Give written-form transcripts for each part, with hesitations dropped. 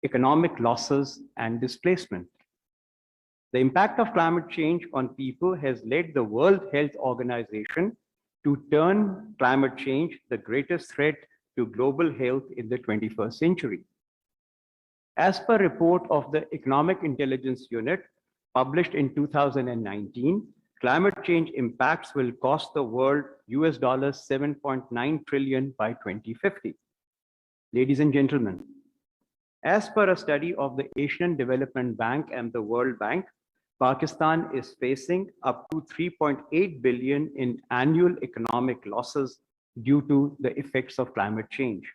economic losses, and displacement. The impact of climate change on people has led the World Health Organization to term climate change the greatest threat to global health in the 21st century. As per report of the Economic Intelligence Unit published in 2019, climate change impacts will cost the world US $7.9 trillion by 2050. Ladies and gentlemen, as per a study of the Asian Development Bank and the World Bank, Pakistan is facing up to 3.8 billion in annual economic losses due to the effects of climate change.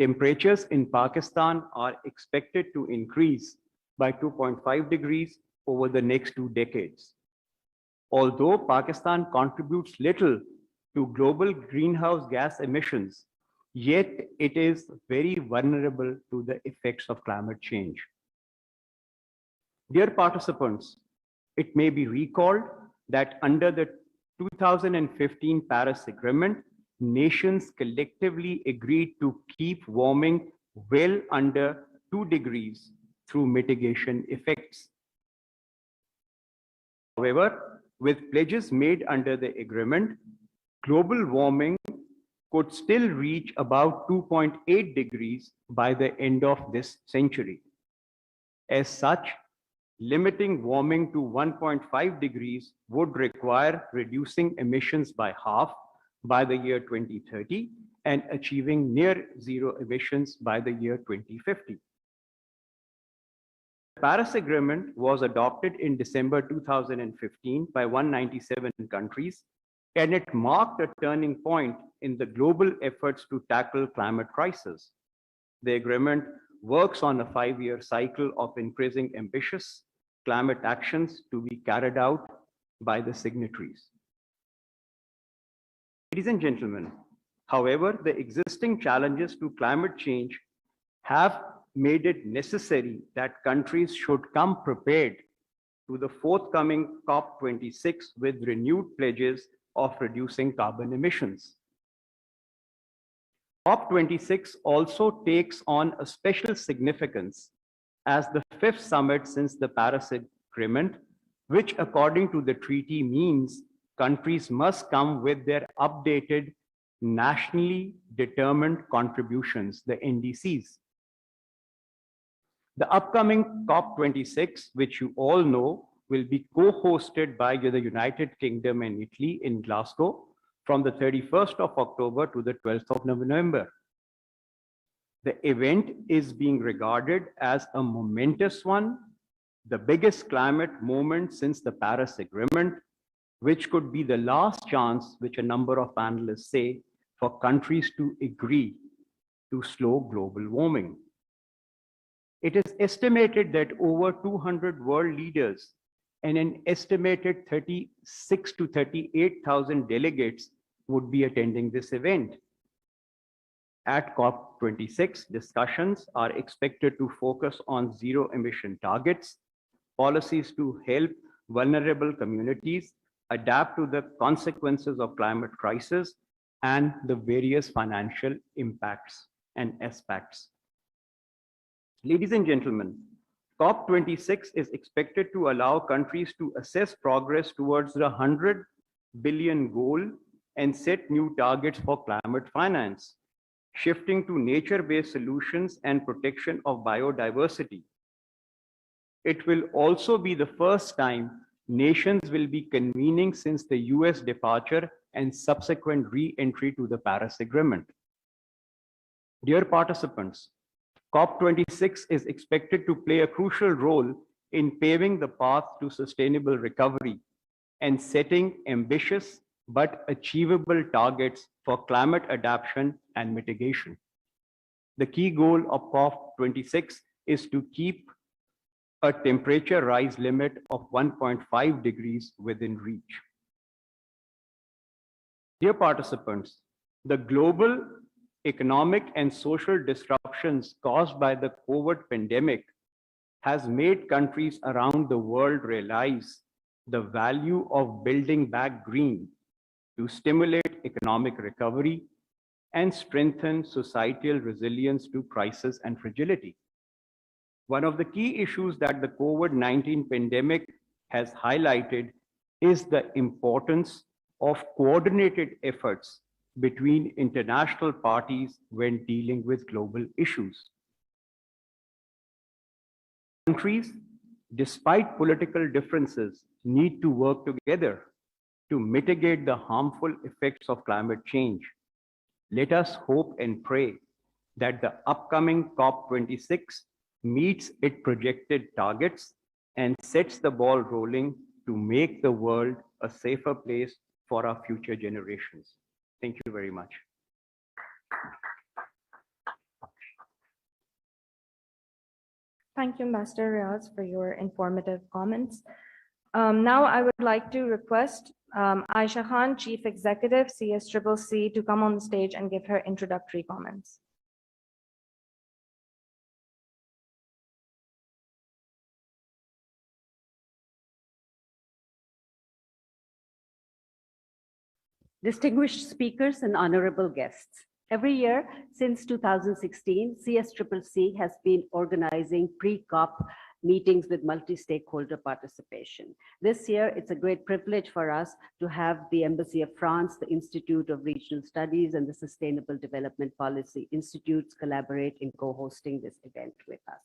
Temperatures in Pakistan are expected to increase by 2.5 degrees over the next 2 decades. Although Pakistan contributes little to global greenhouse gas emissions, yet it is very vulnerable to the effects of climate change. Dear participants, it may be recalled that under the 2015 Paris Agreement, nations collectively agreed to keep warming well under 2 degrees through mitigation effects. However, with pledges made under the agreement, global warming could still reach about 2.8 degrees by the end of this century. As such, limiting warming to 1.5 degrees would require reducing emissions by half by the year 2030 and achieving near zero emissions by the year 2050. The Paris Agreement was adopted in December 2015 by 197 countries, and it marked a turning point in the global efforts to tackle climate crisis. The agreement works on a 5-year cycle of increasing ambitious climate actions to be carried out by the signatories. Ladies and gentlemen, however, the existing challenges to climate change have made it necessary that countries should come prepared to the forthcoming COP-26 with renewed pledges of reducing carbon emissions. COP-26 also takes on a special significance as the 5th summit since the Paris Agreement, which according to the treaty means countries must come with their updated nationally determined contributions, the NDCs. The upcoming COP26, which you all know, will be co-hosted by the United Kingdom and Italy in Glasgow from the 31st of October to the 12th of November. The event is being regarded as a momentous one, the biggest climate movement since the Paris Agreement, which could be the last chance, which a number of analysts say, for countries to agree to slow global warming. It is estimated that over 200 world leaders and an estimated 36 to 38,000 delegates would be attending this event. At COP26, discussions are expected to focus on zero emission targets, policies to help vulnerable communities adapt to the consequences of climate crisis, and the various financial impacts and aspects. Ladies and gentlemen, COP26 is expected to allow countries to assess progress towards the 100 billion goal and set new targets for climate finance, shifting to nature-based solutions and protection of biodiversity. It will also be the first time nations will be convening since the US departure and subsequent re-entry to the Paris Agreement. Dear participants, COP26 is expected to play a crucial role in paving the path to sustainable recovery and setting ambitious but achievable targets for climate adaptation and mitigation. The key goal of COP26 is to keep a temperature rise limit of 1.5 degrees within reach. Dear participants, the global economic and social disruptions caused by the COVID pandemic has made countries around the world realize the value of building back green to stimulate economic recovery and strengthen societal resilience to crisis and fragility. One of the key issues that the COVID-19 pandemic has highlighted is the importance of coordinated efforts between international parties when dealing with global issues. Countries, despite political differences, need to work together to mitigate the harmful effects of climate change. Let us hope and pray that the upcoming COP-26 meets its projected targets and sets the ball rolling to make the world a safer place for our future generations. Thank you very much. Thank you, Ambassador Riaz, for your informative comments. Now I would like to request Aisha Khan, Chief Executive, CSCCC, to come on the stage and give her introductory comments. Distinguished speakers and honorable guests. Every year since 2016, CSCCC has been organizing pre-COP meetings with multi-stakeholder participation. This year, it's a great privilege for us to have the Embassy of France, the Institute of Regional Studies, and the Sustainable Development Policy Institutes collaborate in co-hosting this event with us.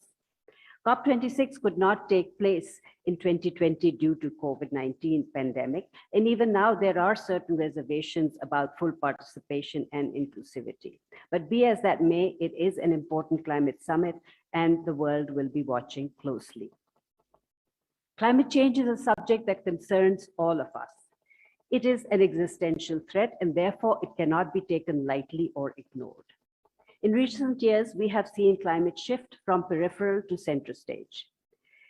COP26 could not take place in 2020 due to COVID-19 pandemic. And even now, there are certain reservations about full participation and inclusivity. But be as that may, it is an important climate summit and the world will be watching closely. Climate change is a subject that concerns all of us. It is an existential threat and therefore it cannot be taken lightly or ignored. In recent years, we have seen climate shift from peripheral to center stage.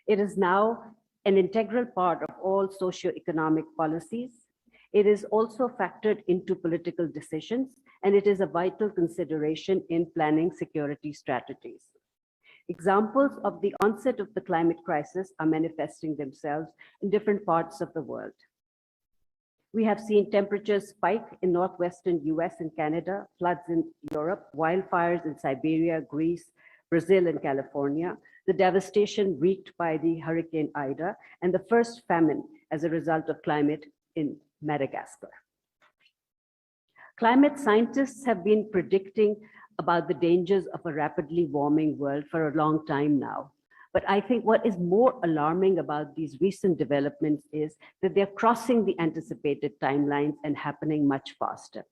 It is now an integral part of all socio-economic policies. It is also factored into political decisions, and it is a vital consideration in planning security strategies. Examples of the onset of the climate crisis are manifesting themselves in different parts of the world. We have seen temperatures spike in northwestern US and Canada, floods in Europe, wildfires in Siberia, Greece, Brazil, and California, the devastation wreaked by the Hurricane Ida, and the first famine as a result of climate in Madagascar. Climate scientists have been predicting about the dangers of a rapidly warming world for a long time now. But I think what is more alarming about these recent developments is that they're crossing the anticipated timelines and happening much faster.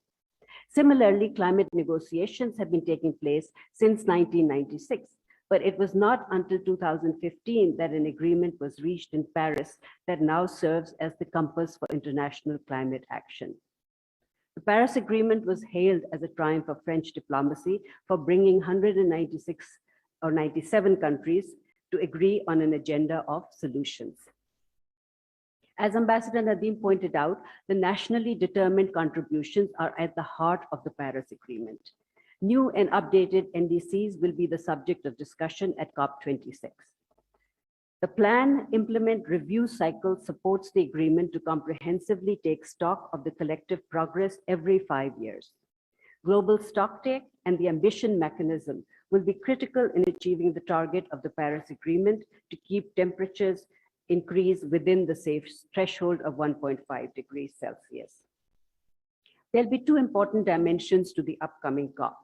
Similarly, climate negotiations have been taking place since 1996, but it was not until 2015 that an agreement was reached in Paris that now serves as the compass for international climate action. The Paris Agreement was hailed as a triumph of French diplomacy for bringing 196 or 97 countries to agree on an agenda of solutions. As Ambassador Nadeem pointed out, the nationally determined contributions are at the heart of the Paris Agreement. New and updated NDCs will be the subject of discussion at COP26. The Plan, Implement, Review cycle supports the agreement to comprehensively take stock of the collective progress every 5 years. Global stocktake and the ambition mechanism will be critical in achieving the target of the Paris Agreement to keep temperatures increase within the safe threshold of 1.5 degrees Celsius. There'll be two important dimensions to the upcoming COP.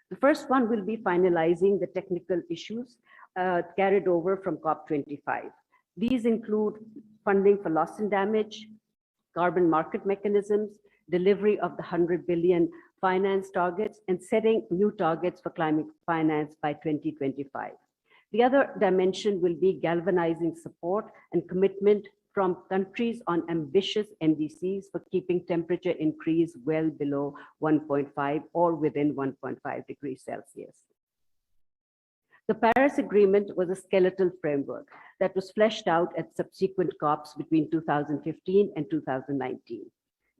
The first one will be finalizing the technical issues carried over from COP25. These include funding for loss and damage, carbon market mechanisms, delivery of the 100 billion finance targets, and setting new targets for climate finance by 2025. The other dimension will be galvanizing support and commitment from countries on ambitious NDCs for keeping temperature increase well below 1.5 or within 1.5 degrees Celsius. The Paris Agreement was a skeletal framework that was fleshed out at subsequent COPs between 2015 and 2019.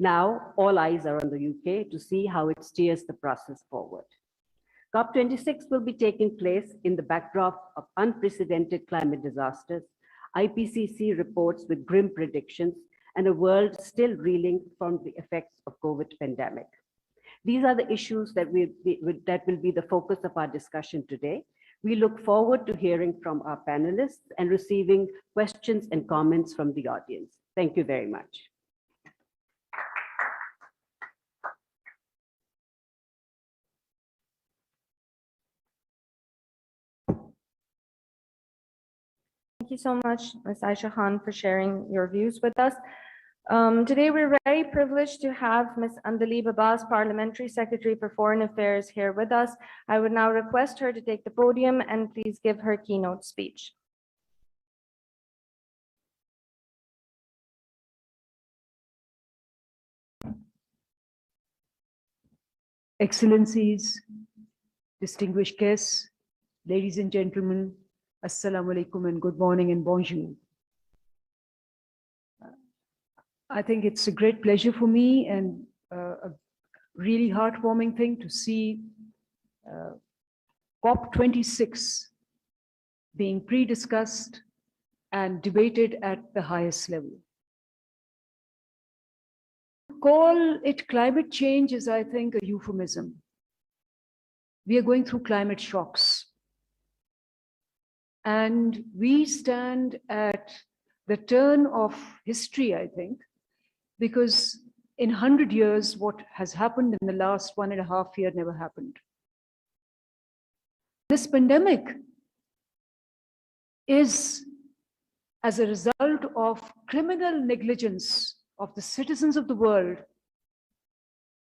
Now, all eyes are on the UK to see how it steers the process forward. COP26 will be taking place in the backdrop of unprecedented climate disasters, IPCC reports with grim predictions, and a world still reeling from the effects of COVID pandemic. These are the issues that will be the focus of our discussion today. We look forward to hearing from our panelists and receiving questions and comments from the audience. Thank you very much. Thank you so much, Ms. Aisha Khan, for sharing your views with us. Today, we're very privileged to have Ms. Andali Abbas, Parliamentary Secretary for Foreign Affairs, here with us. I would now request her to take the podium and please give her keynote speech. Excellencies, distinguished guests, ladies and gentlemen, Assalamu alaikum and good morning and bonjour. I think it's a great pleasure for me and a really heartwarming thing to see COP-26 being pre-discussed and debated at the highest level. Call it climate change is, I think, a euphemism. We are going through climate shocks. And we stand at the turn of history, I think, because in 100 years, what has happened in the last 1.5 years never happened. This pandemic is as a result of criminal negligence of the citizens of the world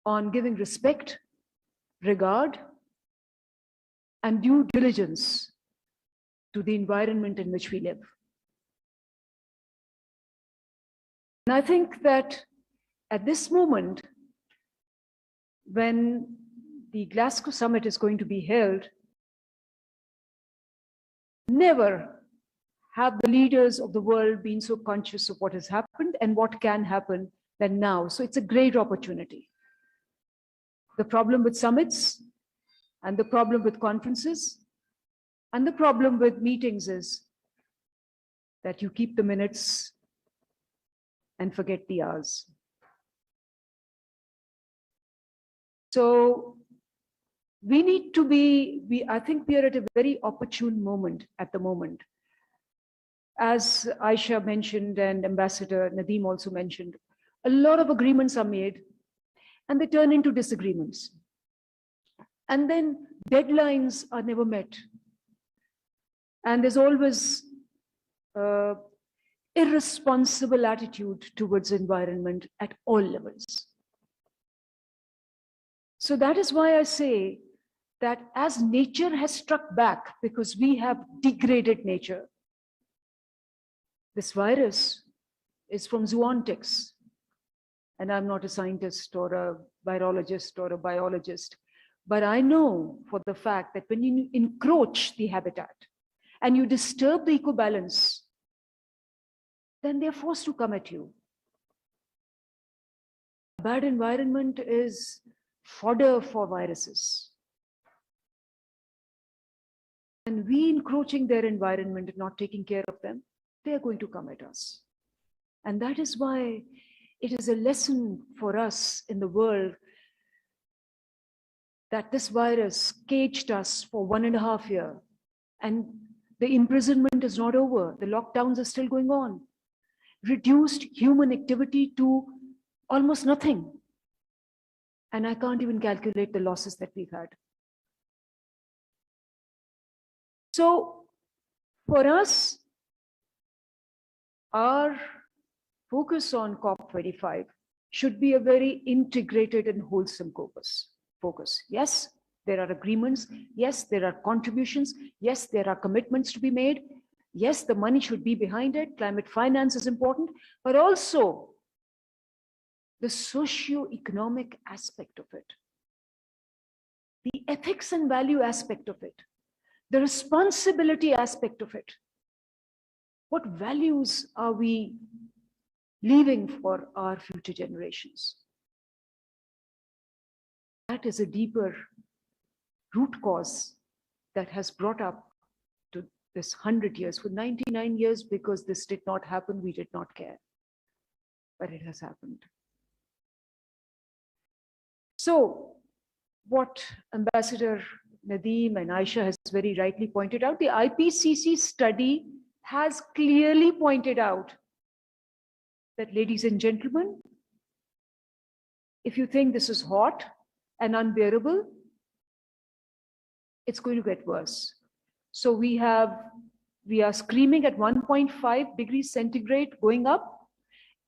on giving respect, regard, and due diligence to the environment in which we live. And I think that at this moment, when the Glasgow summit is going to be held, never have the leaders of the world been so conscious of what has happened and what can happen than now. So it's a great opportunity. The problem with summits and the problem with conferences and the problem with meetings is that you keep the minutes and forget the hours. So we need to be, I think we are at a very opportune moment at the moment. As Aisha mentioned and Ambassador Nadeem also mentioned, a lot of agreements are made and they turn into disagreements. And then deadlines are never met. And there's always irresponsible attitude towards environment at all levels. So that is why I say that as nature has struck back, because we have degraded nature, this virus is from zoonotics. And I'm not a scientist or a virologist or a biologist, but I know for the fact that when you encroach the habitat and you disturb the ecobalance, then they're forced to come at you. A bad environment is fodder for viruses. And we encroaching their environment and not taking care of them, they are going to come at us. And that is why it is a lesson for us in the world that this virus caged us for 1.5 years. And the imprisonment is not over. The lockdowns are still going on. Reduced human activity to almost nothing. And I can't even calculate the losses that we've had. So for us, our focus on COP25 should be a very integrated and wholesome focus. Yes, there are agreements. Yes, there are contributions. Yes, there are commitments to be made. Yes, the money should be behind it. Climate finance is important, but also the socio-economic aspect of it, the ethics and value aspect of it, the responsibility aspect of it. What values are we leaving for our future generations? That is a deeper root cause that has brought up to this 100 years. For 99 years, because this did not happen, we did not care. But it has happened. So what Ambassador Nadeem and Aisha has very rightly pointed out, the IPCC study has clearly pointed out that, ladies and gentlemen, if you think this is hot and unbearable, it's going to get worse. So we are screaming at 1.5 degrees centigrade going up,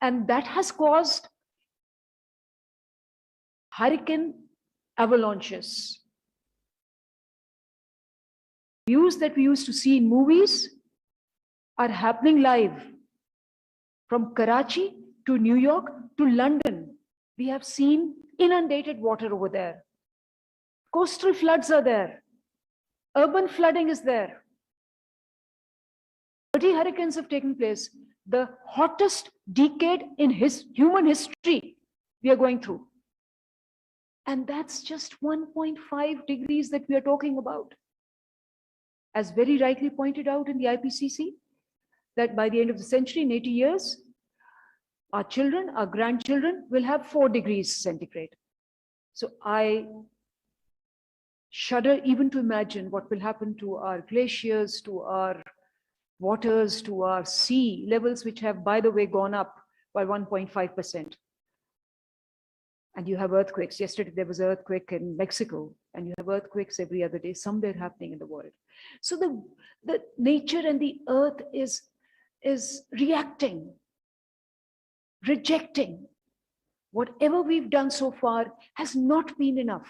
and that has caused hurricane avalanches. Views that we used to see in movies are happening live. From Karachi to New York to London, we have seen inundated water over there. Coastal floods are there. Urban flooding is there. 30 hurricanes have taken place. The hottest decade in human history we are going through. And that's just 1.5 degrees that we are talking about. As very rightly pointed out in the IPCC, that by the end of the century, in 80 years, our children, our grandchildren will have 4 degrees centigrade. So I shudder even to imagine what will happen to our glaciers, to our waters, to our sea levels, which have, by the way, gone up by 1.5%. And you have earthquakes. Yesterday, there was an earthquake in Mexico, and you have earthquakes every other day, somewhere happening in the world. So the nature and the earth is reacting, rejecting. Whatever we've done so far has not been enough.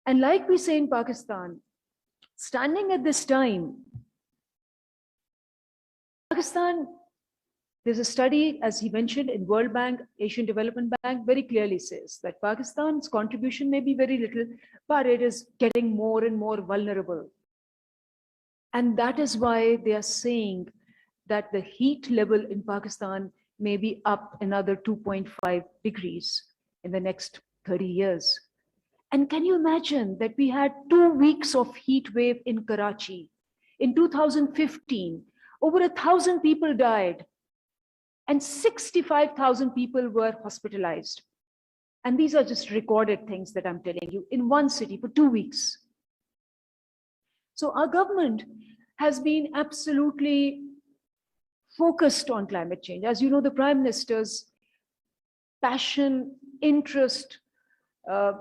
And like we say in Pakistan, standing at this time, Pakistan, there's a study, as he mentioned, in World Bank, Asian Development Bank, very clearly says that Pakistan's contribution may be very little, but it is getting more and more vulnerable. And that is why they are saying that the heat level in Pakistan may be up another 2.5 degrees in the next 30 years. And can you imagine that we had 2 weeks of heat wave in Karachi? In 2015, over 1,000 people died and 65,000 people were hospitalized. And these are just recorded things that I'm telling you, in one city for 2 weeks. So our government has been absolutely focused on climate change. As you know, the Prime Minister's passion, interest,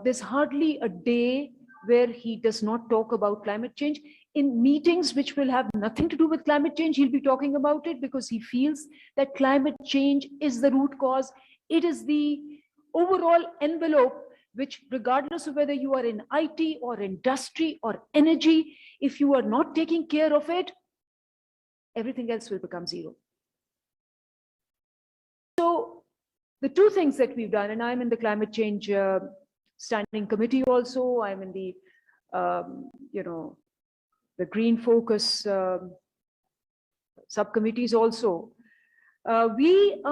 there's hardly a day where he does not talk about climate change. In meetings which will have nothing to do with climate change, he'll be talking about it because he feels that climate change is the root cause. It is the overall envelope which, regardless of whether you are in IT or industry or energy, if you are not taking care of it, everything else will become zero. So the two things that we've done, and I'm in the climate change standing committee also, I'm in the, the Green Focus subcommittees also. When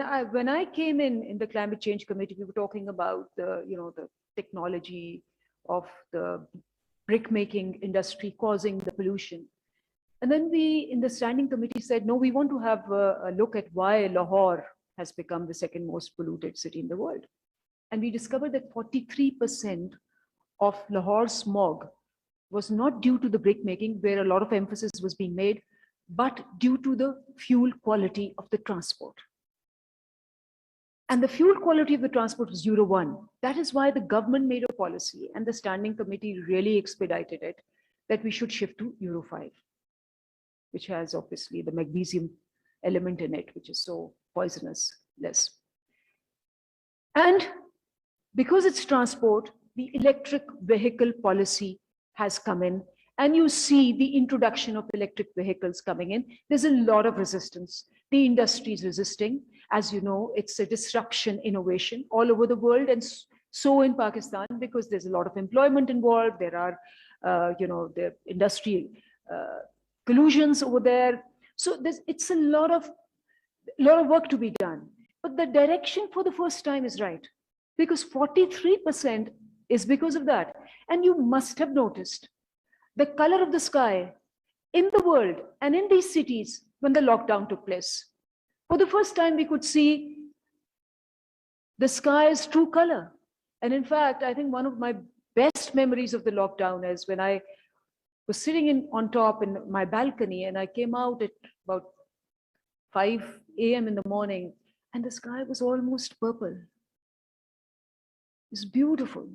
I came in the climate change committee, we were talking about the technology of the brick making industry causing the pollution. And then we in the standing committee said, no, we want to have a look at why Lahore has become the second most polluted city in the world. And we discovered that 43% of Lahore's smog was not due to the brick making, where a lot of emphasis was being made, but due to the fuel quality of the transport. And the fuel quality of the transport was Euro 1. That is why the government made a policy, and the standing committee really expedited it, that we should shift to Euro 5, which has obviously the magnesium element in it, which is so poisonous less. And because it's transport, the electric vehicle policy has come in, and you see the introduction of electric vehicles coming in. There's a lot of resistance. The industry is resisting. As you know, it's a disruption innovation all over the world, and so in Pakistan, because there's a lot of employment involved. There are, the industry collusions over there. So it's a lot of work to be done. But the direction for the first time is right, because 43% is because of that. And you must have noticed the color of the sky in the world and in these cities when the lockdown took place. For the first time, we could see the sky's true color. And in fact, I think one of my best memories of the lockdown is when I was sitting on top in my balcony, and I came out at about 5 a.m. in the morning, and the sky was almost purple. It's beautiful.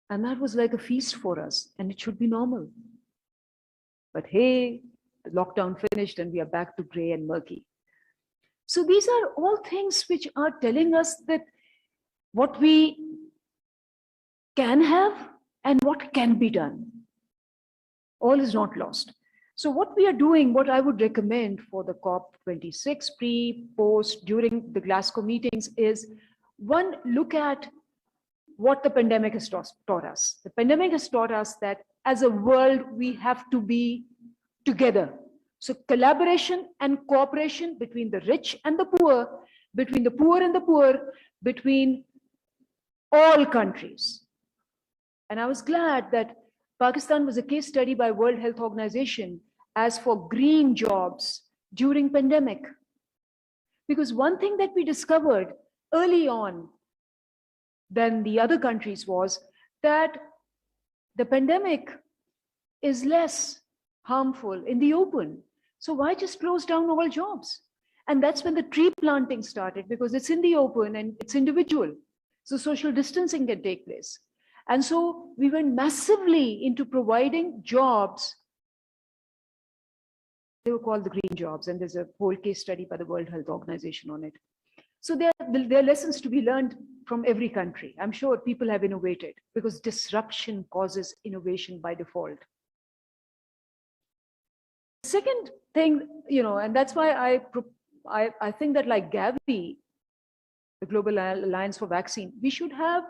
And that was like a feast for us, and it should be normal. But hey, the lockdown finished and we are back to gray and murky. So these are all things which are telling us that what we can have and what can be done. All is not lost. So what we are doing, what I would recommend for the COP-26 pre, post, during the Glasgow meetings is, one, look at what the pandemic has taught us. The pandemic has taught us that as a world, we have to be together. So collaboration and cooperation between the rich and the poor, between the poor and the poor, between all countries. And I was glad that Pakistan was a case study by World Health Organization as for green jobs during pandemic. Because one thing that we discovered early on than the other countries was that the pandemic is less harmful in the open. So why just close down all jobs? And that's when the tree planting started, because it's in the open and it's individual. So social distancing can take place. And so we went massively into providing jobs. They were called the green jobs, and there's a whole case study by the World Health Organization on it. So there are lessons to be learned from every country. I'm sure people have innovated because disruption causes innovation by default. Second thing, and that's why I think that, like Gavi, the Global Alliance for Vaccine, we should have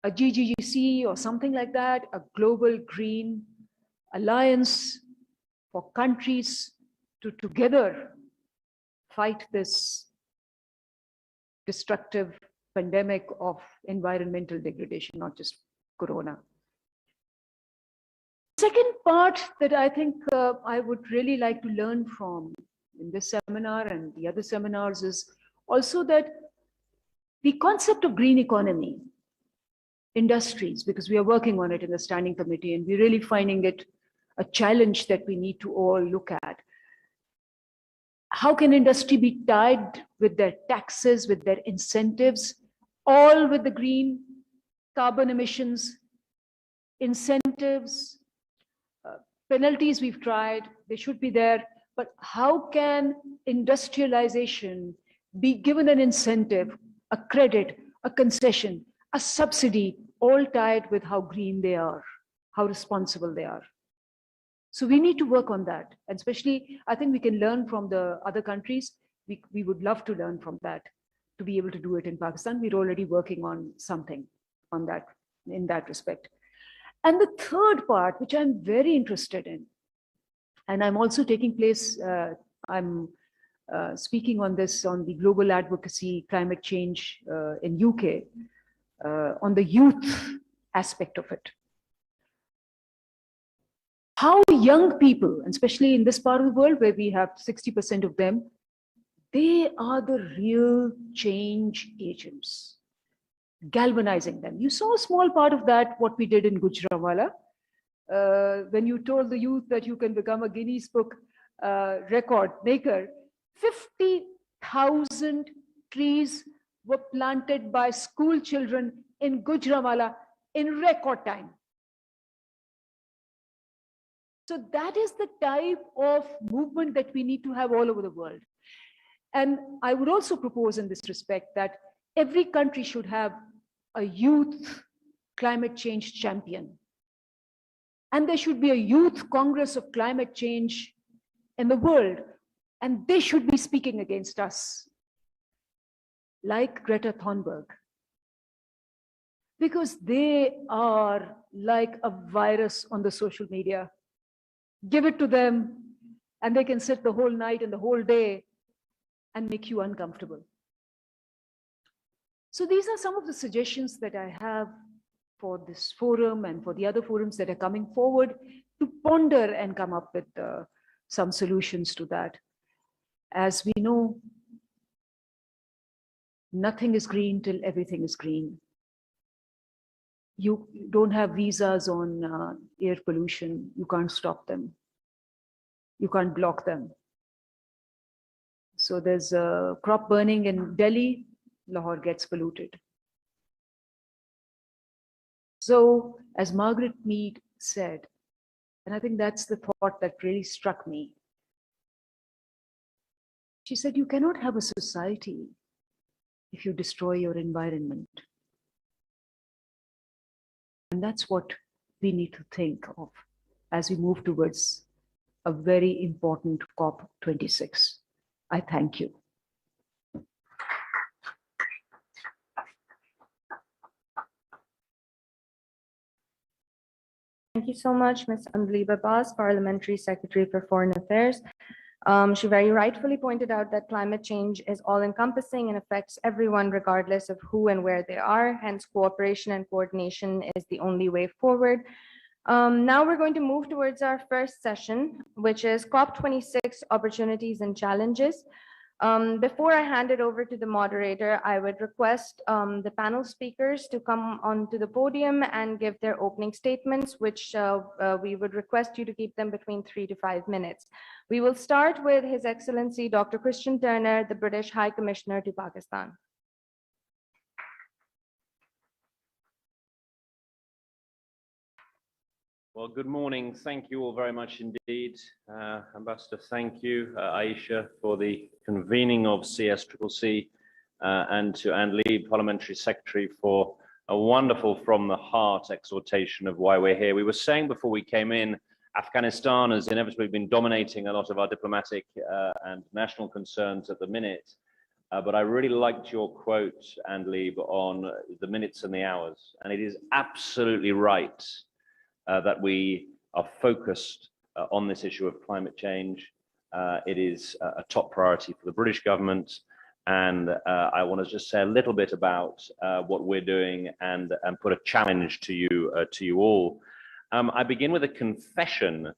a GGGC or something like that, a global green alliance for countries to together fight this destructive pandemic of environmental degradation, not just corona. Second part that I think I would really like to learn from in this seminar and the other seminars is also that the concept of green economy, industries, because we are working on it in the standing committee and we're really finding it a challenge that we need to all look at. How can industry be tied with their taxes, with their incentives, all with the green carbon emissions, incentives, penalties we've tried, they should be there, but how can industrialization be given an incentive, a credit, a concession, a subsidy, all tied with how green they are, how responsible they are. So we need to work on that. And especially, I think we can learn from the other countries. We would love to learn from that, to be able to do it in Pakistan. We're already working on something on that, in that respect. And the third part, which I'm very interested in, and I'm also taking place, I'm speaking on this on the global advocacy, climate change in UK, on the youth aspect of it. How young people, and especially in this part of the world where we have 60% of them, they are the real change agents, galvanizing them. You saw a small part of that, what we did in Gujranwala, when you told the youth that you can become a Guinness Book record maker. 50,000 trees were planted by school children in Gujranwala in record time. So that is the type of movement that we need to have all over the world. And I would also propose in this respect that every country should have a youth climate change champion. And there should be a youth Congress of climate change in the world. And they should be speaking against us, like Greta Thunberg. Because they are like a virus on the social media. Give it to them, and they can sit the whole night and the whole day and make you uncomfortable. So these are some of the suggestions that I have for this forum and for the other forums that are coming forward to ponder and come up with some solutions to that. As we know, Nothing is green till everything is green. You don't have visas on air pollution. You can't stop them. You can't block them. So there's a crop burning in Delhi, Lahore gets polluted. So as Margaret Mead said, and I think that's the thought that really struck me. She said, you cannot have a society if you destroy your environment. And that's what we need to think of as we move towards a very important COP26. I thank you. Thank you so much, Ms. Andaliba Abbas, Parliamentary Secretary for Foreign Affairs. She very rightfully pointed out that climate change is all-encompassing and affects everyone regardless of who and where they are. Hence, cooperation and coordination is the only way forward. Now we're going to move towards our first session, which is COP26 Opportunities and Challenges. Before I hand it over to the moderator, I would request the panel speakers to come onto the podium and give their opening statements, which we would request you to keep them between 3 to 5 minutes. We will start with His Excellency Dr. Christian Turner, the British High Commissioner to Pakistan. Well, good morning. Thank you all very much indeed. Ambassador, thank you, Aisha, for the convening of CSCCC, and to Anne Lee, Parliamentary Secretary, for a wonderful from the heart exhortation of why we're here. We were saying before we came in, Afghanistan has inevitably been dominating a lot of our diplomatic and national concerns at the minute. But I really liked your quote, Anne Lee, on the minutes and the hours. And it is absolutely right that we are focused on this issue of climate change. It is a top priority for the British government. And I want to just say a little bit about what we're doing and put a challenge to you all. I begin with a confession.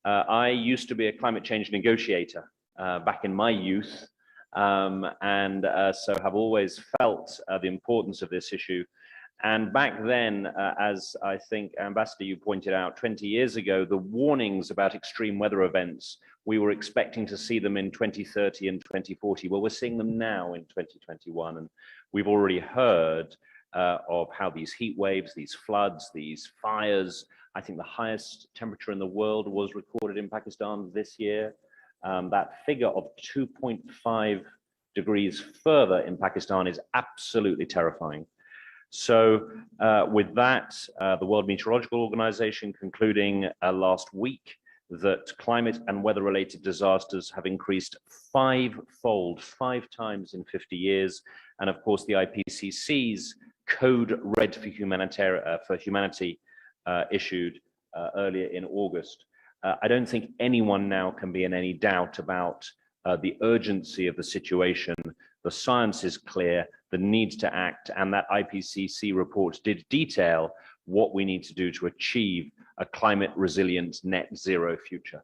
I used to be a climate change negotiator back in my youth, and so have always felt the importance of this issue. And back then, as I think, Ambassador, you pointed out, 20 years ago, the warnings about extreme weather events, we were expecting to see them in 2030 and 2040. Well, we're seeing them now in 2021. And we've already heard of how these heat waves, these floods, these fires, I think the highest temperature in the world was recorded in Pakistan this year. That figure of 2.5 degrees further in Pakistan is absolutely terrifying. So with that, the World Meteorological Organization concluding last week that climate and weather-related disasters have increased five-fold, 5 times in 50 years. And of course, the IPCC's Code Red for Humanity issued earlier in August. I don't think anyone now can be in any doubt about the urgency of the situation. The science is clear, the need to act, and that IPCC report did detail what we need to do to achieve a climate resilient net zero future.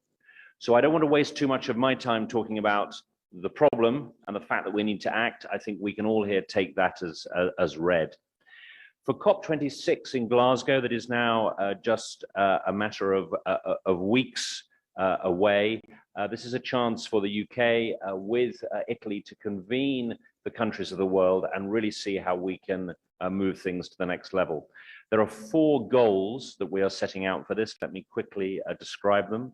So I don't want to waste too much of my time talking about the problem and the fact that we need to act. I think we can all here take that as read. For COP26 in Glasgow, that is now just a matter of weeks away, this is a chance for the UK with Italy to convene the countries of the world and really see how we can move things to the next level. There are 4 goals that we are setting out for this. Let me quickly describe them.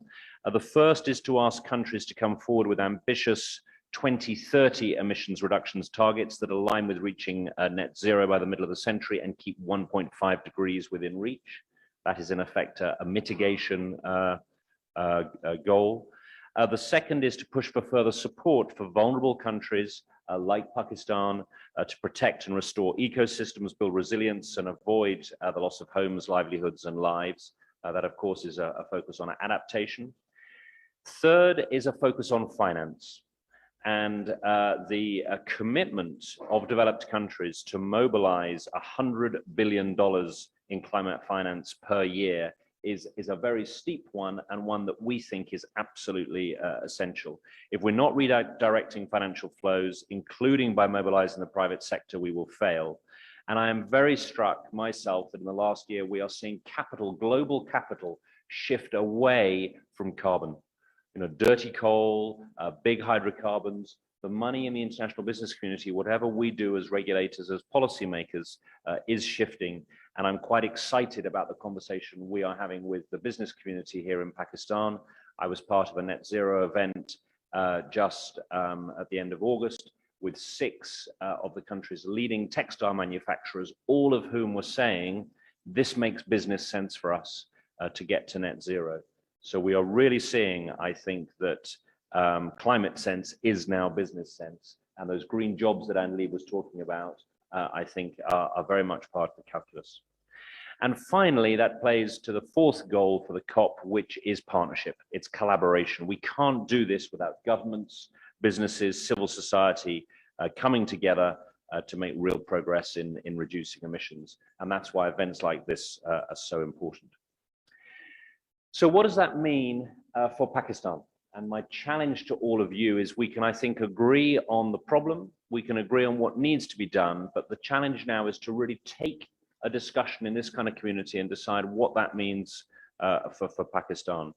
The first is to ask countries to come forward with ambitious 2030 emissions reductions targets that align with reaching net zero by the middle of the century and keep 1.5 degrees within reach. That is in effect a mitigation goal. The second is to push for further support for vulnerable countries like Pakistan to protect and restore ecosystems, build resilience and avoid the loss of homes, livelihoods and lives. That of course is a focus on adaptation. Third is a focus on finance and the commitment of developed countries to mobilize $100 billion in climate finance per year is a very steep one, and one that we think is absolutely essential. If we're not redirecting financial flows, including by mobilizing the private sector, we will fail. And I am very struck myself that in the last year, we are seeing capital, global capital, shift away from carbon. You know, dirty coal, big hydrocarbons, the money in the international business community, whatever we do as regulators, as policymakers, is shifting. And I'm quite excited about the conversation we are having with the business community here in Pakistan. I was part of a net zero event just at the end of August with 6 of the country's leading textile manufacturers, all of whom were saying, this makes business sense for us to get to net zero. So we are really seeing, I think, that climate sense is now business sense. And those green jobs that Anne Lee was talking about, I think are very much part of the calculus. And finally, that plays to the 4th goal for the COP, which is partnership. It's collaboration. We can't do this without governments, businesses, civil society coming together to make real progress in reducing emissions. And that's why events like this are so important. So what does that mean for Pakistan? And my challenge to all of you is we can, I think, agree on the problem. We can agree on what needs to be done. But the challenge now is to really take a discussion in this kind of community and decide what that means for Pakistan.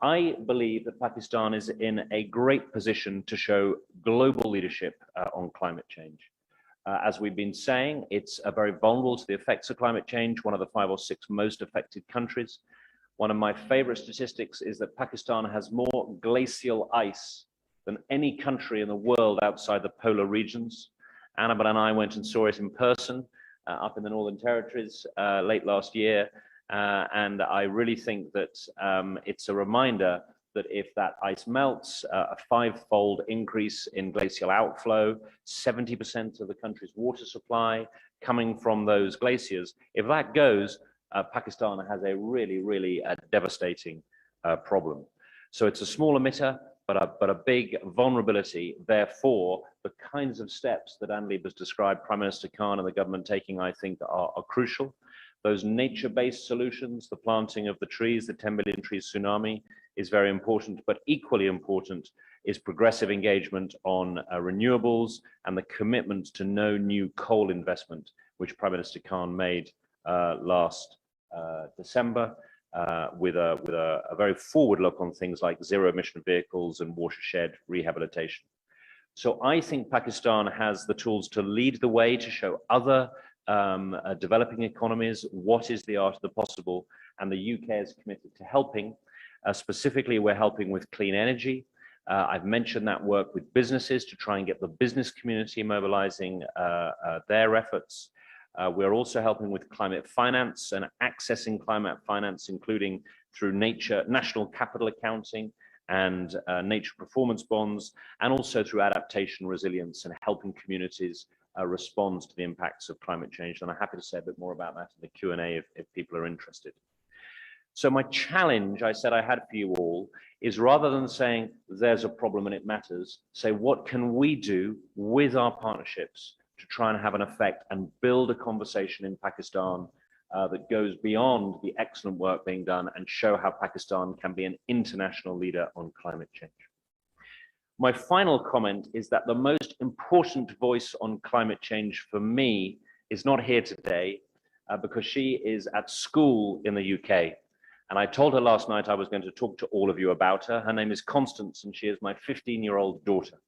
I believe that Pakistan is in a great position to show global leadership on climate change. As we've been saying, it's very vulnerable to the effects of climate change, one of the 5 or 6 most affected countries. One of my favorite statistics is that Pakistan has more glacial ice than any country in the world outside the polar regions. Annabelle and I went and saw it in person up in the Northern Territories late last year. And I really think that it's a reminder that if that ice melts, a 5-fold increase in glacial outflow, 70% of the country's water supply coming from those glaciers, if that goes, Pakistan has a really devastating problem. So it's a small emitter, but a big vulnerability. Therefore, the kinds of steps that Anne Lee has described, Prime Minister Khan and the government taking, I think, are crucial. Those nature-based solutions, the planting of the trees, the 10 million trees tsunami is very important, but equally important is progressive engagement on renewables and the commitment to no new coal investment, which Prime Minister Khan made last December with a very forward look on things like zero emission vehicles and watershed rehabilitation. So I think Pakistan has the tools to lead the way, to show other developing economies what is the art of the possible, and the UK is committed to helping. Specifically, we're helping with clean energy. I've mentioned that work with businesses to try and get the business community mobilizing their efforts. We're also helping with climate finance and accessing climate finance, including through national capital accounting and nature performance bonds, and also through adaptation resilience and helping communities respond to the impacts of climate change. And I'm happy to say a bit more about that in the Q&A if people are interested. So my challenge, I said I had for you all, is rather than saying there's a problem and it matters, say what can we do with our partnerships to try and have an effect and build a conversation in Pakistan that goes beyond the excellent work being done and show how Pakistan can be an international leader on climate change. My final comment is that the most important voice on climate change for me is not here today because she is at school in the UK. And I told her last night I was going to talk to all of you about her. Her name is Constance and she is my 15-year-old daughter.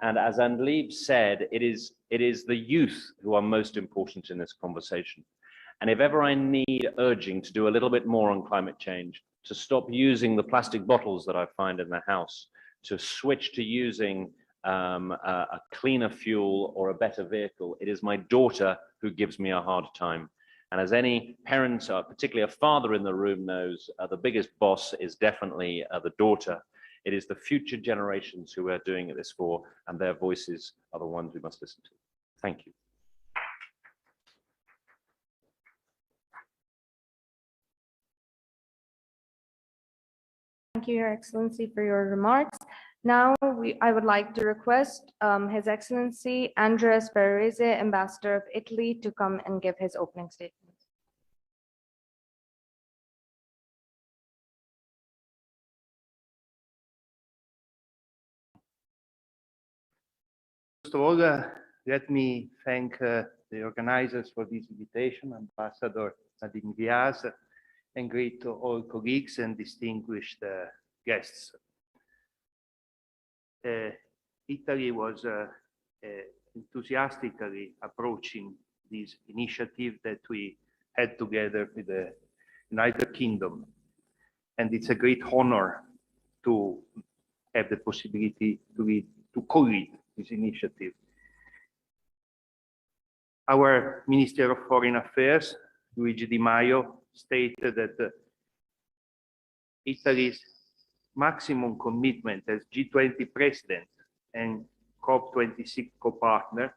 And as Andleeb said, it is the youth who are most important in this conversation. And if ever I need urging to do a little bit more on climate change, to stop using the plastic bottles that I find in the house, to switch to using a cleaner fuel or a better vehicle, it is my daughter who gives me a hard time. And as any parent, particularly a father in the room knows, the biggest boss is definitely the daughter. It is the future generations who we're doing this for, and their voices are the ones we must listen to. Thank you. Thank you, Your Excellency, for your remarks. Now, I would like to request His Excellency Andres Ferrarese, Ambassador of Italy, to come and give his opening statement. of all, let me thank the organizers for this invitation, Ambassador Nadim Riaz, and greet all colleagues and distinguished guests. Italy was enthusiastically approaching this initiative that we had together with the United Kingdom. And it's a great honor to have the possibility to co-lead this initiative. Our Minister of Foreign Affairs, Luigi Di Maio, stated that Italy's maximum commitment as G20 president and COP-26 co-partner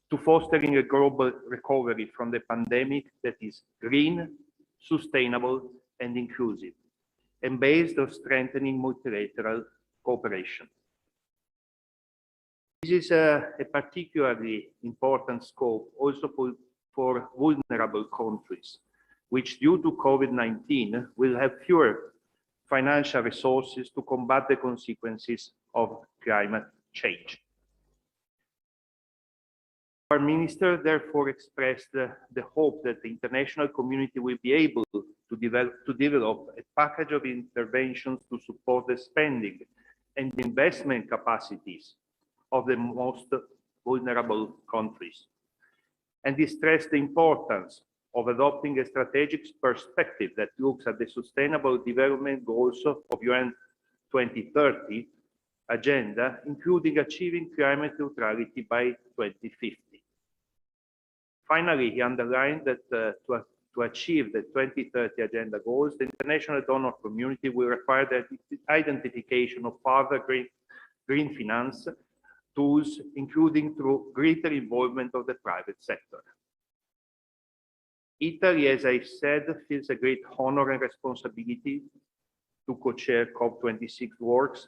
to fostering a global recovery from the pandemic that is green, sustainable, and inclusive, and based on strengthening multilateral cooperation. This is a particularly important scope also for vulnerable countries, which due to COVID-19 will have fewer financial resources to combat the consequences of climate change. Our minister therefore expressed the hope that the international community will be able to develop a package of interventions to support the spending and investment capacities of the most vulnerable countries. And he stressed the importance of adopting a strategic perspective that looks at the sustainable development goals of UN 2030 agenda, including achieving climate neutrality by 2050. Finally, he underlined that to achieve the 2030 agenda goals, the international donor community will require the identification of further green finance tools, including through greater involvement of the private sector. Italy, as I said, feels a great honor and responsibility to co-chair COP26 works,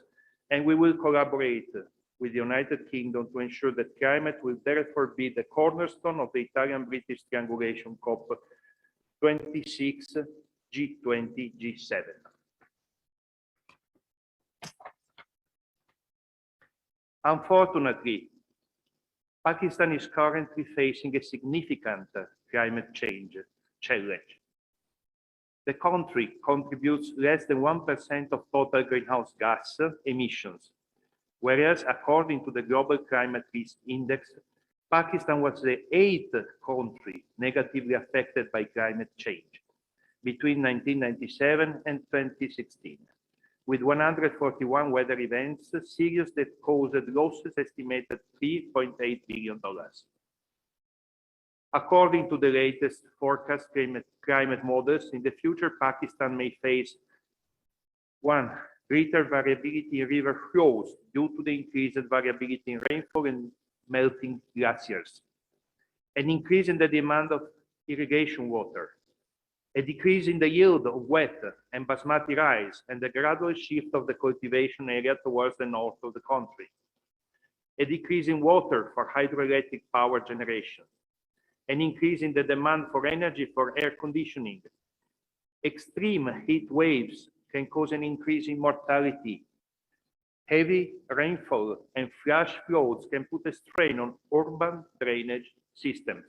and we will collaborate with the United Kingdom to ensure that climate will therefore be the cornerstone of the Italian-British triangulation COP26 G20 G7. Unfortunately, Pakistan is currently facing a significant climate change challenge. The country contributes less than 1% of total greenhouse gas emissions, whereas according to the Global Climate Risk Index, Pakistan was the 8th country negatively affected by climate change between 1997 and 2016, with 141 weather events serious that caused losses estimated $3.8 billion. According to the latest forecast climate models, in the future, Pakistan may face one, greater variability in river flows due to the increased variability in rainfall and melting glaciers, an increase in the demand of irrigation water, a decrease in the yield of wet and basmati rice, and the gradual shift of the cultivation area towards the north of the country, a decrease in water for hydroelectric power generation, an increase in the demand for energy for air conditioning. Extreme heat waves can cause an increase in mortality. Heavy rainfall and flash floods can put a strain on urban drainage systems.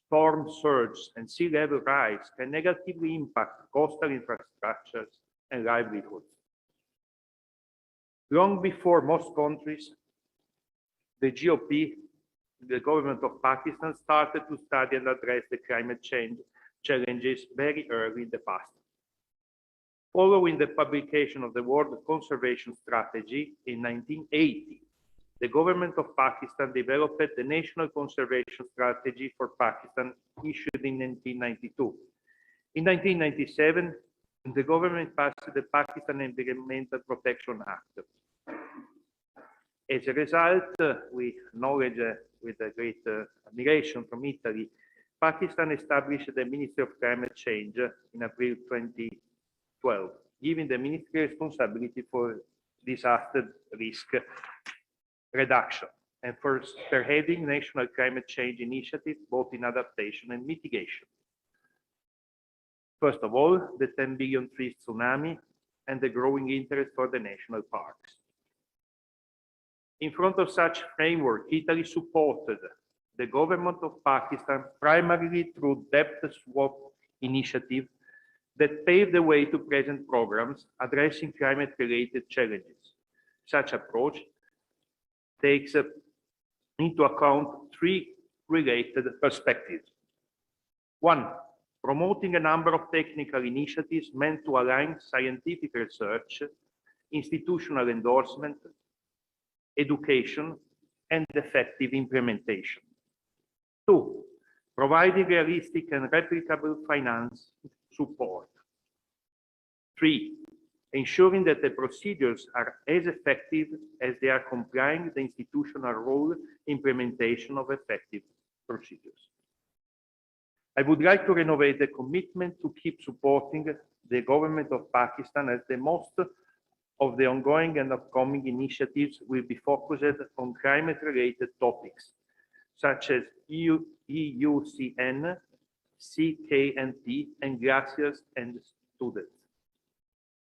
Storm surge and sea level rise can negatively impact coastal infrastructures and livelihoods. Long before most countries, the GOP, the government of Pakistan, started to study and address the climate change challenges very early in the past. Following the publication of the World Conservation Strategy in 1980, the government of Pakistan developed the National Conservation Strategy for Pakistan, issued in 1992. In 1997, the government passed the Pakistan Environmental Protection Act. As a result, we acknowledge with a great admiration from Italy, Pakistan established the Ministry of Climate Change in April 2012, giving the ministry responsibility for disaster risk reduction and for spearheading national climate change initiatives, both in adaptation and mitigation. First of all, the 10 billion trees tsunami and the growing interest for the national parks. In front of such framework, Italy supported the government of Pakistan primarily through debt swap initiative that paved the way to present programs addressing climate-related challenges. Such approach takes into account three related perspectives. One, promoting a number of technical initiatives meant to align scientific research, institutional endorsement, education, and effective implementation. Two, providing realistic and replicable finance support. Three, ensuring that the procedures are as effective as they are complying with the institutional role implementation of effective procedures. I would like to renovate the commitment to keep supporting the government of Pakistan as the most of the ongoing and upcoming initiatives will be focused on climate-related topics, such as EUCN, CKNT, and glaciers and students.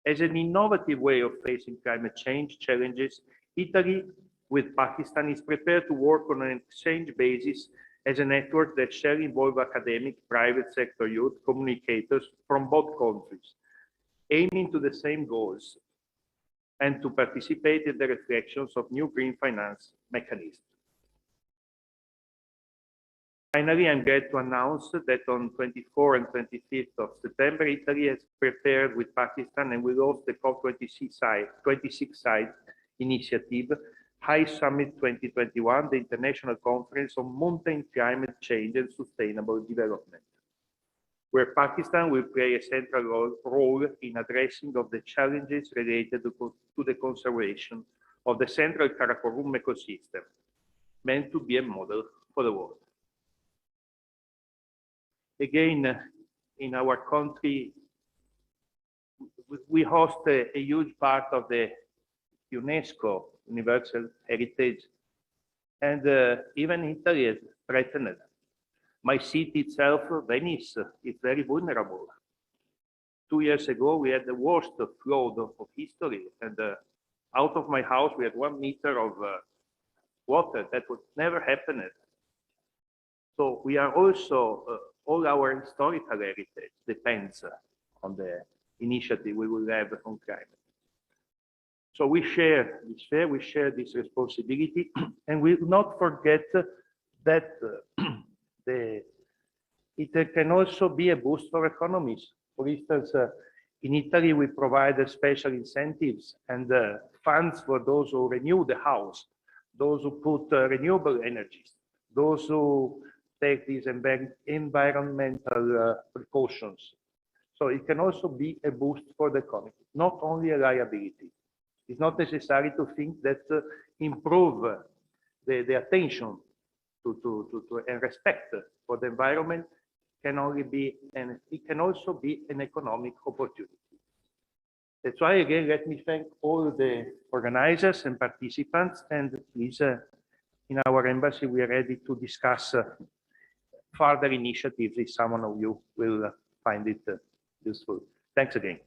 As an innovative way of facing climate change challenges, Italy with Pakistan is prepared to work on an exchange basis as a network that shall involve academic, private sector youth, communicators from both countries, aiming to the same goals and to participate in the reflections of new green finance mechanisms. Finally, I'm glad to announce that on 24 and 25th of September, Italy has prepared with Pakistan and will host the COP-26 side initiative, High Summit 2021, the International Conference on Mountain Climate Change and Sustainable Development, where Pakistan will play a central role in addressing of the challenges related to the conservation of the central Karakorum ecosystem, meant to be a model for the world. Again, in our country, we host a huge part of the UNESCO Universal Heritage, and even Italy is threatened. My city itself, Venice, is very vulnerable. 2 years ago, we had the worst flood of history, and out of my house, we had 1 meter of water. That would never happen. So we are also, all our historical heritage depends on the initiative we will have on climate. So we share this responsibility, and we will not forget that it can also be a boost for economies. For instance, in Italy, we provide special incentives and funds for those who renew the house, those who put renewable energies, those who take these environmental precautions. So it can also be a boost for the economy, not only a liability. It's not necessary to think that improve the attention to and respect for the environment can only be, and it can also be an economic opportunity. That's why, again, let me thank all the organizers and participants, and please, in our embassy, we are ready to discuss further initiatives if someone of you will find it useful. Thanks again.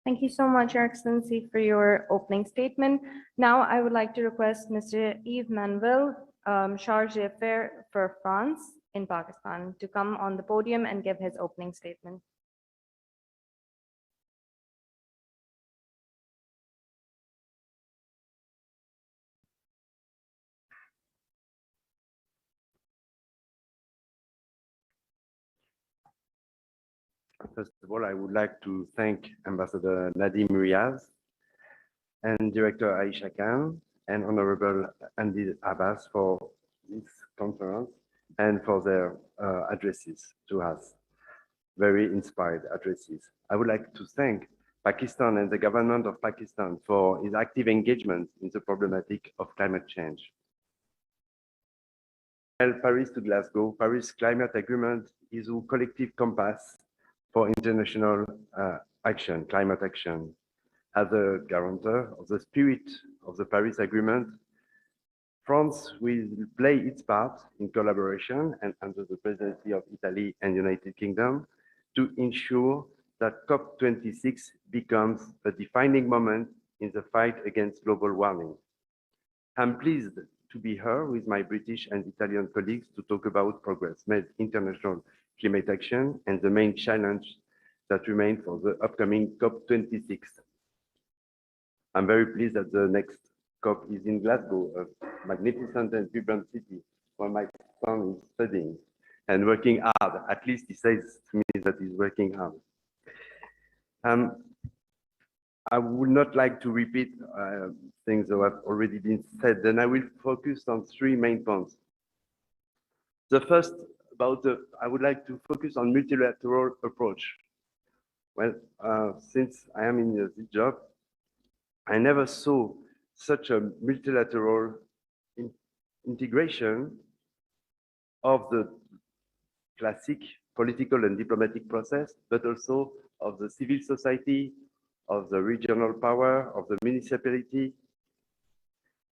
Thank you so much, Your Excellency, for your opening statement. Now, I would like to request Mr. Yves Manville, Charge d'Affaires for France in Pakistan, to come on the podium and give his opening statement. First of all, I would like to thank Ambassador Nadim Riaz and Director Aisha Khan and Honorable Andy Abbas for this conference and for their addresses to us, very inspired addresses. I would like to thank Pakistan and the government of Pakistan for its active engagement in the problematic of climate change. Paris to Glasgow, Paris Climate Agreement is a collective compass for international action, climate action. As a guarantor of the spirit of the Paris Agreement, France will play its part in collaboration and under the presidency of Italy and United Kingdom to ensure that COP26 becomes a defining moment in the fight against global warming. I'm pleased to be here with my British and Italian colleagues to talk about progress made in international climate action and the main challenge that remain for the upcoming COP26. I'm very pleased that the next COP is in Glasgow, a magnificent and vibrant city where my son is studying and working hard. At least he says to me that he's working hard. I would not like to repeat things that have already been said. Then I will focus on three main points. The first, I would like to focus on multilateral approach. Well, since I am in this job, I never saw such a multilateral integration of the classic political and diplomatic process, but also of the civil society, of the regional power, of the municipality.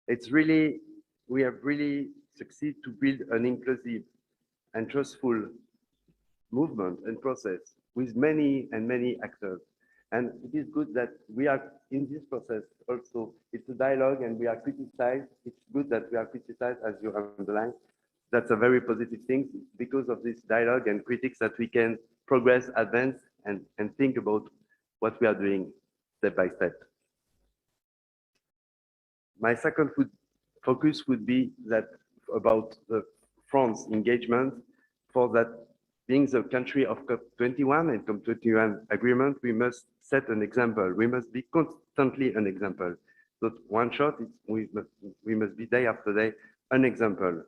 We have really succeeded to build an inclusive and trustful movement and process with many actors. And it is good that we are in this process also. It's a dialogue and we are criticized. It's good that we are criticized, as you underline. That's a very positive thing. Because of this dialogue and critics that we can progress, advance, and think about what we are doing step by step. My second focus would be that about the France engagement for that being the country of COP21 and COP21 agreement, we must set an example. We must be constantly an example. Not one shot, we must be day after day an example.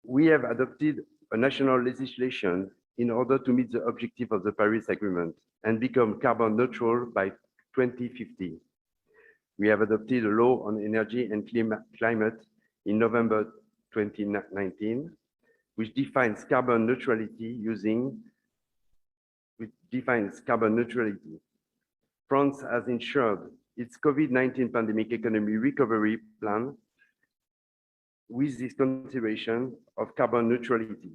We have adopted a national legislation in order to meet the objective of the Paris Agreement and become carbon neutral by 2050. We have adopted a law on energy and climate in November 2019, which defines carbon neutrality France has ensured its COVID-19 pandemic economy recovery plan with this consideration of carbon neutrality.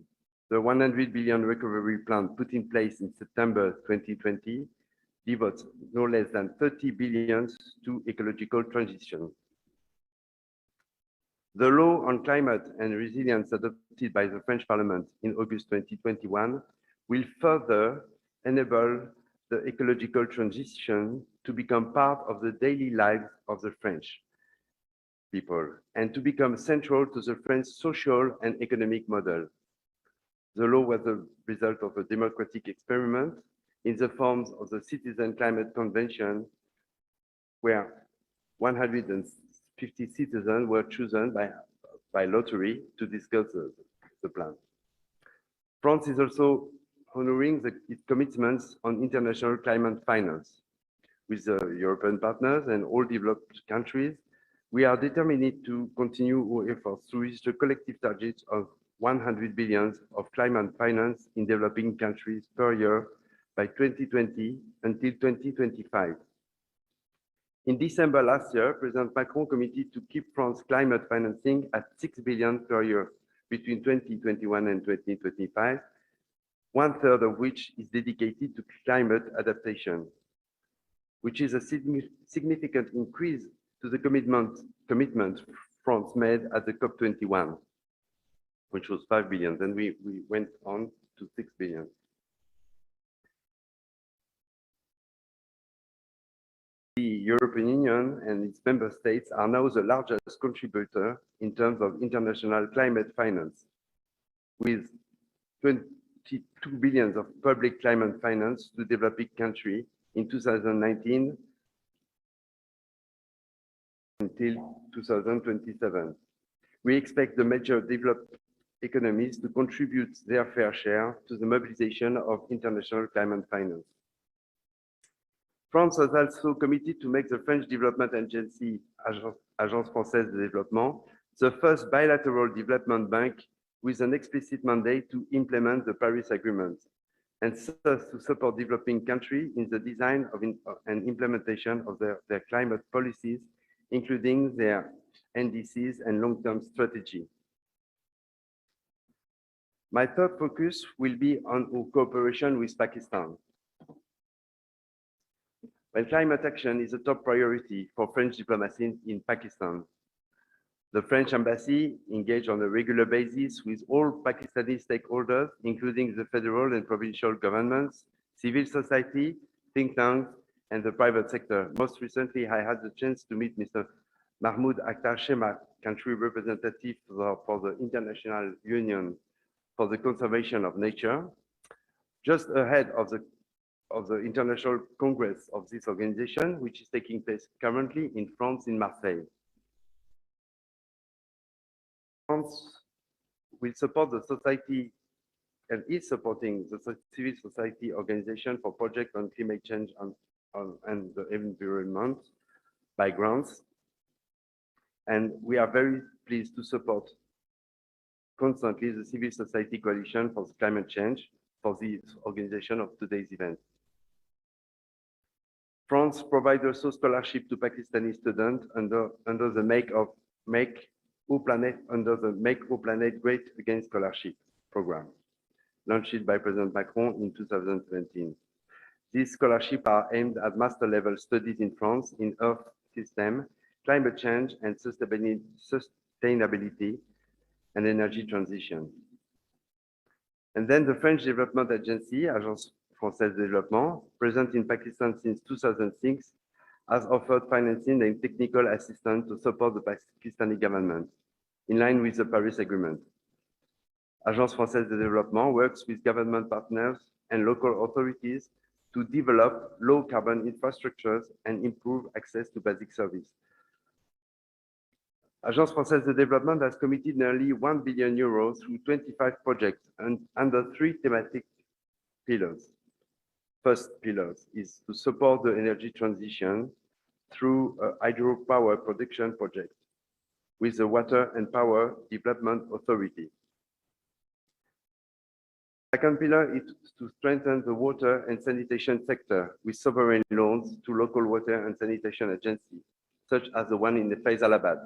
The 100 billion recovery plan put in place in September 2020 devotes no less than 30 billion to ecological transition. The law on climate and resilience adopted by the French Parliament in August 2021 will further enable the ecological transition to become part of the daily lives of the French people and to become central to the French social and economic model. The law was the result of a democratic experiment in the forms of the Citizen Climate Convention, where 150 citizens were chosen by lottery to discuss the plan. France is also honoring its commitments on international climate finance. With the European partners and all developed countries, we are determined to continue our efforts to reach the collective target of 100 billion of climate finance in developing countries per year by 2020 until 2025. In December last year, President Macron committed to keep France climate financing at 6 billion per year between 2021 and 2025, one-third of which is dedicated to climate adaptation, which is a significant increase to the commitment France made at the COP21, which was 5 billion. Then we went on to 6 billion. The European Union and its member states are now the largest contributor in terms of international climate finance, with 22 billion of public climate finance to developing countries in 2019 until 2027. We expect the major developed economies to contribute their fair share to the mobilization of international climate finance. France has also committed to make the French Development Agency, Agence Française de Développement, the first bilateral development bank with an explicit mandate to implement the Paris Agreement, and thus to support developing countries in the design of and implementation of their climate policies, including their NDCs and long-term strategy. My third focus will be on our cooperation with Pakistan. Well, climate action is a top priority for French diplomacy in Pakistan. The French embassy engaged on a regular basis with all Pakistani stakeholders, including the federal and provincial governments, civil society, think tanks, and the private sector. Most recently, I had the chance to meet Mr. Mahmoud Akhtar Shemak, country representative for the International Union for the Conservation of Nature, just ahead of the International Congress of this organization, which is taking place currently in France, in Marseille. France will support the society and is supporting the civil society organization for projects on climate change and the environment by grants. And we are very pleased to support constantly the civil society coalition for climate change for the organization of today's event. France provides also scholarship to Pakistani students under the Make Our Planet Great Again scholarship program, launched by President Macron in 2017. These scholarships are aimed at master level studies in France in Earth system, climate change and sustainability and energy transition. And then the French Development Agency, Agence Française de Développement, present in Pakistan since 2006, has offered financing and technical assistance to support the Pakistani government, in line with the Paris Agreement. Agence Française de Développement works with government partners and local authorities to develop low-carbon infrastructures and improve access to basic service. Agence Française de Développement has committed nearly 1 billion euros through 25 projects and under 3 thematic pillars. First pillar is to support the energy transition through a hydropower production project with the Water and Power Development Authority. Second pillar is to strengthen the water and sanitation sector with sovereign loans to local water and sanitation agencies, such as the one in Faisalabad,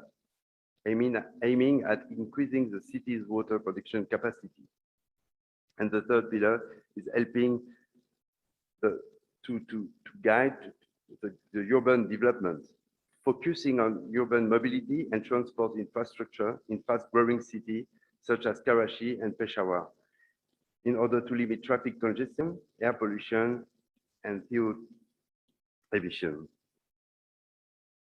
aiming at increasing the city's water production capacity. And the third pillar is helping to guide the urban development, focusing on urban mobility and transport infrastructure in fast-growing cities such as Karachi and Peshawar, in order to limit traffic congestion, air pollution, and CO2 emission.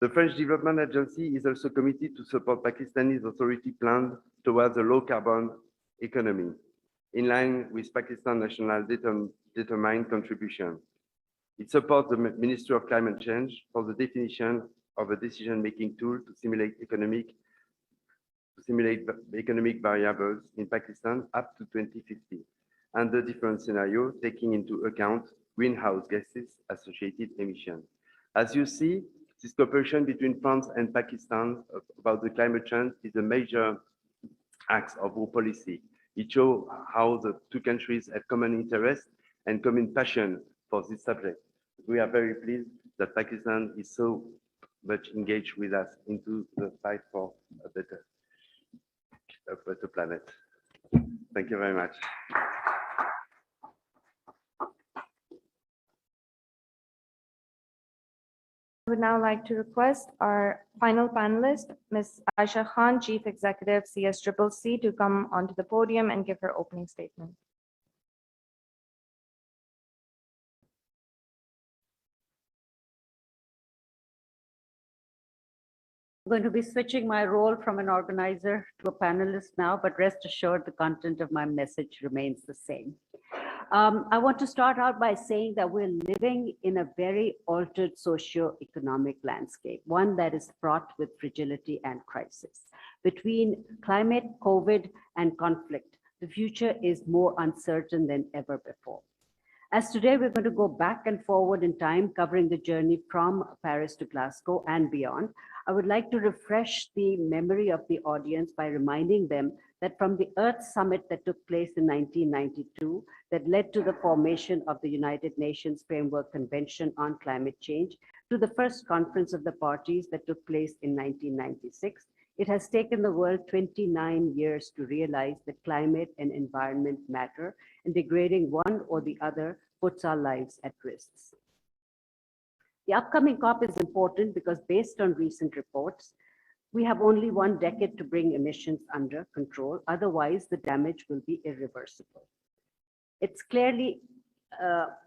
The French Development Agency is also committed to support Pakistani's authority plan towards a low-carbon economy, in line with Pakistan National Determined Contribution. It supports the Ministry of Climate Change for the definition of a decision-making tool to simulate economic variables in Pakistan up to 2050, under different scenarios, taking into account greenhouse gases associated emissions. As you see, this cooperation between France and Pakistan about the climate change is a major axe of our policy. It shows how the two countries have common interest and common passion for this subject. We are very pleased that Pakistan is so much engaged with us into the fight for a better planet. Thank you very much. I would now like to request our final panelist, Ms. Aisha Khan, Chief Executive, CSCCC, to come onto the podium and give her opening statement. I'm going to be switching my role from an organizer to a panelist now, but rest assured the content of my message remains the same. I want to start out by saying that we're living in a very altered socio-economic landscape, one that is fraught with fragility and crisis. Between climate, COVID, and conflict, the future is more uncertain than ever before. As today, we're going to go back and forward in time, covering the journey from Paris to Glasgow and beyond. I would like to refresh the memory of the audience by reminding them that from the Earth Summit that took place in 1992, that led to the formation of the United Nations Framework Convention on Climate Change, to the first conference of the parties that took place in 1996, It has taken the world 29 years to realize that climate and environment matter, and degrading one or the other puts our lives at risk. The upcoming COP is important because based on recent reports, we have only 1 decade to bring emissions under control. Otherwise, the damage will be irreversible. It's clearly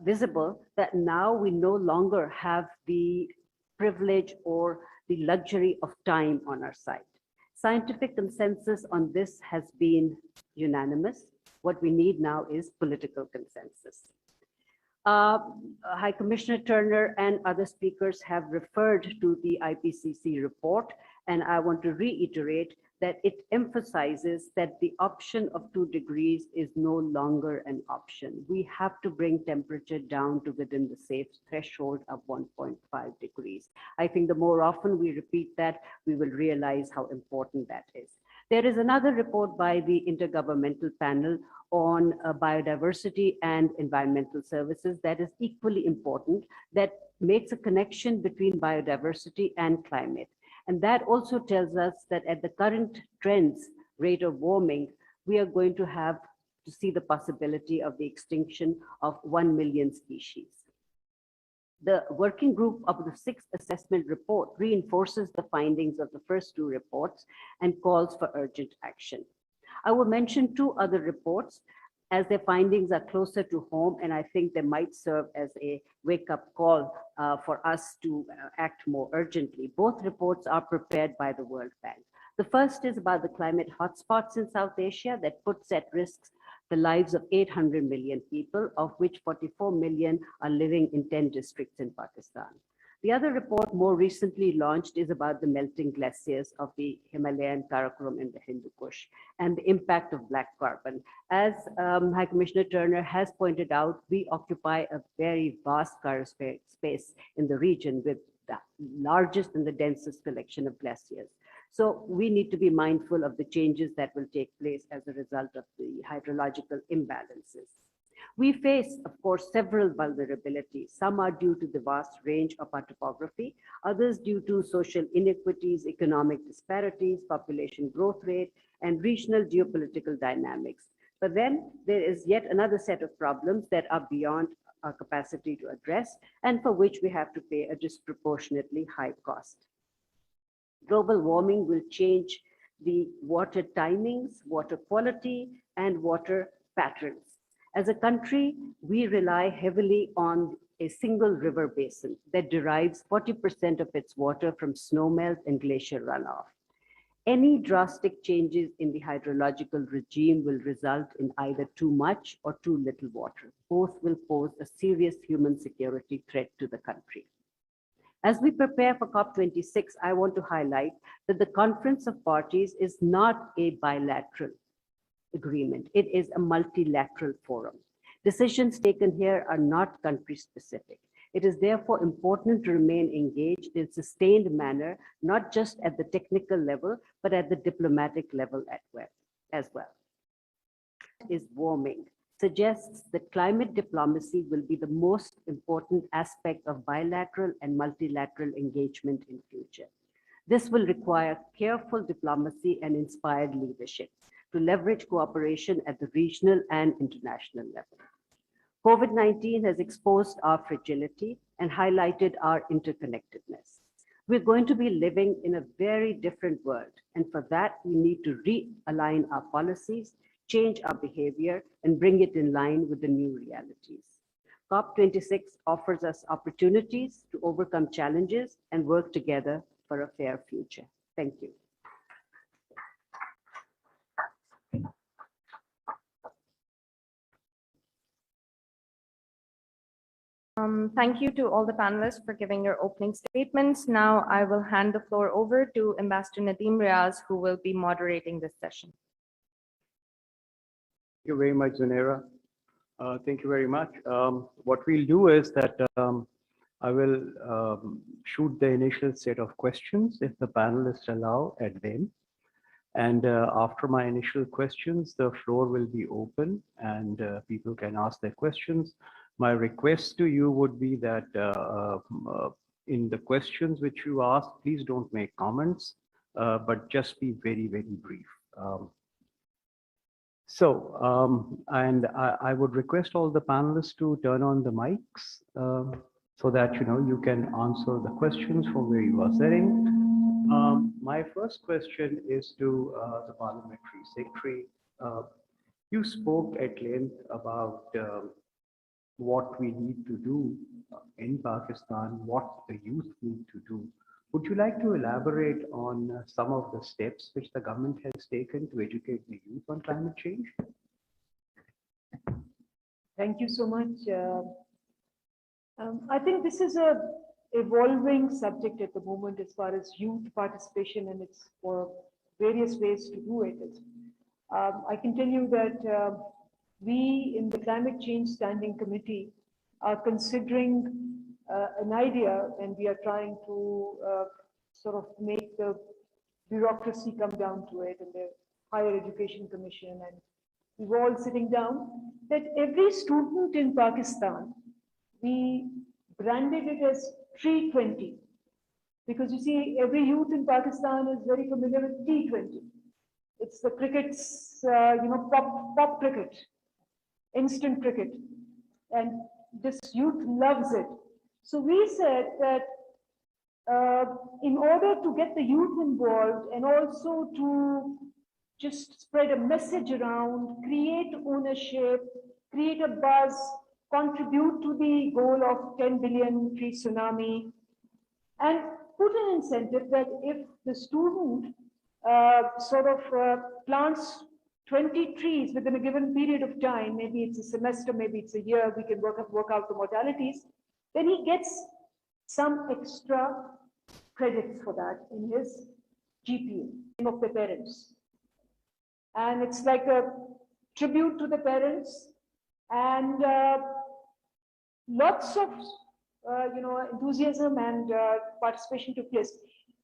visible that now we no longer have the privilege or the luxury of time on our side. Scientific consensus on this has been unanimous. What we need now is political consensus. High Commissioner Turner and other speakers have referred to the IPCC report, and I want to reiterate that it emphasizes that the option of 2 degrees is no longer an option. We have to bring temperature down to within the safe threshold of 1.5 degrees. I think the more often we repeat that, we will realize how important that is. There is another report by the Intergovernmental Panel on biodiversity and environmental services that is equally important, that makes a connection between biodiversity and climate. And that also tells us that at the current trends, rate of warming, we are going to have to see the possibility of the extinction of 1 million species. The working group of the 6th assessment report reinforces the findings of the first 2 reports and calls for urgent action. I will mention 2 other reports as their findings are closer to home, and I think they might serve as a wake-up call for us to act more urgently. Both reports are prepared by the World Bank. The first is about the climate hotspots in South Asia that puts at risk the lives of 800 million people, of which 44 million are living in 10 districts in Pakistan. The other report, more recently launched, is about the melting glaciers of the Himalayan Karakoram and the Hindu Kush and the impact of black carbon. As High Commissioner Turner has pointed out, we occupy a very vast space in the region with the largest and the densest collection of glaciers. So we need to be mindful of the changes that will take place as a result of the hydrological imbalances. We face, of course, several vulnerabilities. Some are due to the vast range of our topography, others due to social inequities, economic disparities, population growth rate, and regional geopolitical dynamics. But then there is yet another set of problems that are beyond our capacity to address and for which we have to pay a disproportionately high cost. Global warming will change the water timings, water quality, and water patterns. As a country, we rely heavily on a single river basin that derives 40% of its water from snowmelt and glacier runoff. Any drastic changes in the hydrological regime will result in either too much or too little water. Both will pose a serious human security threat to the country. As we prepare for COP26, I want to highlight that the Conference of Parties is not a bilateral agreement. It is a multilateral forum. Decisions taken here are not country specific. It is therefore important to remain engaged in a sustained manner, not just at the technical level, but at the diplomatic level as well. Is warming suggests that climate diplomacy will be the most important aspect of bilateral and multilateral engagement in future. This will require careful diplomacy and inspired leadership to leverage cooperation at the regional and international level. COVID-19 has exposed our fragility and highlighted our interconnectedness. We're going to be living in a very different world, and for that, we need to realign our policies, change our behavior, and bring it in line with the new realities. COP26 offers us opportunities to overcome challenges and work together for a fair future. Thank you. Thank you to all the panelists for giving your opening statements. Now I will hand the floor over to Ambassador Nadeem Riaz, who will be moderating this session. Thank you very much, Zanera. Thank you very much. What we'll do is that I will shoot the initial set of questions if the panelists allow at them. And after my initial questions, the floor will be open and people can ask their questions. My request to you would be that in the questions which you ask, please don't make comments. but just be very, very brief. And I would request all the panelists to turn on the mics so that, you can answer the questions from where you are sitting. My first question is to the Parliamentary Secretary. You spoke at length about what we need to do in Pakistan, what the youth need to do. Would you like to elaborate on some of the steps which the government has taken to educate the youth on climate change? Thank you so much. I think this is a evolving subject at the moment as far as youth participation, and it's for various ways to do it. I can tell you that we in the Climate Change Standing Committee are considering an idea, and we are trying to sort of make the bureaucracy come down to it, and the Higher Education Commission, and we're all sitting down, that every student in Pakistan, we branded it as Tree 20, because you see, every youth in Pakistan is very familiar with T20. It's the cricket's, pop cricket, instant cricket, and this youth loves it. So we said that in order to get the youth involved and also to just spread a message around, create ownership, create a buzz, contribute to the goal of 10 billion tree tsunami, and put an incentive that if the student plants 20 trees within a given period of time, maybe it's a semester, maybe it's a year, we can work out the modalities, then he gets some extra credits for that in his GPA of the parents. And it's like a tribute to the parents, and lots of enthusiasm and participation took place.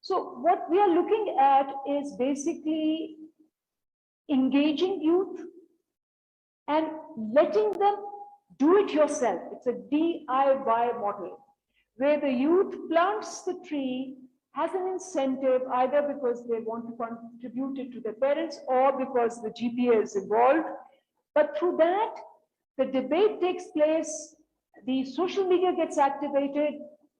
So what we are looking at is basically engaging youth and letting them do it yourself. It's a DIY model where the youth plants the tree, has an incentive either because they want to contribute it to their parents or because the GPA is involved. But through that, the debate takes place, the social media gets activated,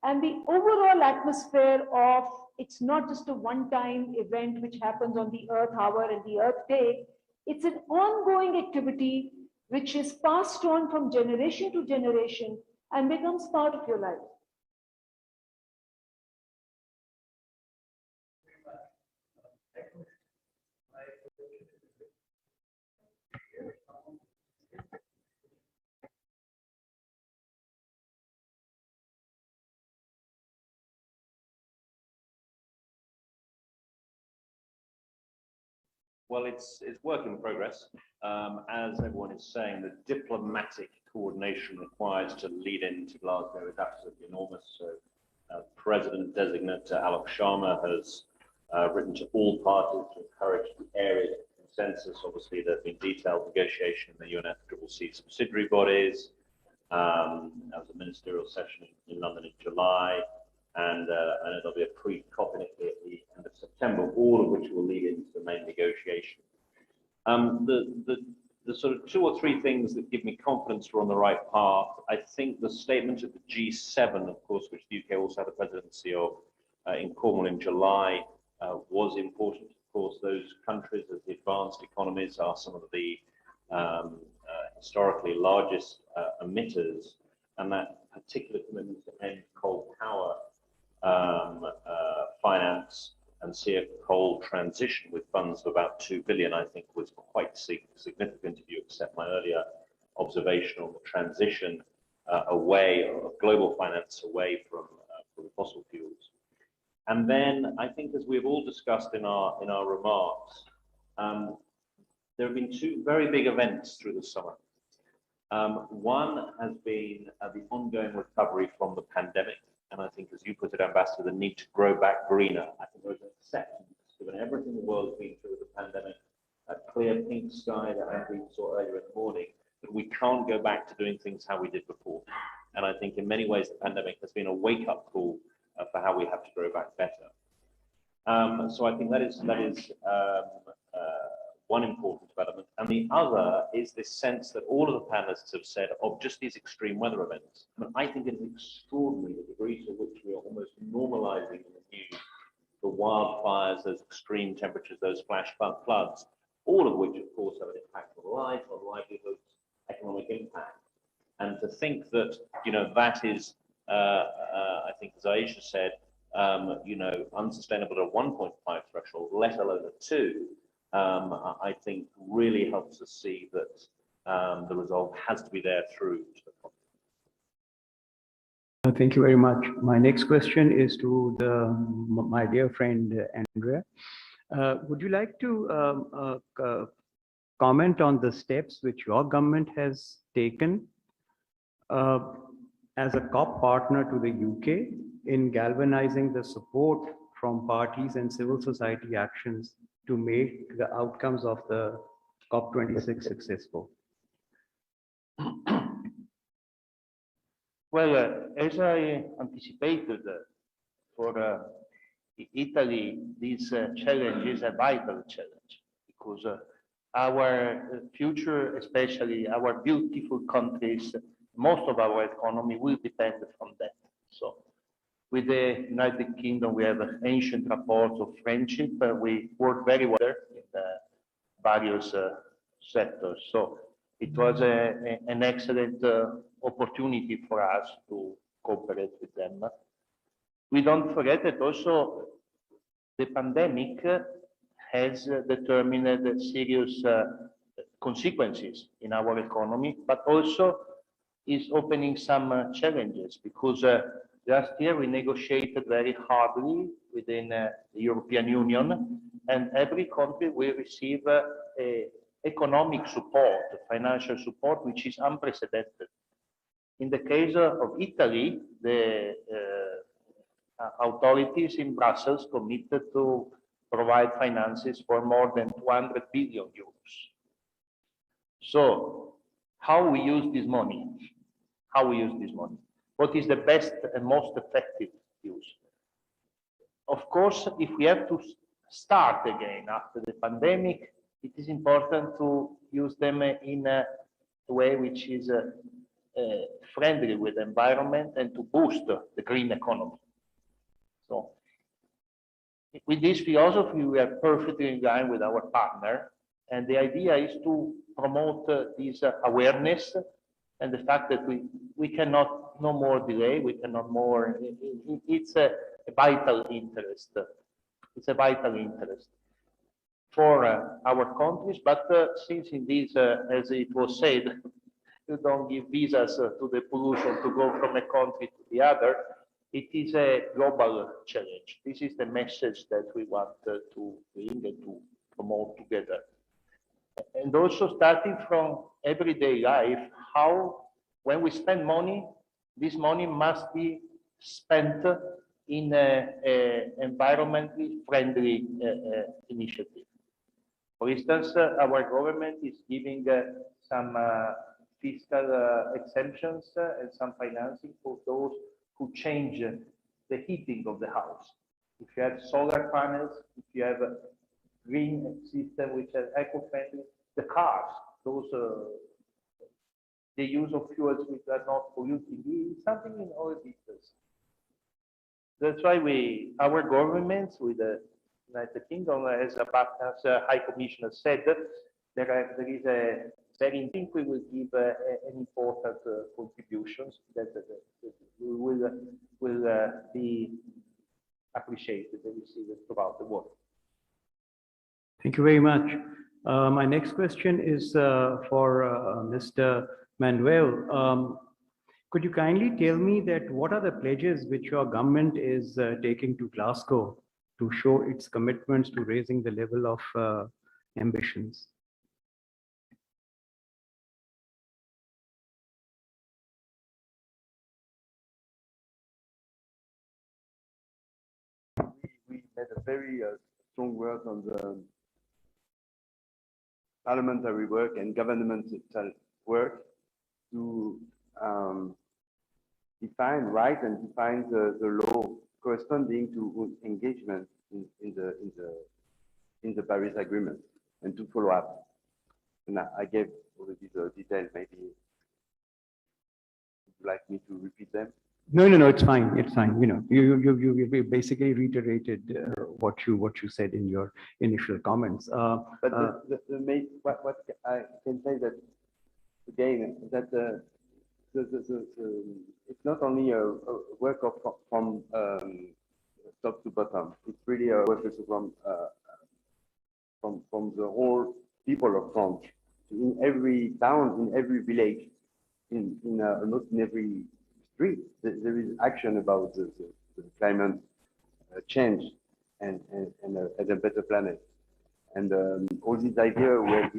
and the overall atmosphere of it's not just a one-time event which happens on the Earth Hour and the Earth Day. It's an ongoing activity which is passed on from generation to generation and becomes part of your life. Well, it's work in progress. As everyone is saying, the diplomatic coordination required to lead into Glasgow is absolutely enormous. So President-designate Alok Sharma has written to all parties to encourage the area consensus. Obviously, there's been detailed negotiation in the UNFCCC subsidiary bodies. There was a ministerial session in London in July. And I know there'll be a pre-COP in Italy at the end of September, all of which will lead into the main negotiation. The sort of two or three things that give me confidence we're on the right path. I think the statement of the G7, of course, which the UK also had the presidency of in Cornwall in July, was important. Of course, those countries, as the advanced economies, are some of the historically largest emitters, and that particular commitment to end coal power finance and see a coal transition with funds of about 2 billion, I think was quite significant if you accept my earlier observation on the transition away, of global finance away from fossil fuels. And then I think, as we've all discussed in our remarks, there have been two very big events through the summer. One has been the ongoing recovery from the pandemic. And I think, as you put it, Ambassador, the need to grow back greener. I think there is an acceptance, given everything the world has been through with the pandemic, a clear pink sky that we saw earlier in the morning, that we can't go back to doing things how we did before. And I think in many ways the pandemic has been a wake-up call for how we have to grow back better. So I think that is one important development. And the other is this sense that all of the panelists have said of just these extreme weather events. I mean, I think it is extraordinary the degree to which we are almost normalizing in the news the wildfires, those extreme temperatures, those flash floods, all of which, of course, have an impact on life, on livelihoods, economic impact. And to think that, you know, that is, I think, as Aisha said, you know, unsustainable at a 1.5 threshold, let alone a 2, I think really helps us see that the resolve has to be there through to the problem. Thank you very much. My next question is to my dear friend Andrea. Would you like to comment on the steps which your government has taken as a COP partner to the UK in galvanizing the support from parties and civil society actions to make the outcomes of the COP26 successful? Well, as I anticipated, for Italy, this challenge is a vital challenge because our future, especially our beautiful countries, most of our economy will depend on that. So with the United Kingdom, we have ancient reports of friendship. We work very well in various sectors. So it was an excellent opportunity for us to cooperate with them. We don't forget that also the pandemic has determined serious consequences in our economy, but also is opening some challenges because last year we negotiated very hardly within the European Union, and every country will receive economic support, financial support, which is unprecedented. In the case of Italy, the authorities in Brussels committed to provide finances for more than 200 billion euros. So how we use this money? How we use this money? What is the best and most effective use? Of course, if we have to start again after the pandemic, it is important to use them in a way which is friendly with the environment and to boost the green economy. So with this philosophy, we are perfectly in line with our partner. And the idea is to promote this awareness and the fact that we cannot no more delay, we cannot more, it's a vital interest. It's a vital interest for our countries, but since in this, as it was said, you don't give visas to the pollution to go from a country to the other, it is a global challenge. This is the message that we want to bring and to promote together. And also starting from everyday life, how when we spend money, this money must be spent in an environmentally friendly initiative. For instance, our government is giving some fiscal exemptions and some financing for those who change the heating of the house. If you have solar panels, if you have a green system which is eco-friendly, the cars, those the use of fuels which are not polluting, something in all these. That's why our governments with the United Kingdom, as the High Commissioner said, there is a very think we will give an important contributions that will be appreciated and received throughout the world. Thank you very much. My next question is for Mr. Manuel. Could you kindly tell me that what are the pledges which your government is taking to Glasgow to show its commitments to raising the level of ambitions? We made a very strong work on the parliamentary work and governmental work to define right and define the law corresponding to engagement in the Paris Agreement and to follow up. And I gave already the details. Maybe would you like me to repeat them? No, no, no, it's fine. It's fine. You know, you basically reiterated what you said in your initial comments. But the main, what I can say that again, that it's not only a work of from top to bottom. It's really a work from the whole people of France, in every town, in every village, almost in every street. There is action about the climate change and a better planet. And all these ideas were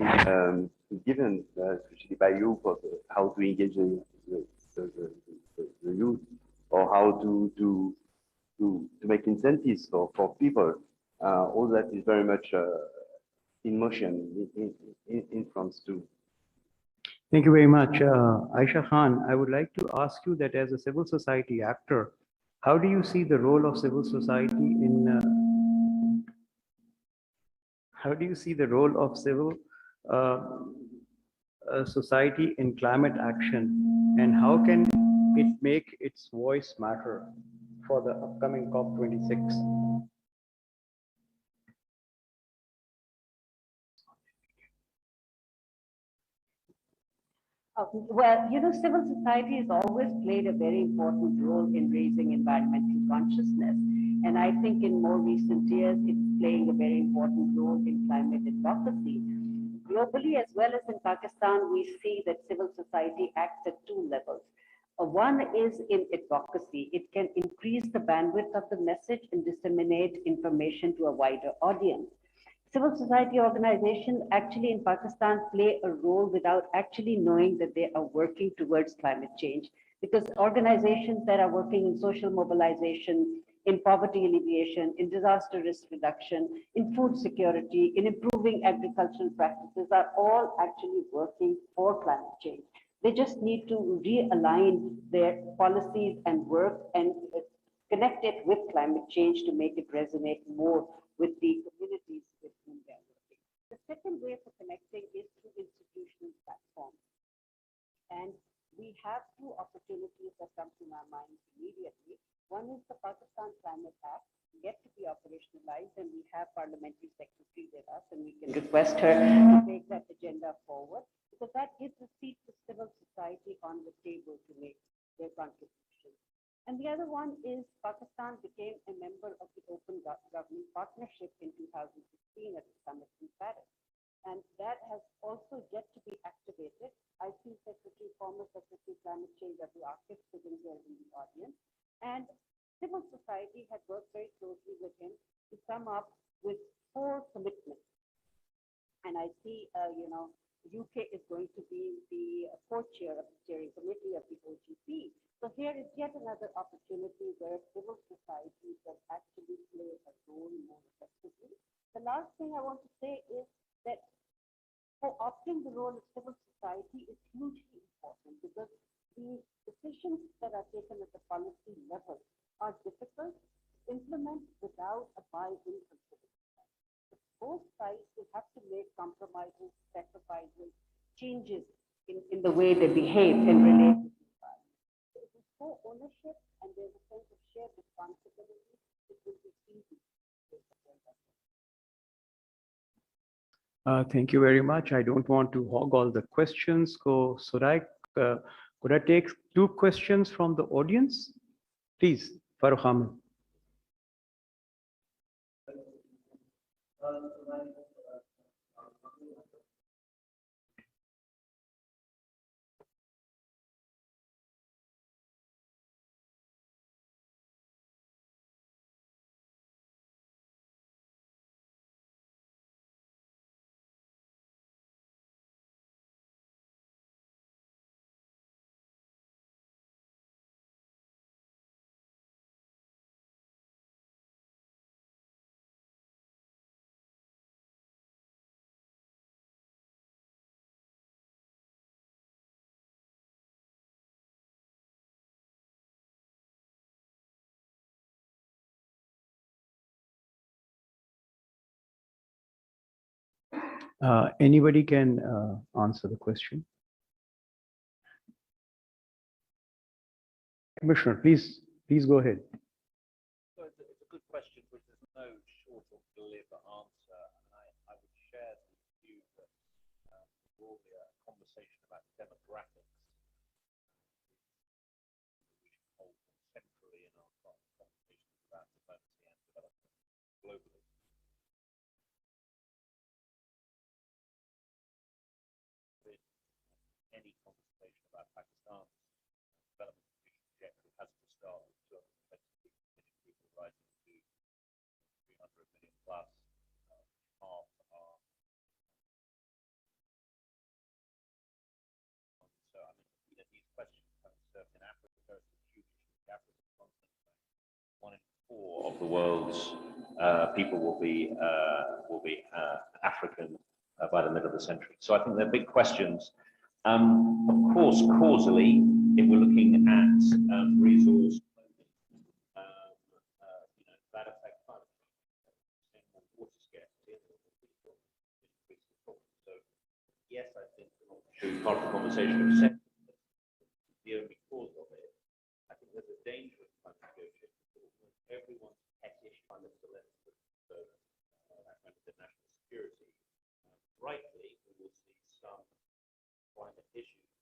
given, especially by you, for how to engage the youth, or how to make incentives for people. All that is very much in motion in France too. Thank you very much. Aisha Khan, I would like to ask you that as a civil society actor, how do you see the role of civil society in how do you see the role of civil society in climate action, and how can it make its voice matter for the upcoming COP26? Well, you know, civil society has always played a very important role in raising environmental consciousness. And I think in more recent years, it's playing a very important role in climate advocacy. Globally, as well as in Pakistan, we see that civil society acts at two levels. One is in advocacy. It can increase the bandwidth of the message and disseminate information to a wider audience. Civil society organizations actually in Pakistan play a role without actually knowing that they are working towards climate change, because organizations that are working in social mobilization, in poverty alleviation, in disaster risk reduction, in food security, in improving agricultural practices are all actually working for climate change. They just need to realign their policies and work and connect it with climate change to make it resonate more with the communities with whom they're working. The second way for connecting is through institutional platforms. And we have two opportunities that come to my mind immediately. One is the Pakistan Climate Act, yet to be operationalized, and we have parliamentary secretary with us, and we can request her to take that agenda forward, because that gives a seat to civil society on the table to make their contribution. And the other one is Pakistan became a member of the Open Government Partnership in 2016 at the summit in Paris. And that has also yet to be activated. I see former Secretary Climate Change Abu Akif sitting here in the audience. And civil society had worked very closely with him to come up with 4 commitments. And I see, UK is going to be the co-chair of the steering committee of the OGP. So here is yet another opportunity where civil society can actually play a role more effectively. The last thing I want to say is that co-opting the role of civil society is hugely important, because the decisions that are taken at the policy level are difficult to implement without a buy-in from civil society. Both sides will have to make compromises, sacrifices, changes in the way they behave and relate to the environment. So if there's co-ownership and there's a sense of shared responsibility, it will be easy to take the agenda. Thank you very much. I don't want to hog all the questions. So, could I take 2 questions from the audience? Please, Farooq Ahmed. Anybody can answer the question. Commissioner, please go ahead. So it's a good question, which there's no short or clear answer. And I would share the view that broadly a conversation about demographics we should hold centrally in our conversations about diplomacy and development globally. With any conversation about Pakistan, development trajectory has to start with 220 million people rising to 300 million plus. Half are. So I mean, these questions come served in Africa. It's a huge issue. The African continent. 1 in 4 of the world's people will be African by the middle of the century. So I think they're big questions. Of course, causally, if we're looking at resource, that affects climate change, water scarcity, so yes, I think part of the conversation of the only cause of it. I think there's a danger in climate negotiations when everyone's pet-ish kind of dilemma, so that kind of national security. Rightly, we will see some climate issues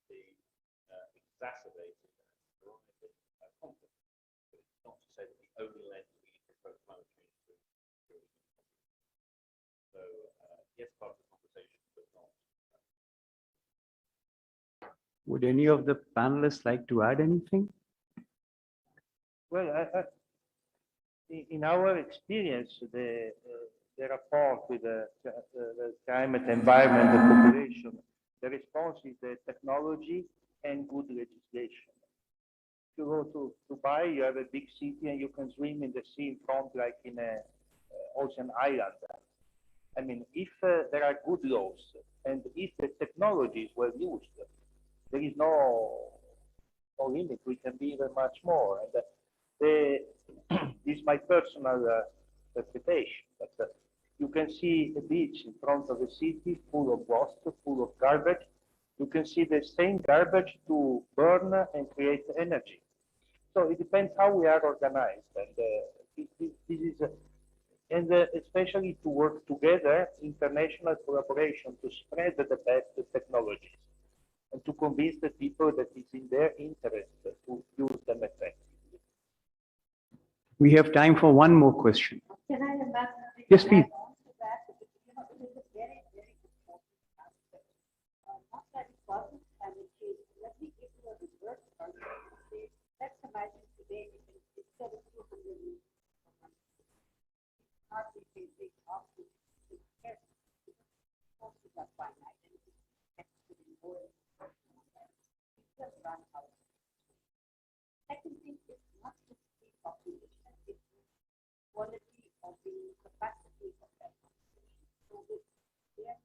being exacerbated and driving conflict. But it's not to say that the only lens we need to approach climate change through security. So yes, part of the conversation, but not. Would any of the panelists like to add anything? Well, in our experience, the rapport with the climate, environment, and population, the response is the technology and good legislation. If you go to Dubai, you have a big city and you can swim in the sea in front like in a ocean island. I mean, if there are good laws and if the technologies were used, there is no limit. We can be even much more. And this is my personal interpretation. But you can see a beach in front of a city full of waste, full of garbage. You can see the same garbage to burn and create energy. So it depends how we are organized, and this is, and especially to work together, international collaboration to spread the best technologies and to convince the people that it's in their interest to use them effectively. We have time for one more question. Can I have that? Yes, please. It is a very, very important aspect. Not that it wasn't climate change. Let me give you a reverse argument. Let's imagine today instead of 200 years, hardly big off to care. Forces are finite and it's actually more. It just run out. Second thing is not just the population, it's the quality of the capacity of that population. So with their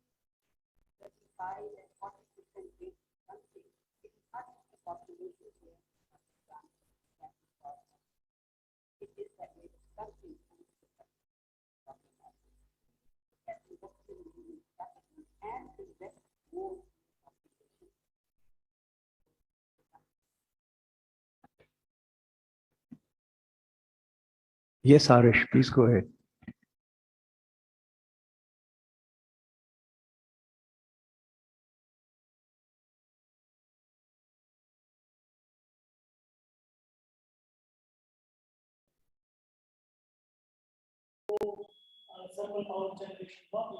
35 and 40% rate country, it is not just the population here. It is that rate of country and invest more population. Yes, Arish, please go ahead. Thermal power generation lobby.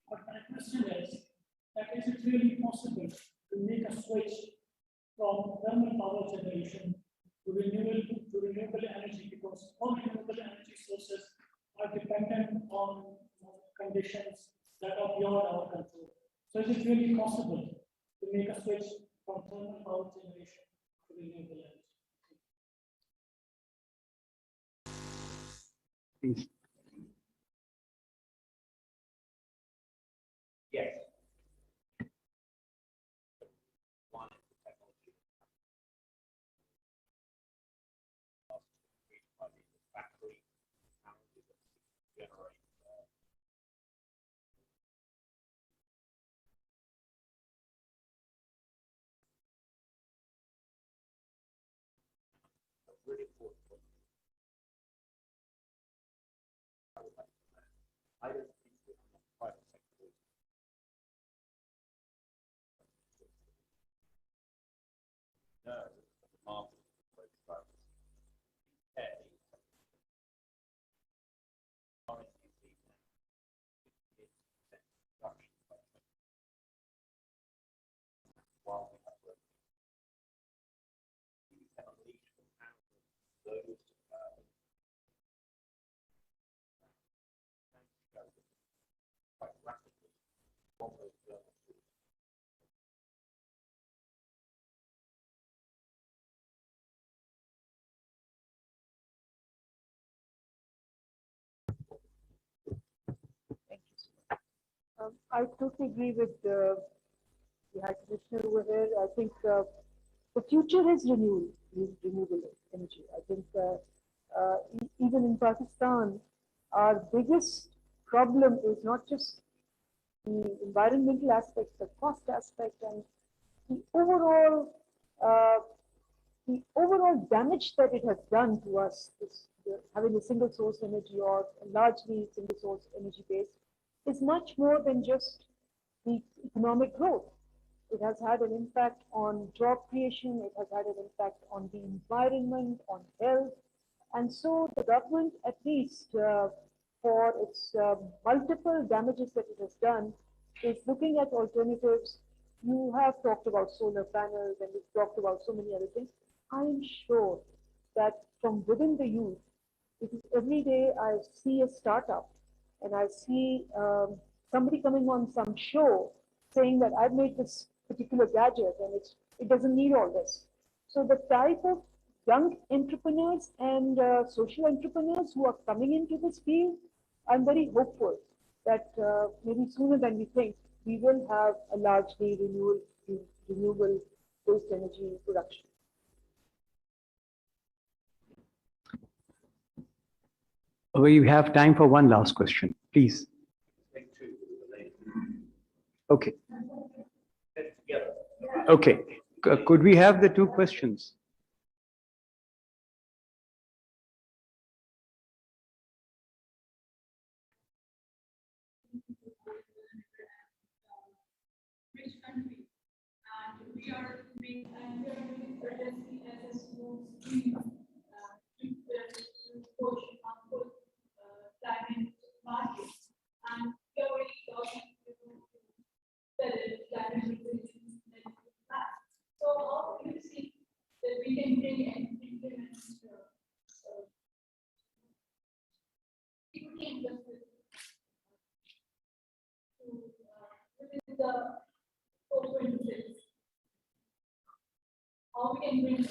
But my question is it really possible to make a switch from thermal power generation to renewable energy, because all renewable energy sources are dependent on conditions that are beyond our control. So is it really possible to make a switch from thermal power generation to renewable energy? Please. Yes. One is the technology. Battery generate I totally agree with the High Commissioner over here. I think the future is renewable energy. I think even in Pakistan, our biggest problem is not just the environmental aspect, the cost aspect, and the overall uh, damage that it has done to us. Having a single source energy or largely single source energy base is much more than just the economic growth. It has had an impact on job creation. It has had an impact on the environment, on health. And so the government, at least for its multiple damages that it has done, is looking at alternatives. You have talked about solar panels and you've talked about so many other things. I am sure that from within the youth, because every day I see a startup and I see somebody coming on some show saying that I've made this particular gadget and it doesn't need all this. So the type of young entrepreneurs and social entrepreneurs who are coming into this field, I'm very hopeful that maybe sooner than we think, we will have a largely renewable-based energy production. We have time for one last question, please. Okay. Okay. Could we have the two questions? Rich country, and we are doing urgently as a small stream to push harmful climate markets, and we are already talking to climate resilience plan. So how do you see that we can bring and implement equity investment within the COP-26? How we can bring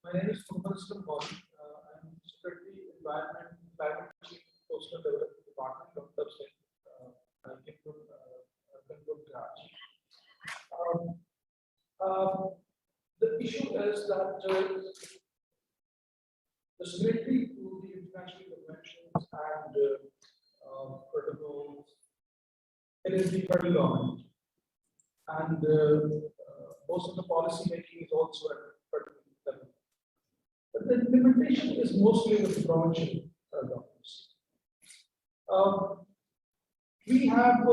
My name is Mr. Paul. I'm Secretary Environment, Climate Change, Coastal Development Department of the State. I came from the issue is that the signatory to the international conventions and protocols, it is the federal government, and most of the policy making is also at federal level. But the implementation is mostly with the provincial governments. We have a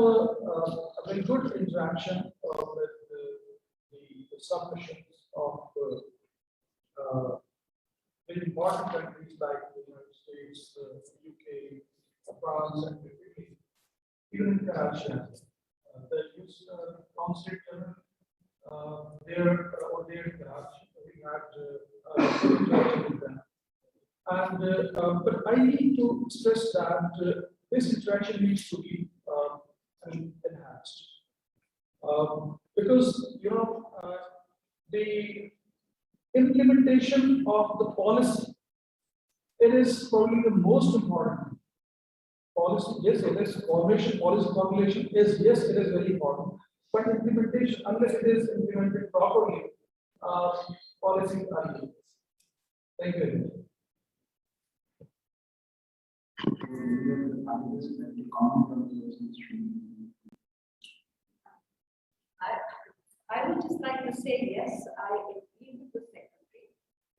very good interaction with the submissions of very important countries like the United States, the UK, France, and even in Russia. The US Consulate General over there in Karachi, we had with them. And but I need to stress that this interaction needs to be enhanced because the implementation of the policy, it is probably the most important. Policy, yes, it is formation, policy formulation is, yes, it is very important, but implementation, unless it is implemented properly, policies are useless. Thank you. I would just like to say yes, I agree with the Secretary,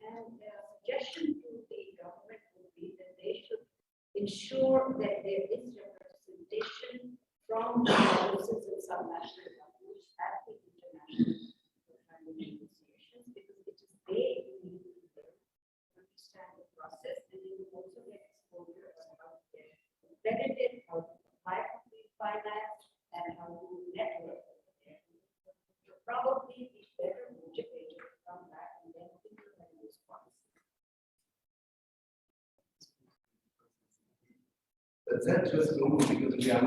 and a suggestion to the government would be that they should ensure that there is representation from the voices of some national governments at the international climate negotiations, because it is they who need to understand the process, and they will also get exposure about accredited how to apply for these finance and how to network. To probably be better motivated to come back and then implement this policy. But that was normal because we are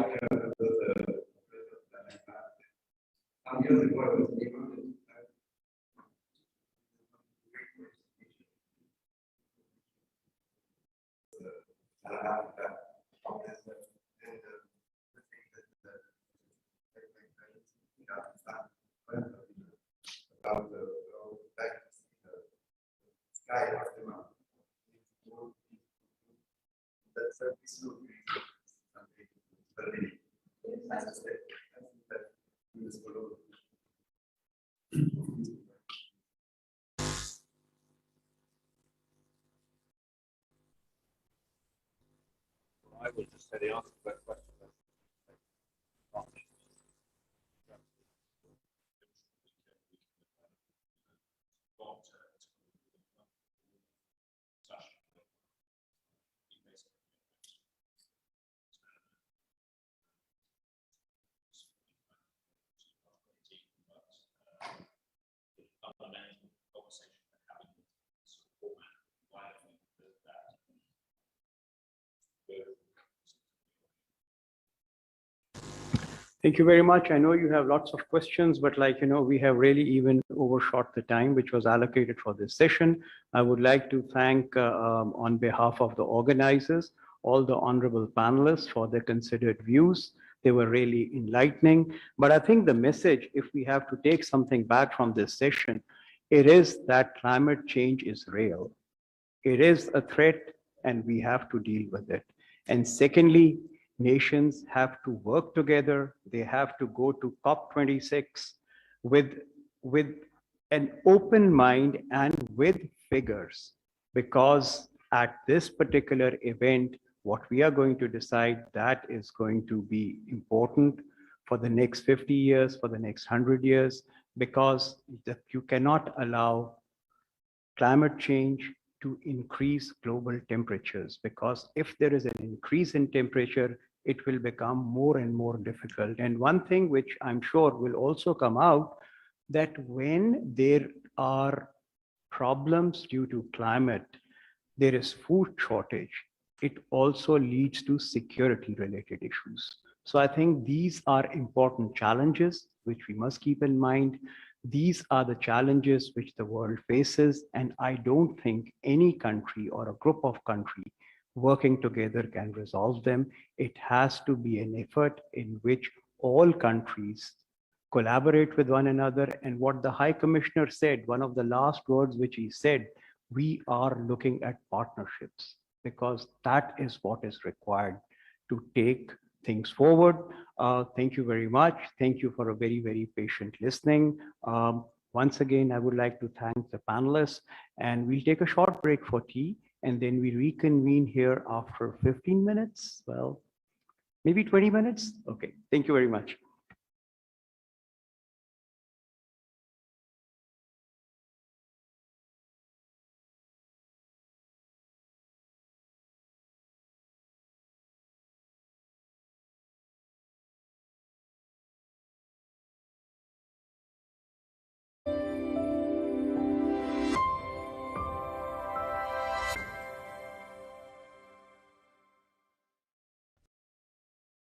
some years ago, I was able to about the sky aftermath. That's a peaceful I would just say the answer to that question. Thank you very much. I know you have lots of questions, but we have really even overshot the time which was allocated for this session. I would like to thank, on behalf of the organizers, all the honorable panelists for their considered views. They were really enlightening. But I think the message, if we have to take something back from this session, it is that climate change is real. It is a threat and we have to deal with it. And secondly, nations have to work together. They have to go to COP-26 with an open mind and with figures, because at this particular event, what we are going to decide, that is going to be important for the next 50 years, for the next 100 years, because you cannot allow climate change to increase global temperatures, because if there is an increase in temperature, it will become more and more difficult. And one thing which I'm sure will also come out, that when there are problems due to climate, there is food shortage, it also leads to security related issues. So I think these are important challenges which we must keep in mind. These are the challenges which the world faces, and I don't think any country or a group of countries working together can resolve them. It has to be an effort in which all countries collaborate with one another. And what the High Commissioner said, one of the last words which he said, we are looking at partnerships, because that is what is required to take things forward. Thank you very much. Thank you for a very, very patient listening. Once again, I would like to thank the panelists, and we'll take a short break for tea, and then we reconvene here after 15 minutes. Well, maybe 20 minutes. Okay, thank you very much.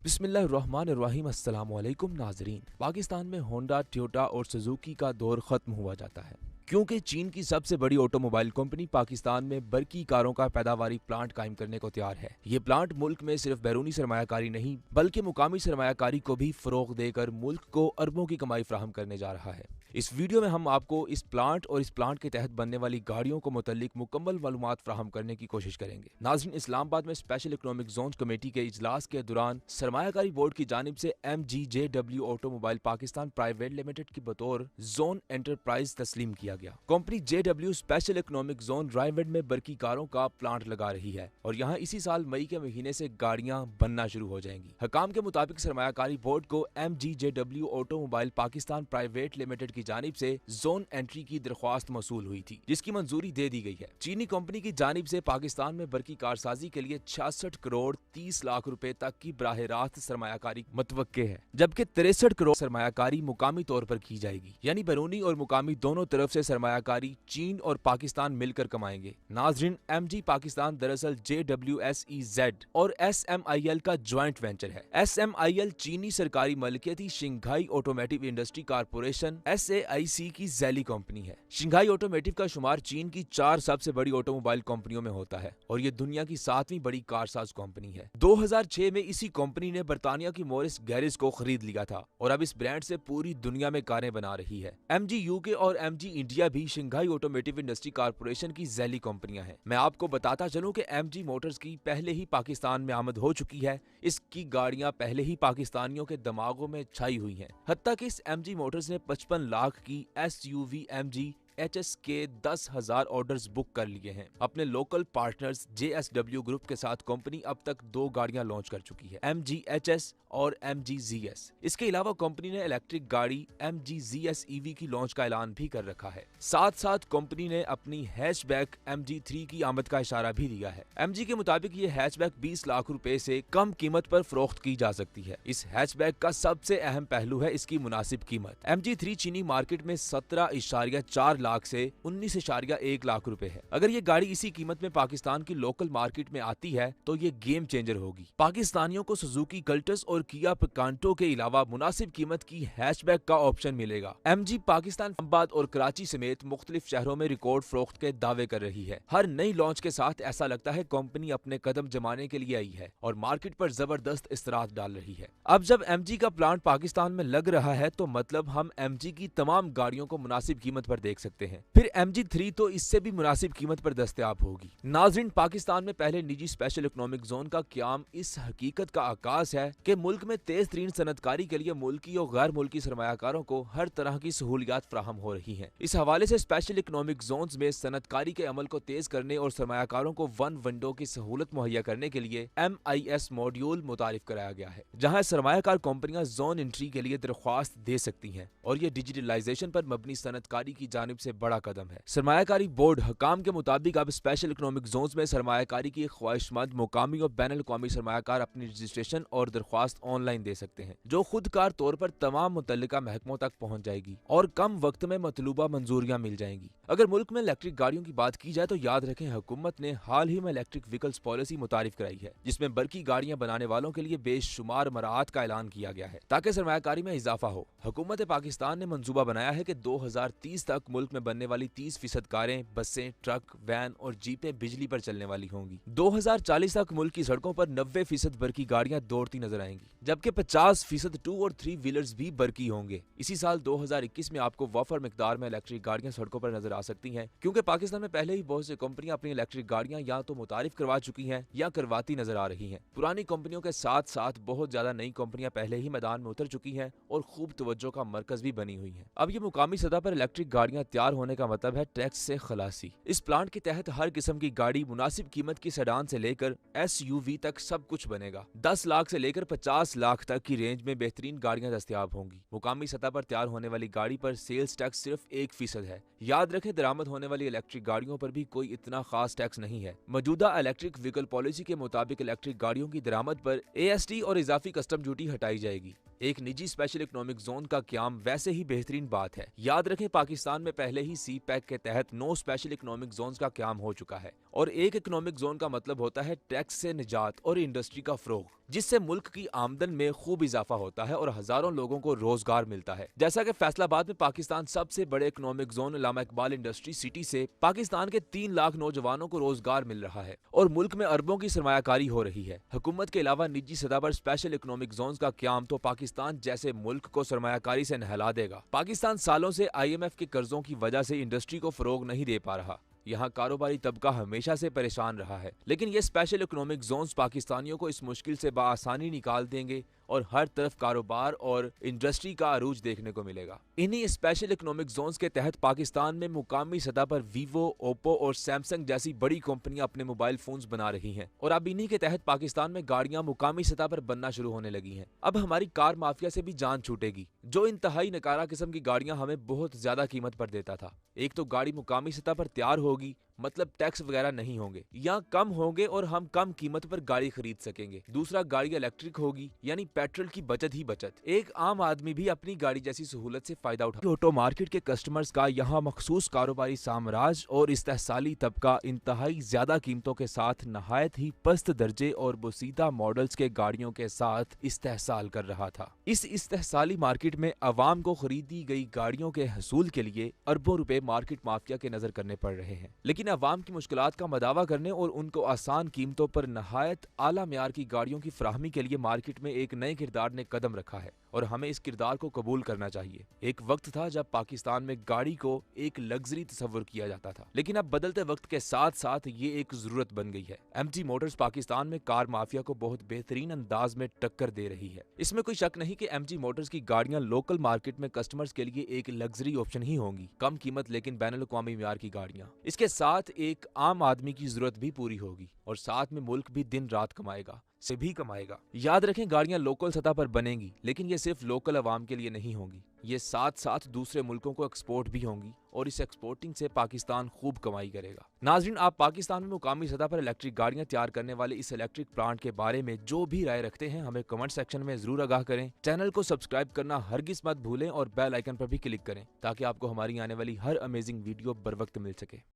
बिस्मिल्लाहिर्रहमानिर्रहीम अस्सलाम वालेकुम नाजरीन। पाकिस्तान में Honda, Toyota और Suzuki का दौर खत्म हुआ जाता है, क्योंकि चीन की सबसे बड़ी ऑटोमोबाइल कंपनी पाकिस्तान में बरकी कारों का पैदावारी प्लांट कायम करने को तैयार है। ये प्लांट मुल्क में सिर्फ बैरूनी सरमायाकारी नहीं बल्कि मुकामी सरमायाकारी को भी फरोग देकर मुल्क को अरबों की कमाई फराहम करने जा रहा है। इस वीडियो में हम आपको इस प्लांट और इस प्लांट के तहत बनने वाली गाड़ियों को मुतल्लिक मुकम्मल मालूमात फराहम करने की कोशिश करेंगे। नाज़रीन, इस्लामाबाद में स्पेशल इकोनॉमिक जोन कमेटी के इजलास के दौरान सरमायाकारी बोर्ड की जानिब से MGJW automobile Pakistan private limited की बतौर जोन एंटरप्राइज तस्लीम किया गया। Company JW special economic zone Raiwind में बरकी कारों का प्लांट लगा रही है और यहाँ इसी साल मई के महीने से गाड़ियाँ बनना शुरू हो जाएंगी। हकाम के मुताबिक सरमायाकारी बोर्ड को MGJW automobile Pakistan private limited की की जानिब से जोन एंट्री की दरख्वास्त मौसूल हुई थी, जिसकी मंजूरी दे दी गई है। चीनी कंपनी की जानिब से पाकिस्तान में बरकी कारसाजी के लिए 66 करोड़ 30 लाख रुपए तक की बराह रास्त सरमायाकारी मुतवक्के है, जबकि 63 करोड़ सरमायाकारी मुकामी तौर पर की जाएगी। यानी बैरूनी और मुकामी दोनों तरफ से सरमायाकारी चीन और पाकिस्तान मिलकर कमाएंगे। नाजरीन, MG पाकिस्तान दरअसल JWSEZ और SMIL का ज्वाइंट वेंचर है। SMIL चीनी सरकारी मलकियती Shanghai automotive industry corporation SAIC की झैली कंपनी है। शिंघाई ऑटोमेटिव का शुमार चीन की 4 सबसे बड़ी ऑटोमोबाइल कंपनियों में होता है और ये दुनिया की 7वीं बड़ी कारसाज कंपनी है। 2006 में इसी कंपनी ने बर्तानिया की मोरिस गैरेज को खरीद लिया था और अब इस ब्रांड से पूरी दुनिया में कारें बना रही है। MG UK और MG इंडिया भी शिंघाई ऑटोमेटिव इंडस्ट्री कारपोरेशन की झैली कंपनियां हैं। मैं आपको बताता चलूं कि MG मोटर्स की पहले ही पाकिस्तान में आमद हो चुकी है। इसकी गाड़ियां पहले ही पाकिस्तानियों के दिमागों में छाई हुई हैं। हत्ता कि इस MG मोटर्स ने 55 लाख की SUV MG HS के 10,000 ऑर्डर्स बुक कर लिए हैं। अपने लोकल पार्टनर्स JSW ग्रुप के साथ कंपनी अब तक 2 गाड़ियां लॉन्च कर चुकी है, MG HS और MG ZS। इसके अलावा कंपनी ने इलेक्ट्रिक गाड़ी MG ZS EV की लॉन्च का ऐलान भी कर रखा है। साथ साथ कंपनी ने अपनी हैचबैक MG3 की आमद का इशारा भी दिया है। MG के मुताबिक ये हैचबैक 20 लाख रुपए से कम कीमत पर फरोख्त की जा सकती है। इस हैचबैक का सबसे अहम पहलू है इसकी मुनासिब कीमत। MG3 चीनी मार्केट में 17.4 लाख से 19.1 लाख रुपए है। अगर ये गाड़ी इसी कीमत में पाकिस्तान की लोकल मार्केट में आती है तो ये गेम चेंजर होगी। पाकिस्तानियों को सुजुकी कल्टस और किया पिकांटो के अलावा मुनासिब कीमत की हैचबैक का ऑप्शन मिलेगा। MG पाकिस्तान, इस्लामाबाद और कराची समेत मुख्तलिफ शहरों में रिकॉर्ड फरोख्त के दावे कर रही है। हर नई लॉन्च के साथ ऐसा लगता है कंपनी अपने कदम जमाने के लिए आई है और मार्केट पर जबरदस्त इसरात डाल रही है। अब जब MG का प्लांट पाकिस्तान में लग रहा है तो मतलब हम MG की तमाम गाड़ियों को मुनासिब कीमत पर देख सकते हैं। फिर MG3 तो इससे भी मुनासिब कीमत पर दस्तयाब होगी। नाजरीन, पाकिस्तान में पहले निजी स्पेशल इकोनॉमिक जोन का क्याम इस हकीकत का आकाश है कि मुल्क में तेज तरीन सनतकारी के लिए मुल्की और गैर मुल्की सरमायाकारों को हर तरह की सहूलियात फराहम हो रही हैं। इस हवाले से स्पेशल इकोनॉमिक जोन्स में सनतकारी के अमल को तेज करने और सरमायाकारों को वन विंडो की सहूलत मुहैया करने के लिए MIS मॉड्यूल मुतारिफ कराया गया है, जहाँ सरमायाकार कंपनियां जोन एंट्री के लिए दरख्वास्त दे सकती हैं और ये डिजिटलाइजेशन पर मबनी सनतकारी की जानिब से बड़ा कदम है। सरमायाकारी बोर्ड हकाम के मुताबिक अब स्पेशल इकोनॉमिक जोन्स में सरमायाकारी की ख्वाहिशमंद मुकामी और बैनुल अक़वामी सरमायाकार अपनी रजिस्ट्रेशन और दरख्वास्त ऑनलाइन दे सकते हैं, जो खुदकार तौर पर तमाम मुतल्लिका महकमों तक पहुंच जाएगी और कम वक्त में मतलूबा मंजूरियां मिल जाएंगी। अगर मुल्क में इलेक्ट्रिक गाड़ियों की बात की जाए तो याद रखें, हुकूमत ने हाल ही में इलेक्ट्रिक व्हीकल्स पॉलिसी मुतारिफ कराई है, जिसमें बरकी गाड़ियां बनाने वालों के लिए बेशुमार मराहत का ऐलान किया गया है ताकि सरमायाकारी में इजाफा हो। हुकूमत पाकिस्तान ने मंसूबा बनाया है कि 2030 तक मुल्क में बनने वाली 30% कारें, बसें, ट्रक, वैन और जीपें बिजली पर चलने वाली होंगी। 2040 तक मुल्क की सड़कों पर 90% बरकी गाड़ियां दौड़ती नजर आएंगी, जबकि 50% 2 और 3 व्हीलर्स भी बरकी होंगे। इसी साल 2021 में आपको वफर मिकदार में इलेक्ट्रिक गाड़ियां सड़कों पर नजर आ सकती हैं, क्योंकि पाकिस्तान में पहले ही बहुत सी कंपनियां अपनी इलेक्ट्रिक गाड़ियां या तो मुतारिफ करवा चुकी हैं या करवाती नजर आ रही हैं। पुरानी कंपनियों के साथ साथ बहुत ज्यादा नई कंपनियां पहले ही मैदान में उतर चुकी हैं और खूब तवज्जो का मरकज भी बनी हुई हैं। अब ये मुकामी सतह पर इलेक्ट्रिक गाड़ियां तैयार होने का मतलब है टैक्स से खलासी। इस प्लांट के तहत हर किस्म की गाड़ी मुनासिब कीमत की सेडान से लेकर SUV तक सब कुछ बनेगा। 10 लाख से लेकर 50 लाख तक की रेंज में बेहतरीन गाड़ियां दस्तयाब होंगी। मुकामी सतह पर तैयार होने वाली गाड़ी पर सेल्स टैक्स सिर्फ 1% है। याद रखें, दरामद होने वाली इलेक्ट्रिक गाड़ियों पर भी कोई इतना खास टैक्स नहीं है। मौजूदा इलेक्ट्रिक व्हीकल पॉलिसी के मुताबिक इलेक्ट्रिक गाड़ियों की दरामद पर AST और इजाफी कस्टम ड्यूटी हटाई जाएगी। एक निजी स्पेशल इकोनॉमिक जोन का क्याम वैसे ही बेहतरीन बात है। याद रखें, पाकिस्तान में पहले ही CPEC के तहत 9 स्पेशल इकोनॉमिक जोन्स का क्याम हो चुका है और एक इकोनॉमिक जोन का मतलब होता है टैक्स से निजात और इंडस्ट्री का फरोग, जिससे मुल्क की आमदन में खूब इजाफा होता है और हजारों लोगों को रोजगार मिलता है। जैसा कि फैसलाबाद में पाकिस्तान सबसे बड़े इकोनॉमिक जोन अल्लामा इकबाल इंडस्ट्री सिटी से पाकिस्तान के 3 लाख नौजवानों को रोजगार मिल रहा है और मुल्क में अरबों की सरमायाकारी हो रही है। हुकूमत के अलावा निजी सतह पर स्पेशल इकोनॉमिक जोन का क्याम तो पाकिस्तान जैसे मुल्क को सरमायाकारी से नहला देगा। पाकिस्तान सालों से IMF के कर्जों की वजह से इंडस्ट्री को फरोग नहीं दे पा रहा। यहाँ कारोबारी तबका हमेशा से परेशान रहा है, लेकिन ये स्पेशल इकोनॉमिक जोन्स पाकिस्तानियों को इस मुश्किल से बआसानी निकाल देंगे और हर तरफ कारोबार और इंडस्ट्री का अरूज देखने को मिलेगा। इन्हीं स्पेशल इकोनॉमिक जोन्स के तहत पाकिस्तान में मुकामी सतह पर वीवो, ओप्पो और सैमसंग जैसी बड़ी कंपनियां अपने मोबाइल फोन्स बना रही हैं और अब इन्हीं के तहत पाकिस्तान में गाड़ियां मुकामी सतह पर बनना शुरू होने लगी हैं। अब हमारी कार माफिया से भी जान छूटेगी, जो इंतहाई नकारा किस्म की गाड़ियां हमें बहुत ज्यादा कीमत पर देता था। एक तो गाड़ी मुकामी सतह पर तैयार होगी, मतलब टैक्स वगैरह नहीं होंगे या कम होंगे और हम कम कीमत पर गाड़ी खरीद सकेंगे। दूसरा, गाड़ी इलेक्ट्रिक होगी, यानी पेट्रोल की बचत ही बचत। एक आम आदमी भी अपनी गाड़ी जैसी सहूलत से फायदा उठा। ऑटो मार्केट के कस्टमर्स का यहाँ मखसूस कारोबारी साम्राज्य और इस्तेहसाली तबका इंतहाई ज्यादा कीमतों के साथ नहायत ही पस्त दर्जे और बोसीदा मॉडल्स के गाड़ियों के साथ इस्तेहसाल कर रहा था। इस इस्तेहसाली मार्केट में अवाम को खरीदी गई गाड़ियों के हसूल के लिए अरबों रुपए मार्केट माफिया के नजर करने पड़ रहे हैं, लेकिन अवाम की मुश्किलात का मदावा करने और उनको आसान कीमतों पर नहायत आला म्यार की गाड़ियों की फराहमी के लिए मार्केट में एक नए किरदार ने कदम रखा है और हमें इस किरदार को कबूल करना चाहिए। एक वक्त था जब पाकिस्तान में गाड़ी को एक लग्जरी तस्वुर किया जाता था, लेकिन अब बदलते वक्त के साथ साथ ये एक जरूरत बन गई है। एमजी मोटर्स पाकिस्तान में कार माफिया को बहुत बेहतरीन अंदाज में टक्कर दे रही है। इसमें कोई शक नहीं कि एमजी मोटर्स की गाड़ियां लोकल मार्केट में कस्टमर्स के लिए एक लग्जरी ऑप्शन ही होंगी। कम कीमत लेकिन बैनुल-अक़वामी म्यार की गाड़ियां। इसके साथ एक आम आदमी की जरूरत भी पूरी होगी और साथ में मुल्क भी दिन रात कमाएगा से भी कमाएगा। याद रखें, गाड़ियां लोकल सतह पर बनेंगी, लेकिन ये सिर्फ लोकल अवाम के लिए नहीं होंगी। ये साथ साथ दूसरे मुल्कों को एक्सपोर्ट भी होंगी और इस एक्सपोर्टिंग से पाकिस्तान खूब कमाई करेगा। नाजरीन, आप पाकिस्तान में मुकामी सतह पर इलेक्ट्रिक गाड़ियां तैयार करने वाले इस इलेक्ट्रिक प्लांट के बारे में जो भी राय रखते हैं हमें कमेंट सेक्शन में जरूर आगाह करें। चैनल को सब्सक्राइब करना हरगिज मत भूलें और बेल आइकन पर भी क्लिक करें ताकि आपको हमारी आने वाली हर अमेजिंग वीडियो बर वक्त मिल सके।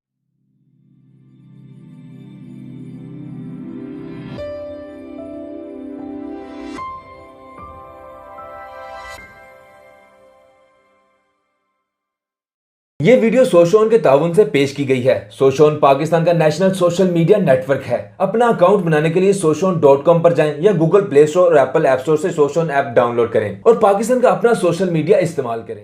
ये वीडियो सोशोन के ताउन से पेश की गई है। सोशोन पाकिस्तान का नेशनल सोशल मीडिया नेटवर्क है। अपना अकाउंट बनाने के लिए soshon.com पर जाएं या गूगल प्ले स्टोर और एप्पल ऐप स्टोर से सोशोन ऐप डाउनलोड करें और पाकिस्तान का अपना सोशल मीडिया इस्तेमाल करें।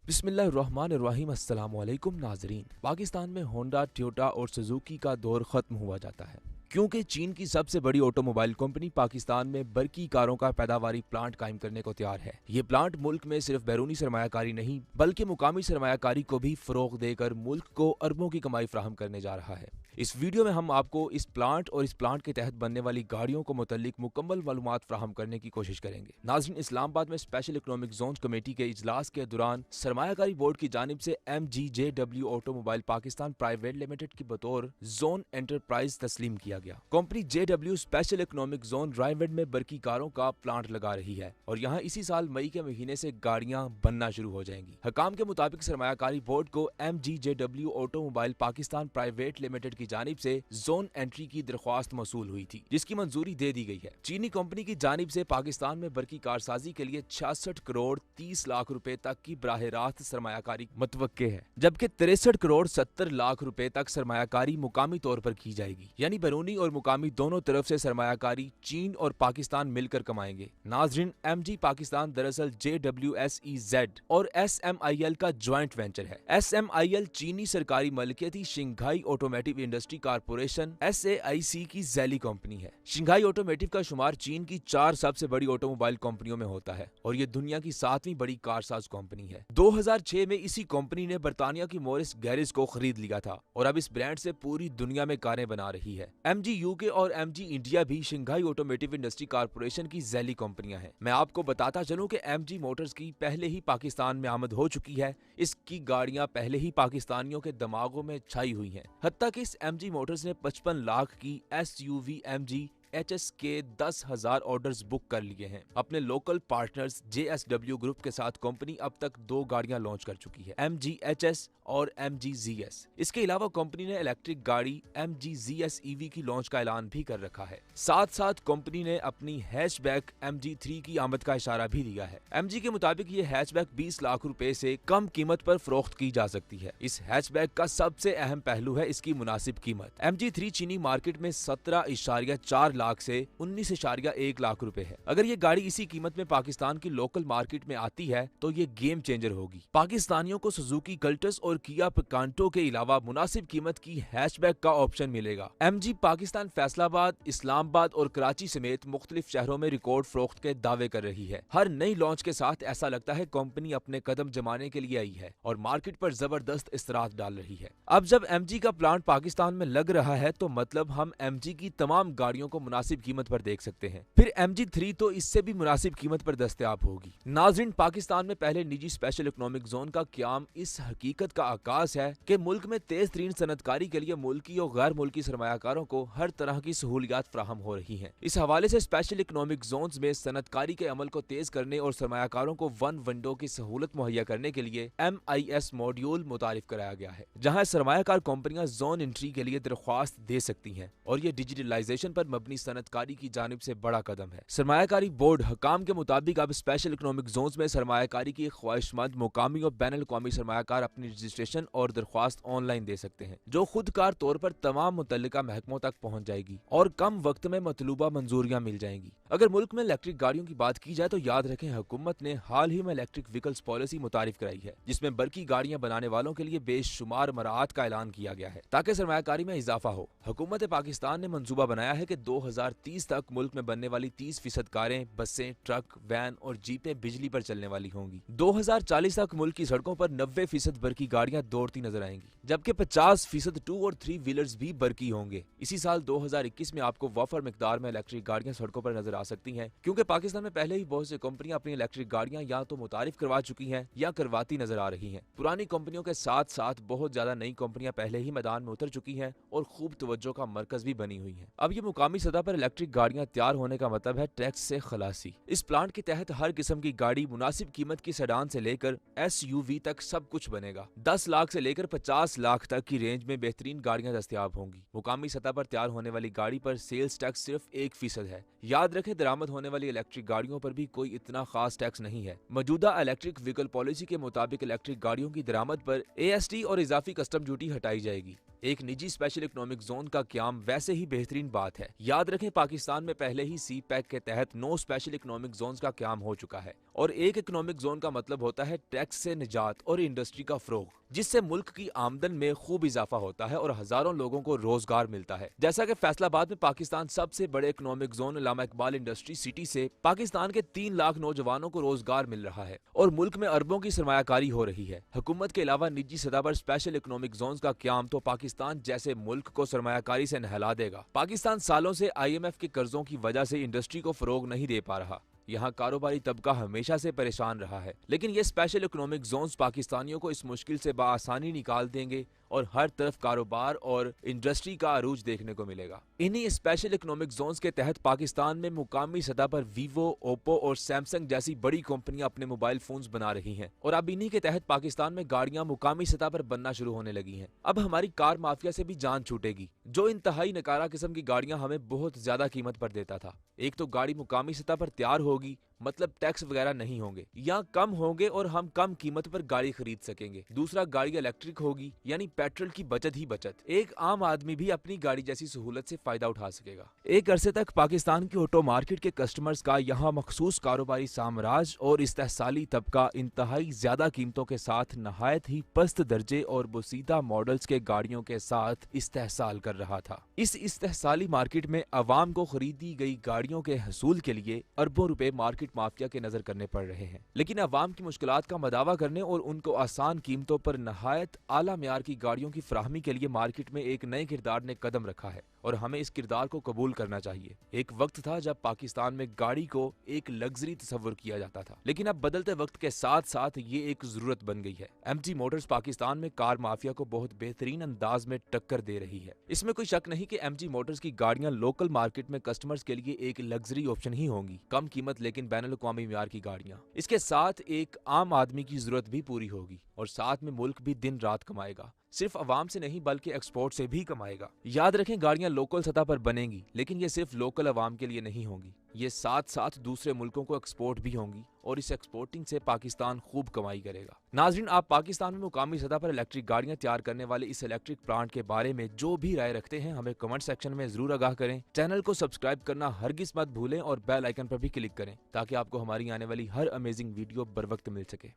बिस्मिल्लाहिर्रहमानिर्रहीम। अस्सलाम वालेकुम नाजरीन। पाकिस्तान में होंडा, टोयोटा और सुजुकी का दौर खत्म हुआ जाता है क्योंकि चीन की सबसे बड़ी ऑटोमोबाइल कंपनी पाकिस्तान में बरकी कारों का पैदावारी प्लांट कायम करने को तैयार है। ये प्लांट मुल्क में सिर्फ बैरूनी सरमायाकारी नहीं बल्कि मुकामी सरमायाकारी को भी फरोग देकर मुल्क को अरबों की कमाई फराहम करने जा रहा है। इस वीडियो में हम आपको इस प्लांट और इस प्लांट के तहत बनने वाली गाड़ियों को मुतल्लिक मुकम्मल मालूमात फराहम करने की कोशिश करेंगे। नाज़रीन, इस्लामाबाद में स्पेशल इकोनॉमिक जोन कमेटी के इजलास के दौरान सरमायाकारी बोर्ड की जानिब से MGJW automobile Pakistan private limited की बतौर जोन एंटरप्राइज तस्लीम किया गया। Company JW special economic zone Raiwind में बरकी कारों का प्लांट लगा रही है और यहाँ इसी साल मई के महीने से गाड़ियां बनना शुरू हो जाएंगी। हकाम के मुताबिक सरमायाकारी बोर्ड को MGJW automobile Pakistan private limited की जानिब से जोन एंट्री की दरख्वास्त मौसूल हुई थी, जिसकी मंजूरी दे दी गई है। चीनी कंपनी की जानिब से पाकिस्तान में बरकी कारसाजी के लिए 66 करोड़ 30 लाख रुपए तक की बराह रास्त सरमायाकारी मुतवक्के है, जबकि 63 करोड़ 70 लाख रुपए तक सरमायाकारी मुकामी तौर पर की जाएगी। यानी बैरूनी और मुकामी दोनों तरफ से सरमायाकारी चीन और पाकिस्तान मिलकर कमाएंगे। नाजरीन, MG पाकिस्तान दरअसल JWSEZ और SMIL का ज्वाइंट वेंचर है। SMIL चीनी सरकारी मलकियती Shanghai automotive industry corporation SAIC की जैली कंपनी है। शिंघाई ऑटोमेटिव का शुमार चीन की 4 सबसे बड़ी ऑटोमोबाइल कंपनियों में होता है और ये दुनिया की 7वीं बड़ी कारसाज कंपनी है। 2006 में इसी कंपनी ने बर्तानिया की मोरिस गैरेज को खरीद लिया था और अब इस ब्रांड से पूरी दुनिया में कारें बना रही है। MG UK और MG इंडिया भी शिंघाई ऑटोमेटिव इंडस्ट्री कारपोरेशन की जैली कंपनियां हैं। मैं आपको बताता चलूं कि MG मोटर्स की पहले ही पाकिस्तान में आमद हो चुकी है। इसकी गाड़ियां पहले ही पाकिस्तानियों के दिमागों में छाई हुई हैं। हत्ता कि इस MG मोटर्स ने 55 लाख की SUV MG HS के 10,000 ऑर्डर्स बुक कर लिए हैं। अपने लोकल पार्टनर्स JSW ग्रुप के साथ कंपनी अब तक 2 गाड़ियां लॉन्च कर चुकी है, MG HS और MG-ZS। इसके अलावा कंपनी ने इलेक्ट्रिक गाड़ी MG-ZS EV की लॉन्च का ऐलान भी कर रखा है। साथ साथ कंपनी ने अपनी हैचबैक MG3 की आमद का इशारा भी दिया है। MG के मुताबिक ये हैचबैक 20 लाख रुपए से कम कीमत पर फरोख्त की जा सकती है। इस हैचबैक का सबसे अहम पहलू है इसकी मुनासिब कीमत। MG3 चीनी मार्केट में 17.4 लाख से 19.1 लाख रुपए है। अगर ये गाड़ी इसी कीमत में पाकिस्तान की लोकल मार्केट में आती है तो ये गेम चेंजर होगी। पाकिस्तानियों को सुजुकी कल्टस और किया पिकांटो के अलावा मुनासिब कीमत की हैचबैक का ऑप्शन मिलेगा। MG पाकिस्तान फैसलाबाद, इस्लामाबाद और कराची समेत मुख्तलिफ शहरों में रिकॉर्ड फरोख्त के दावे कर रही है। हर नई लॉन्च के साथ ऐसा लगता है कंपनी अपने कदम जमाने के लिए आई है और मार्केट पर जबरदस्त इसरात डाल रही है। अब जब MG का प्लांट पाकिस्तान में लग रहा है तो मतलब हम MG की तमाम गाड़ियों को मुनासिब कीमत पर देख सकते हैं। फिर MG3 तो इससे भी मुनासिब कीमत पर दस्तयाब होगी। नाज़रीन, पाकिस्तान में पहले निजी स्पेशल इकोनॉमिक जोन का क़याम इस हकीकत का आगाज है कि मुल्क में तेज तरीन सनतकारी के लिए मुल्की और गैर मुल्की सरमायाकारों को हर तरह की सहूलियात फराहम हो रही हैं। इस हवाले से स्पेशल इकोनॉमिक जोन्स में सनतकारी के अमल को तेज करने और सरमायाकारों को वन विंडो की सहूलत मुहैया करने के लिए MIS मॉड्यूल मुतारिफ कराया गया है, जहां सरमायाकार कंपनियां जोन एंट्री के लिए दरख्वास्त दे सकती हैं और ये डिजिटलाइजेशन पर मबनी सनतकारी की जानिब से बड़ा कदम है। सरमायाकारी बोर्ड हकाम के मुताबिक अब स्पेशल इकोनॉमिक जोन्स में सरमायाकारी की ख्वाहिशमंद मुकामी और बैनुल अक़वामी सरमायाकार अपनी रजिस्ट्रेशन और दरख्वास्त ऑनलाइन दे सकते हैं, जो खुदकार तौर पर तमाम मुतल्लिका महकमों तक पहुँच जाएगी और कम वक्त में मतलूबा मंजूरियां मिल जाएंगी। अगर मुल्क में इलेक्ट्रिक गाड़ियों की बात की जाए तो याद रखें, हुकूमत ने हाल ही में इलेक्ट्रिक व्हीकल्स पॉलिसी मुतारिफ कराई है, जिसमें बरकी गाड़ियां बनाने वालों के लिए बेशुमार मराहत का ऐलान किया गया है ताकि सरमायाकारी में इजाफा हो। हुकूमत पाकिस्तान ने मंसूबा बनाया है कि 2030 तक मुल्क में बनने वाली 30% कारें, बसें, ट्रक, वैन और जीपें बिजली पर चलने वाली होंगी। 2040 तक मुल्क की सड़कों पर 90% बरकी गाड़ियां दौड़ती नजर आएंगी, जबकि 50% 2 और 3 व्हीलर्स भी बरकी होंगे। इसी साल 2021 में आपको वफर मिकदार में इलेक्ट्रिक गाड़ियां सड़कों पर नजर आ सकती हैं, क्योंकि पाकिस्तान में पहले ही बहुत सी कंपनियां अपनी इलेक्ट्रिक गाड़ियां या तो मुतारिफ करवा चुकी हैं या करवाती नजर आ रही हैं। पुरानी कंपनियों के साथ साथ बहुत ज्यादा नई कंपनियां पहले ही मैदान में उतर चुकी हैं और खूब तवज्जो का मरकज भी बनी हुई हैं। अब ये मुकामी सतह पर इलेक्ट्रिक गाड़ियां तैयार होने का मतलब है टैक्स से खलासी। इस प्लांट के तहत हर किस्म की गाड़ी मुनासिब कीमत की सेडान से लेकर SUV तक सब कुछ बनेगा। 10 लाख से लेकर 50 लाख तक की रेंज में बेहतरीन गाड़ियां दस्तयाब होंगी। मुकामी सतह पर तैयार होने वाली गाड़ी पर सेल्स टैक्स सिर्फ 1% है। याद रखें, दरामद होने वाली इलेक्ट्रिक गाड़ियों पर भी कोई इतना खास टैक्स नहीं है। मौजूदा इलेक्ट्रिक व्हीकल पॉलिसी के मुताबिक इलेक्ट्रिक गाड़ियों की दरामद पर AST और इजाफी कस्टम ड्यूटी हटाई जाएगी। एक निजी स्पेशल इकोनॉमिक जोन का क्याम वैसे ही बेहतरीन बात है। याद रखें, पाकिस्तान में पहले ही CPEC के तहत 9 स्पेशल इकोनॉमिक जोन्स का क्याम हो चुका है और एक इकोनॉमिक जोन का मतलब होता है टैक्स से निजात और इंडस्ट्री का फरोग, जिससे मुल्क की आमदन में खूब इजाफा होता है और हजारों लोगों को रोजगार मिलता है। जैसा कि फैसलाबाद में पाकिस्तान सबसे बड़े इकोनॉमिक जोन अल्लामा इकबाल इंडस्ट्री सिटी से पाकिस्तान के 3 लाख नौजवानों को रोजगार मिल रहा है और मुल्क में अरबों की सरमायाकारी हो रही है। हुकूमत के अलावा निजी सतह पर स्पेशल इकोनॉमिक जोन का क्याम तो पाकिस्तान जैसे मुल्क को सरमायाकारी से नहला देगा। पाकिस्तान सालों से IMF के कर्जों की वजह से इंडस्ट्री को फरोग नहीं दे पा रहा। यहाँ कारोबारी तबका हमेशा से परेशान रहा है, लेकिन ये स्पेशल इकोनॉमिक जोन्स पाकिस्तानियों को इस मुश्किल से बाआसानी निकाल देंगे और हर तरफ कारोबार और इंडस्ट्री का अरूज देखने को मिलेगा। इन्हीं स्पेशल इकोनॉमिक जोन्स के तहत पाकिस्तान में मुकामी सतह पर वीवो, ओप्पो और सैमसंग जैसी बड़ी कंपनियां अपने मोबाइल फोन्स बना रही हैं और अब इन्हीं के तहत पाकिस्तान में गाड़ियां मुकामी सतह पर बनना शुरू होने लगी हैं। अब हमारी कार माफिया से भी जान छूटेगी, जो इंतहाई नकारा किस्म की गाड़ियां हमें बहुत ज्यादा कीमत पर देता था। एक तो गाड़ी मुकामी सतह पर तैयार होगी, मतलब टैक्स वगैरह नहीं होंगे या कम होंगे और हम कम कीमत पर गाड़ी खरीद सकेंगे। दूसरा, गाड़ी इलेक्ट्रिक होगी, यानी पेट्रोल की बचत ही बचत। एक आम आदमी भी अपनी गाड़ी जैसी सहूलत से फायदा उठा सकेगा। एक अरसे तक पाकिस्तान की ऑटो मार्केट के कस्टमर्स का यहाँ मखसूस कारोबारी साम्राज्य और इस्तेहसाली तबका इंतहाई ज्यादा कीमतों के साथ नहायत ही पस्त दर्जे और बुसीदा मॉडल्स के गाड़ियों के साथ इस्तेहसाल कर रहा था। इस इस्तेहसाली मार्केट में अवाम को खरीदी गई गाड़ियों के हसूल के लिए अरबों रुपए मार्केट माफिया के नजर करने पड़ रहे हैं, लेकिन अवाम की मुश्किलात का मदावा करने और उनको आसान कीमतों पर नहायत आला म्यार की गाड़ियों की फराहमी के लिए मार्केट में एक नए किरदार ने कदम रखा है और हमें इस किरदार को कबूल करना चाहिए। एक वक्त था जब पाकिस्तान में गाड़ी को एक लग्जरी तस्वुर किया जाता था, लेकिन अब बदलते वक्त के साथ साथ ये एक जरूरत बन गई है। एमजी मोटर्स पाकिस्तान में कार माफिया को बहुत बेहतरीन अंदाज में टक्कर दे रही है। इसमें कोई शक नहीं कि एमजी मोटर्स की गाड़ियां लोकल मार्केट में कस्टमर्स के लिए एक लग्जरी ऑप्शन ही होंगी। कम कीमत लेकिन बैनुल-अक़वामी मियार की गाड़ियां। इसके साथ एक आम आदमी की जरूरत भी पूरी होगी और साथ में मुल्क भी दिन रात कमाएगा। सिर्फ अवाम से नहीं बल्कि एक्सपोर्ट से भी कमाएगा। याद रखें, गाड़ियां लोकल सतह पर बनेंगी, लेकिन ये सिर्फ लोकल अवाम के लिए नहीं होंगी। ये साथ साथ दूसरे मुल्कों को एक्सपोर्ट भी होंगी और इस एक्सपोर्टिंग से पाकिस्तान खूब कमाई करेगा। नाजरीन, आप पाकिस्तान में मुकामी सतह पर इलेक्ट्रिक गाड़ियां तैयार करने वाले इस इलेक्ट्रिक प्लांट के बारे में जो भी राय रखते हैं हमें कमेंट सेक्शन में जरूर आगाह करें। चैनल को सब्सक्राइब करना हरगिज मत भूलें और बेल आइकन पर भी क्लिक करें ताकि आपको हमारी आने वाली हर अमेजिंग वीडियो बर वक्त मिल सके।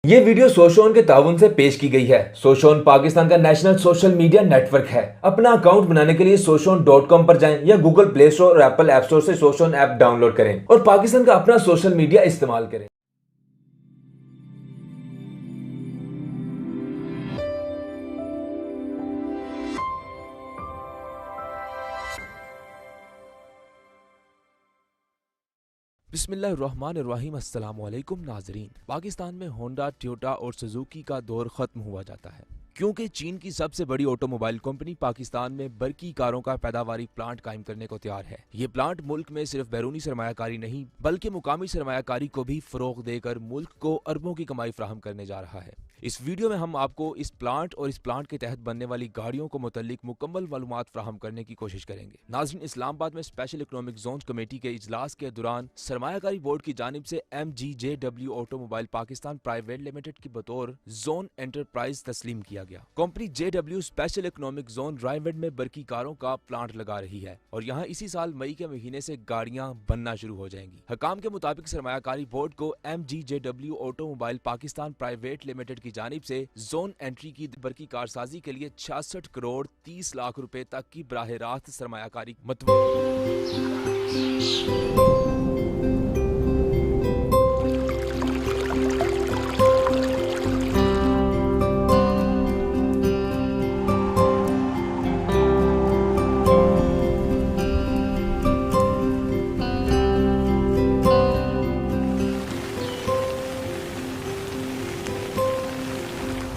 ये वीडियो सोशोन के ताउन से पेश की गई है। सोशोन पाकिस्तान का नेशनल सोशल मीडिया नेटवर्क है। अपना अकाउंट बनाने के लिए soshon.com पर जाएं या गूगल प्ले स्टोर और एप्पल ऐप स्टोर से सोशोन ऐप डाउनलोड करें और पाकिस्तान का अपना सोशल मीडिया इस्तेमाल करें। बिस्मिल्लाहिर्रहमानिर्रहीम। अस्सलाम वालेकुम नाजरीन। पाकिस्तान में होंडा, टोयोटा और सुजुकी का दौर खत्म हुआ जाता है क्योंकि चीन की सबसे बड़ी ऑटोमोबाइल कंपनी पाकिस्तान में बरकी कारों का पैदावारी प्लांट कायम करने को तैयार है। ये प्लांट मुल्क में सिर्फ बैरूनी सरमायाकारी नहीं बल्कि मुकामी सरमायाकारी को भी फरोग देकर मुल्क को अरबों की कमाई फराहम करने जा रहा है। इस वीडियो में हम आपको इस प्लांट और इस प्लांट के तहत बनने वाली गाड़ियों को मुतल्लिक मुकम्मल मालूमात फराहम करने की कोशिश करेंगे। नाज़रीन, इस्लामाबाद में स्पेशल इकोनॉमिक जोन कमेटी के इजलास के दौरान सरमायाकारी बोर्ड की जानिब से MGJW automobile Pakistan private limited की बतौर जोन एंटरप्राइज तस्लीम किया गया। Company JW special economic zone Raiwind में बरकी कारों का प्लांट लगा रही है और यहाँ इसी साल मई के महीने से गाड़ियाँ बनना शुरू हो जाएंगी। हकाम के मुताबिक सरमायाकारी बोर्ड को MGJW automobile Pakistan private limited की जानिब से जोन एंट्री की बरकी कारसाजी के लिए 66 करोड़ 30 लाख रुपए तक की बराह रास्त सरमायाकारी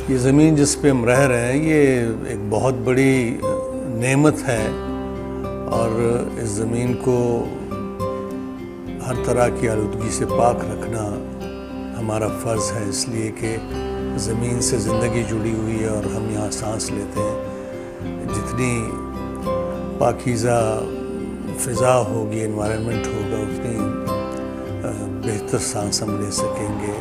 ये ज़मीन जिस पे हम रह रहे हैं ये एक बहुत बड़ी नेमत है और इस ज़मीन को हर तरह की आलूदगी से पाक रखना हमारा फ़र्ज़ है, इसलिए कि ज़मीन से ज़िंदगी जुड़ी हुई है और हम यहाँ सांस लेते हैं। जितनी पाकीज़ा फ़िज़ा होगी, एनवायरनमेंट होगा, उतनी बेहतर सांस हम ले सकेंगे।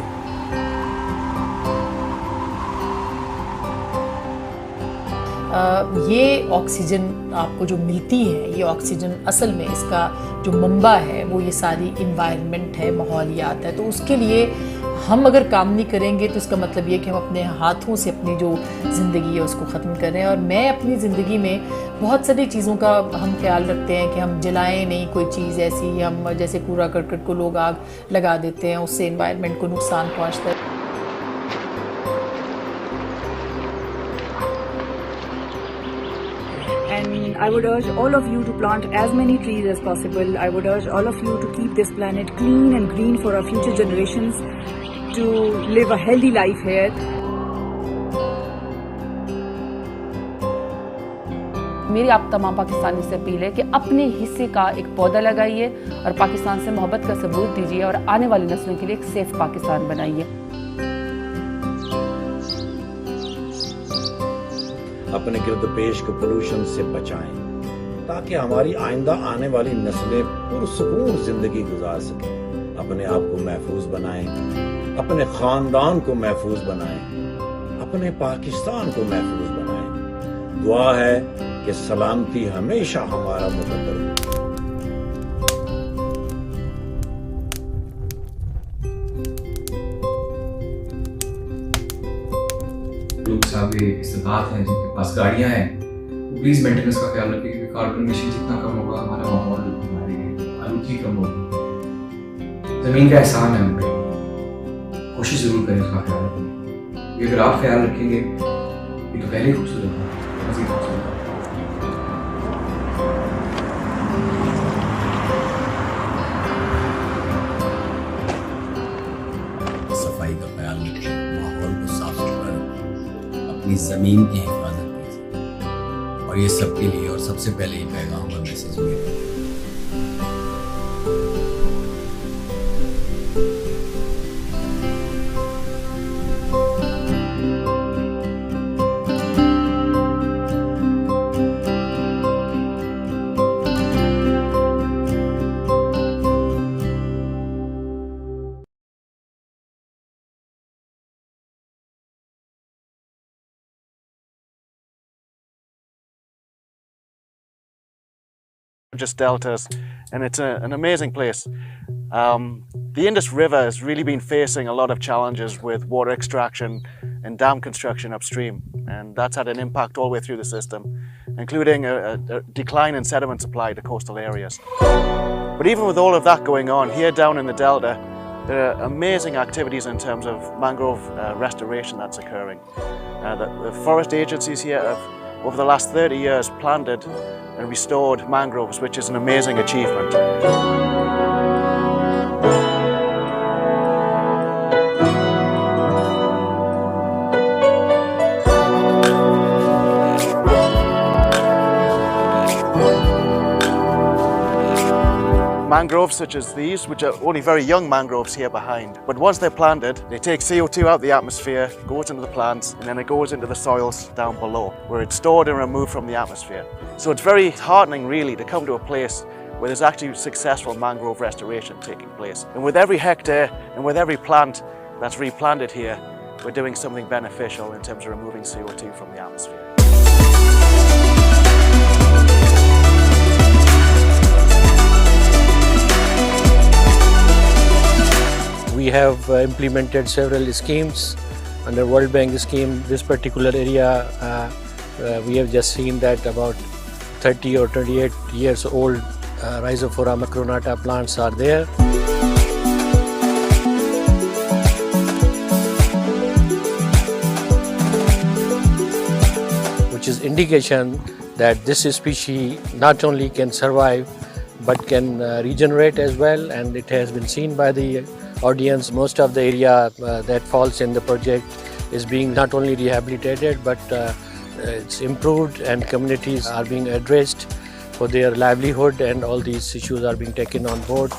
ये ऑक्सीजन आपको जो मिलती है, ये ऑक्सीजन असल में इसका जो मंबा है वो ये सारी इन्वायरमेंट है, माहौलियात है। तो उसके लिए हम अगर काम नहीं करेंगे तो इसका मतलब ये कि हम अपने हाथों से अपनी जो ज़िंदगी है उसको ख़त्म कर रहे हैं। और मैं अपनी ज़िंदगी में बहुत सारी चीज़ों का हम ख्याल रखते हैं कि हम जलाएं नहीं कोई चीज़ ऐसी, हम जैसे कूड़ा करकट को लोग आग लगा देते हैं, उससे इन्वायरमेंट को नुकसान पहुँचता है। And I would urge all of you to plant as many trees as possible. I would urge all of you to keep this planet clean and green for our future generations, to live a healthy life here. मेरी आप तमाम पाकिस्तानी से appeal है कि अपने हिस्से का एक पौधा लगाइए और पाकिस्तान से मोहब्बत का सबूत दीजिए और आने वाली नस्लों के लिए एक सेफ पाकिस्तान बनाइए। अपने गिरद पेश को पोल्यूशन से बचाएं ताकि हमारी आइंदा आने वाली नस्लें पुरसुकून जिंदगी गुजार सकें। अपने आप को महफूज बनाएं, अपने खानदान को महफूज बनाएं, अपने पाकिस्तान को महफूज बनाएं। दुआ है कि सलामती हमेशा हमारा मुकद्दर हो। लोग साहब इस्तेमाल हैं जिनके पास गाड़ियां हैं, प्लीज मेंटेनेंस का ख्याल रखिए क्योंकि कार्बन एमिशन जितना कम होगा हमारा माहौल, हमारी आलूदगी कम होगी। ज़मीन का एहसान है हम पे, कोशिश ज़रूर करें उसका ख्याल रखने। ये अगर आप ख्याल रखेंगे ये तो पहले ही खूबसूरत है, मज़ीद खूबसूरत है। सफाई का ख्याल रखें, माहौल को साफ सुथरा रखें, अपनी ज़मीन की हिफाजत कीजिए। और ये सबके लिए, और सबसे पहले ये पैगाम और मैसेज मेरा। Just deltas, and it's an amazing place. The Indus River has really been facing a lot of challenges with water extraction and dam construction upstream, and that's had an impact all the way through the system, including a decline in sediment supply to coastal areas. But even with all of that going on, here down in the delta, there are amazing activities in terms of mangrove restoration that's occurring. The forest agencies here have, over the last 30 years, planted and restored mangroves, which is an amazing achievement. Mangroves such as these, which are only very young mangroves here behind, but once they're planted, they take CO2 out of the atmosphere, goes into the plants, and then it goes into the soils down below, where it's stored and removed from the atmosphere. So it's very heartening, really, to come to a place where there's actually successful mangrove restoration taking place. And with every hectare and with every plant that's replanted here, we're doing something beneficial in terms of removing CO2 from the atmosphere. We have implemented several schemes under World Bank scheme. This particular area, we have just seen that about 30 or 28 years old Rhizophora macronata plants are there. Which is indication that this species not only can survive but can regenerate as well, and it has been seen by the audience. Most of the area that falls in the project is being not only rehabilitated but it's improved, and communities are being addressed for their livelihood, and all these issues are being taken on board.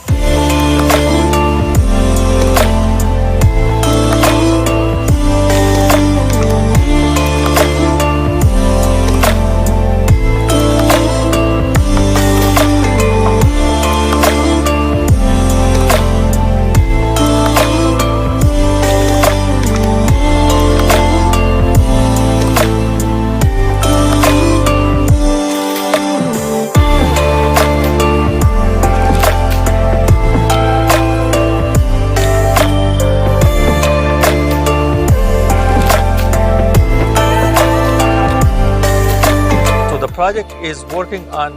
The project is working on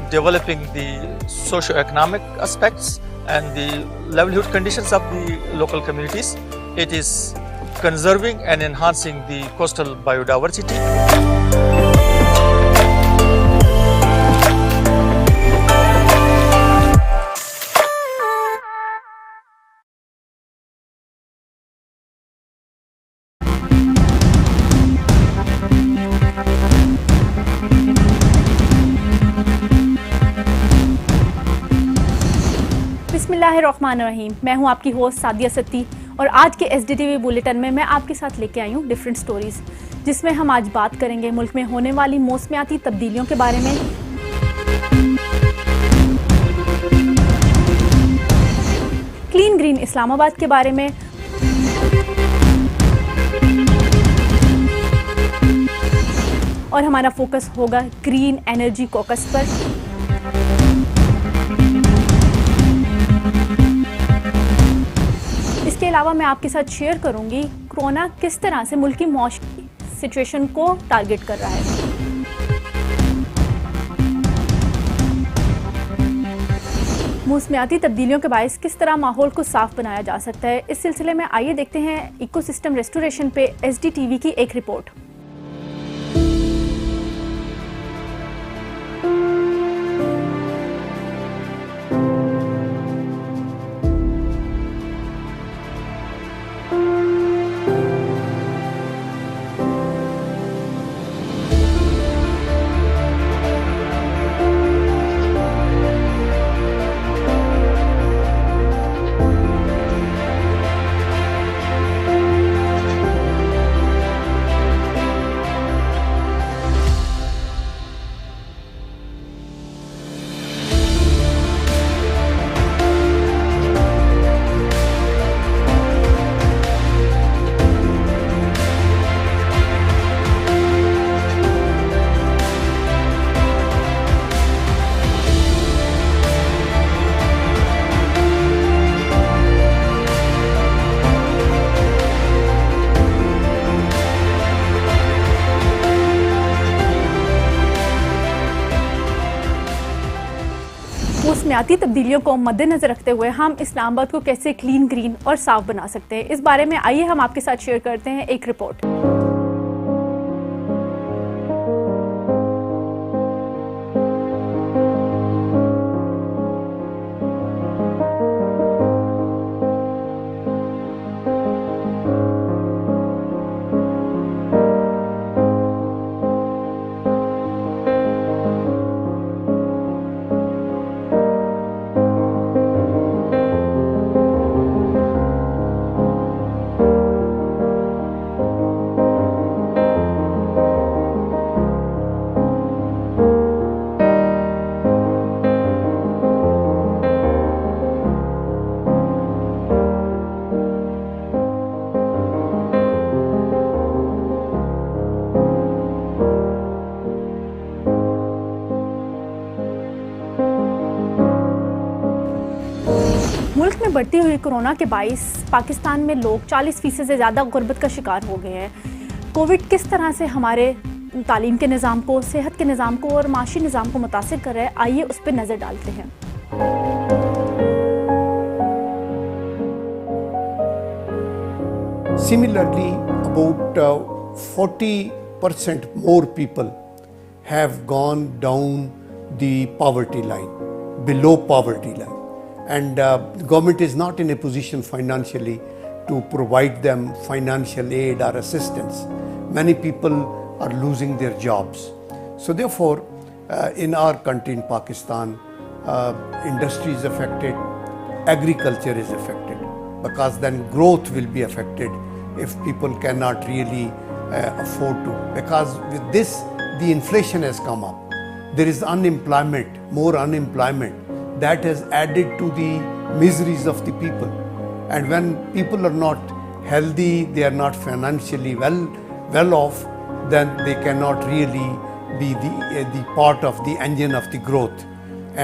developing the socio-economic aspects and the livelihood conditions of the local communities. It is conserving and enhancing the coastal biodiversity. बिस्मिल्लाहिर्रहमानिर्रहीम। मैं हूं आपकी host Sadia Satti, और आज के SDTV bulletin में मैं आपके साथ लेके आई हूं डिफरेंट स्टोरीज, जिसमें हम आज बात करेंगे मुल्क में होने वाली मौसमियाती तब्दीलियों के बारे में, क्लीन ग्रीन इस्लामाबाद के बारे में, और हमारा फोकस होगा ग्रीन एनर्जी कॉकस पर। इसके अलावा मैं आपके साथ शेयर करूंगी कोरोना किस तरह से मुल्क की मौसमी सिचुएशन को टारगेट कर रहा है। मौसमियाती तब्दीलियों के बायस किस तरह माहौल को साफ बनाया जा सकता है, इस सिलसिले में आइए देखते हैं इकोसिस्टम रेस्टोरेशन पे SDTV की एक रिपोर्ट। मौसमियाती तब्दीलियों को मद्देनजर रखते हुए हम इस्लामाबाद को कैसे क्लीन, ग्रीन और साफ बना सकते हैं, इस बारे में आइए हम आपके साथ शेयर करते हैं एक रिपोर्ट। मुल्क में बढ़ती हुई कोरोना के बाइस पाकिस्तान में लोग 40% से ज़्यादा गुर्बत का शिकार हो गए हैं। कोविड किस तरह से हमारे तालीम के निज़ाम को, सेहत के निज़ाम को और माशी निज़ाम को मुतासिर कर रहा है, आइए उस पर नज़र डालते हैं। Similarly, about 40% more people have gone down the poverty line, below poverty line. And the government is not in a position financially to provide them financial aid or assistance. Many people are losing their jobs. So therefore, in our country, in Pakistan, industry is affected, agriculture is affected, because then growth will be affected if people cannot really afford to. Because with this, the inflation has come up. There is unemployment, more unemployment. That has added to the miseries of the people. And when people are not healthy, they are not financially well off, then they cannot really be the part of the engine of the growth.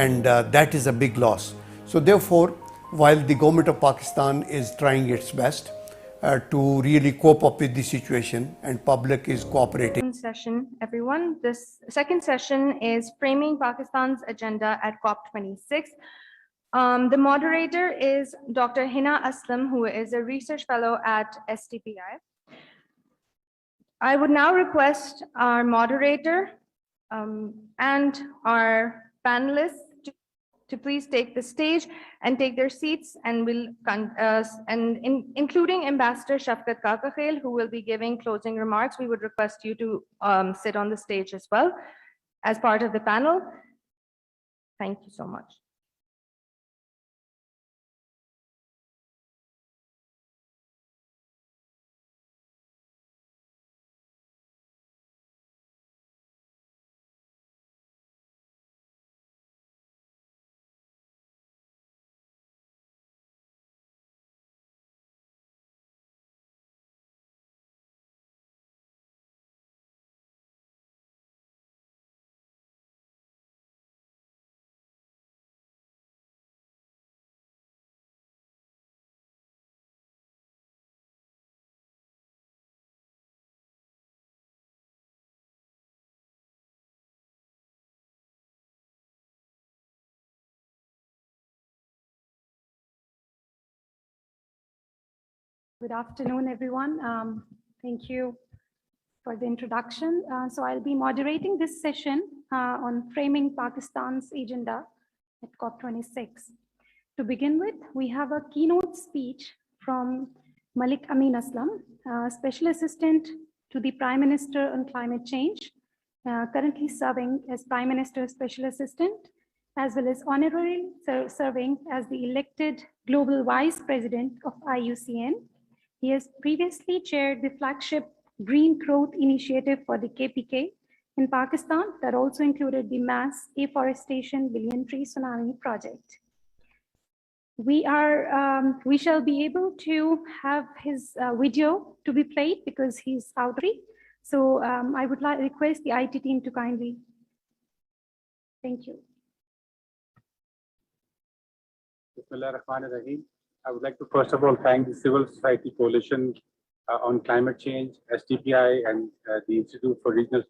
And that is a big loss. So therefore, while the government of Pakistan is trying its best to really cope up with the situation, and public is cooperating. Session, everyone. This second session is framing Pakistan's agenda at COP-26. The moderator is Dr. Hina Aslam, who is a research fellow at STPI. I would now request our moderator and our panelists to please take the stage and take their seats, and including Ambassador Shafkat Kakakhel, who will be giving closing remarks. We would request you to sit on the stage as well as part of the panel. Thank you so much. Good afternoon, everyone. Thank you for the introduction. So I'll be moderating this session on framing Pakistan's agenda at COP26. To begin with, we have a keynote speech from Malik Amin Aslam, Special Assistant to the Prime Minister on Climate Change, currently serving as Prime Minister's Special Assistant, as well as honorarily serving as the elected Global Vice President of IUCN. He has previously chaired the flagship Green Growth Initiative for the KPK in Pakistan that also included the mass afforestation billion tree tsunami project. We shall be able to have his video to be played because he's out. So I would like to request the IT team to kindly. Thank you. Bismillahirrahmanirrahim. I would like to first of all thank the Civil Society Coalition on Climate Change, STPI, and the Institute for Regional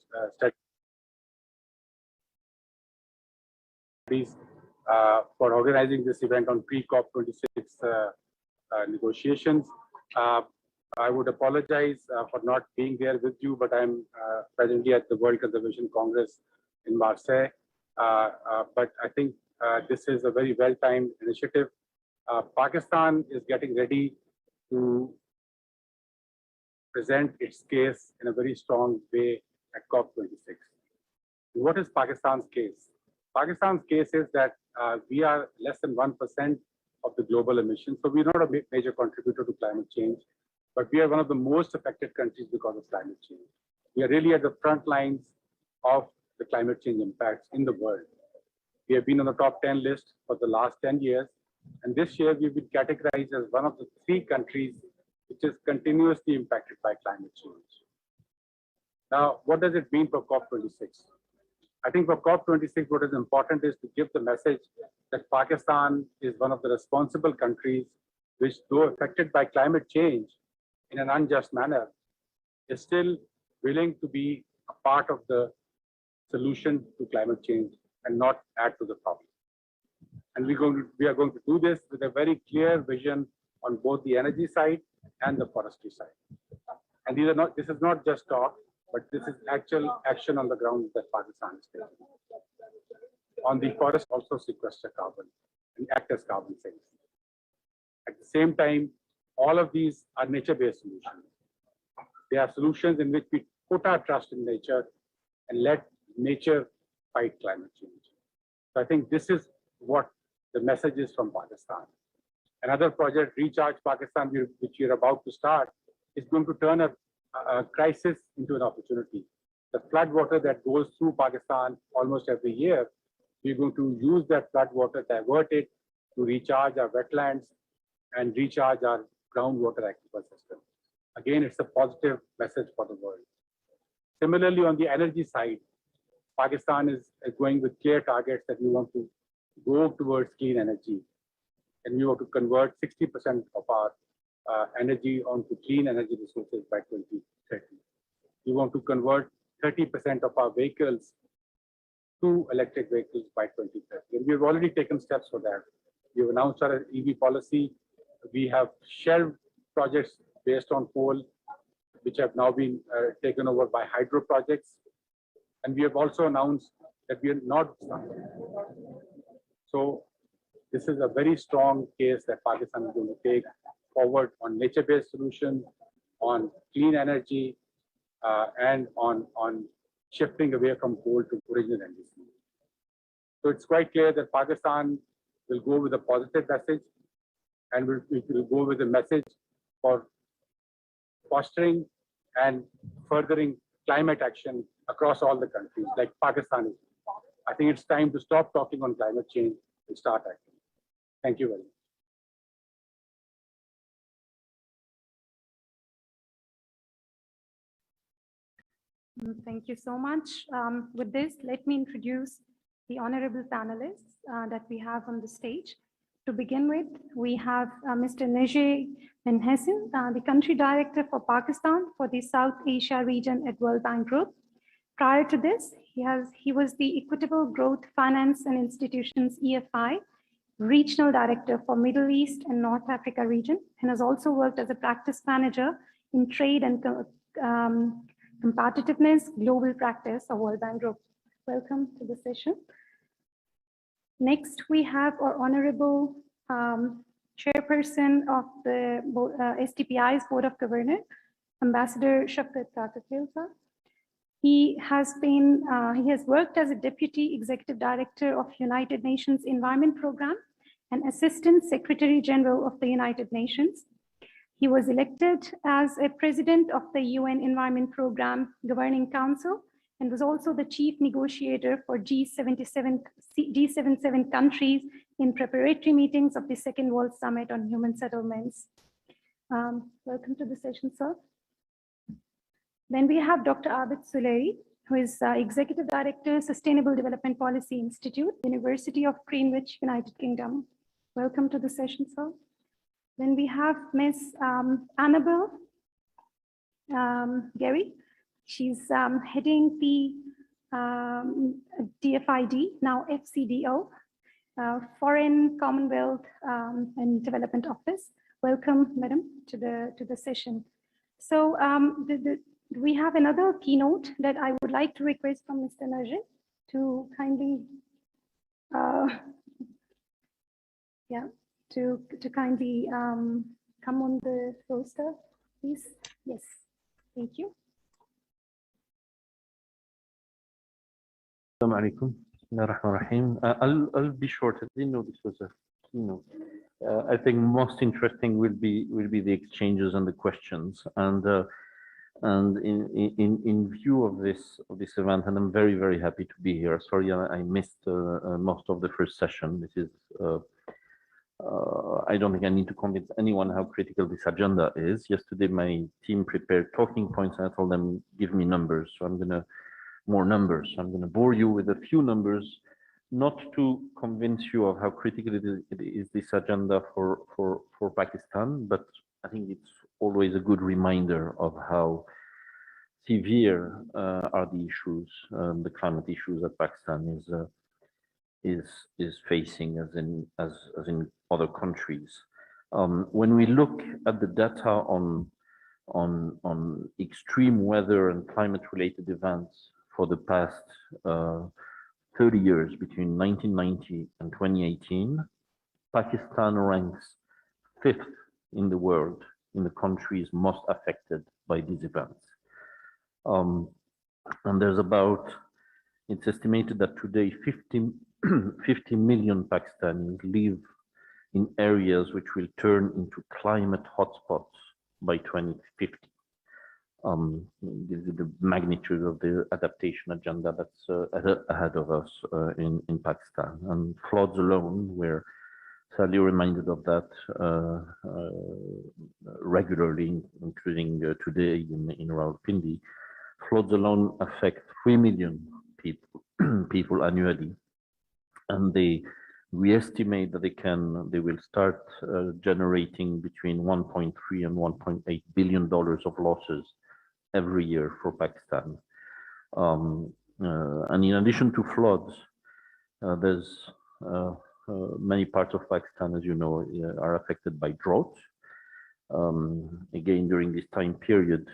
Studies for organizing this event on pre-COP26 negotiations. I would apologize for not being there with you, but I'm presently at the World Conservation Congress in Marseille. But I think this is a very well-timed initiative. Pakistan is getting ready to present its case in a very strong way at COP26. What is Pakistan's case? Pakistan's case is that we are less than 1% of the global emissions, so we're not a major contributor to climate change, but we are one of the most affected countries because of climate change. We are really at the front lines of the climate change impacts in the world. We have been on the top 10 list for the last 10 years, and this year we've been categorized as one of the 3 countries which is continuously impacted by climate change. Now, what does it mean for COP26? I think for COP26, what is important is to give the message that Pakistan is one of the responsible countries which, though affected by climate change in an unjust manner, is still willing to be a part of the solution to climate change and not add to the problem. And we are going to do this with a very clear vision on both the energy side and the forestry side. And this is not just talk, but this is actual action on the ground that Pakistan is taking. On the forest, also sequester carbon and act as carbon sinks. At the same time, all of these are nature-based solutions. They are solutions in which we put our trust in nature and let nature fight climate change. So I think this is what the message is from Pakistan. Another project, Recharge Pakistan, which we are about to start, is going to turn a crisis into an opportunity. The flood water that goes through Pakistan almost every year, we're going to use that flood water, divert it to recharge our wetlands and recharge our groundwater aquifer system. Again, it's a positive message for the world. Similarly, on the energy side, Pakistan is going with clear targets that we want to go towards clean energy. And we want to convert 60% of our energy onto clean energy resources by 2030. We want to convert 30% of our vehicles to electric vehicles by 2030. And we've already taken steps for that. We've announced our EV policy. We have shelved projects based on coal, which have now been taken over by hydro projects. And we have also announced that we are not starting. So this is a very strong case that Pakistan is going to take forward on nature-based solutions, on clean energy, and on shifting away from coal to original energy. So it's quite clear that Pakistan will go with a positive message, and we will go with a message for fostering and furthering climate action across all the countries, like Pakistan is. I think it's time to stop talking on climate change and start acting. Thank you very much. Thank you so much. With this, let me introduce the honorable panelists that we have on the stage. To begin with, we have Mr. Najee bin Hassan, the Country Director for Pakistan for the South Asia region at World Bank Group. Prior to this, he was the Equitable Growth Finance and Institutions EFI Regional Director for Middle East and North Africa region, and has also worked as a practice manager in trade and competitiveness global practice of World Bank Group. Welcome to the session. Next, we have our Honorable Chairperson of the STPI's Board of Governors, Ambassador Shafkat Kakakilsa. He has worked as a Deputy Executive Director of United Nations Environment Program and Assistant Secretary General of the United Nations. He was elected as a President of the UN Environment Program Governing Council and was also the Chief Negotiator for G77 countries in preparatory meetings of the Second World Summit on Human Settlements. Welcome to the session, sir. Then we have Dr. Abid Suleiri, who is Executive Director, Sustainable Development Policy Institute, University of Greenwich, United Kingdom. Welcome to the session, sir. Then we have Ms. Annabelle Gary. She's heading the DFID, now FCDO, Foreign, Commonwealth and Development Office. Welcome, madam, to the session. So we have another keynote that I would like to request from Mr. Najib to kindly, to kindly come on the roster, please. Yes, thank you. Assalamu alaikum. I'll be short. I didn't know this was a keynote. I think most interesting will be the exchanges and the questions, and in view of this event, and I'm very happy to be here. Sorry, I missed most of the first session. This is I don't think I need to convince anyone how critical this agenda is. Yesterday, my team prepared talking points, and I told them, give me numbers. So I'm gonna more numbers. I'm going to bore you with a few numbers, not to convince you of how critical it is this agenda for Pakistan, but I think it's always a good reminder of how severe are the issues, the climate issues that Pakistan is facing, as in other countries. When we look at the data on extreme weather and climate-related events for the past 30 years, between 1990 and 2018, Pakistan ranks 5th in the world in the countries most affected by these events. And there's it's estimated that today 50 million Pakistanis live in areas which will turn into climate hotspots by 2050. This is the magnitude of the adaptation agenda that's ahead of us in Pakistan. And floods alone, we're sadly reminded of that regularly, including today in Rawalpindi. Floods alone affect 3 million people annually, and we estimate that they will start generating between 1.3 and 1.8 billion dollars of losses every year for Pakistan. And in addition to floods, there's many parts of Pakistan, as you know, are affected by drought. Again, during this time period,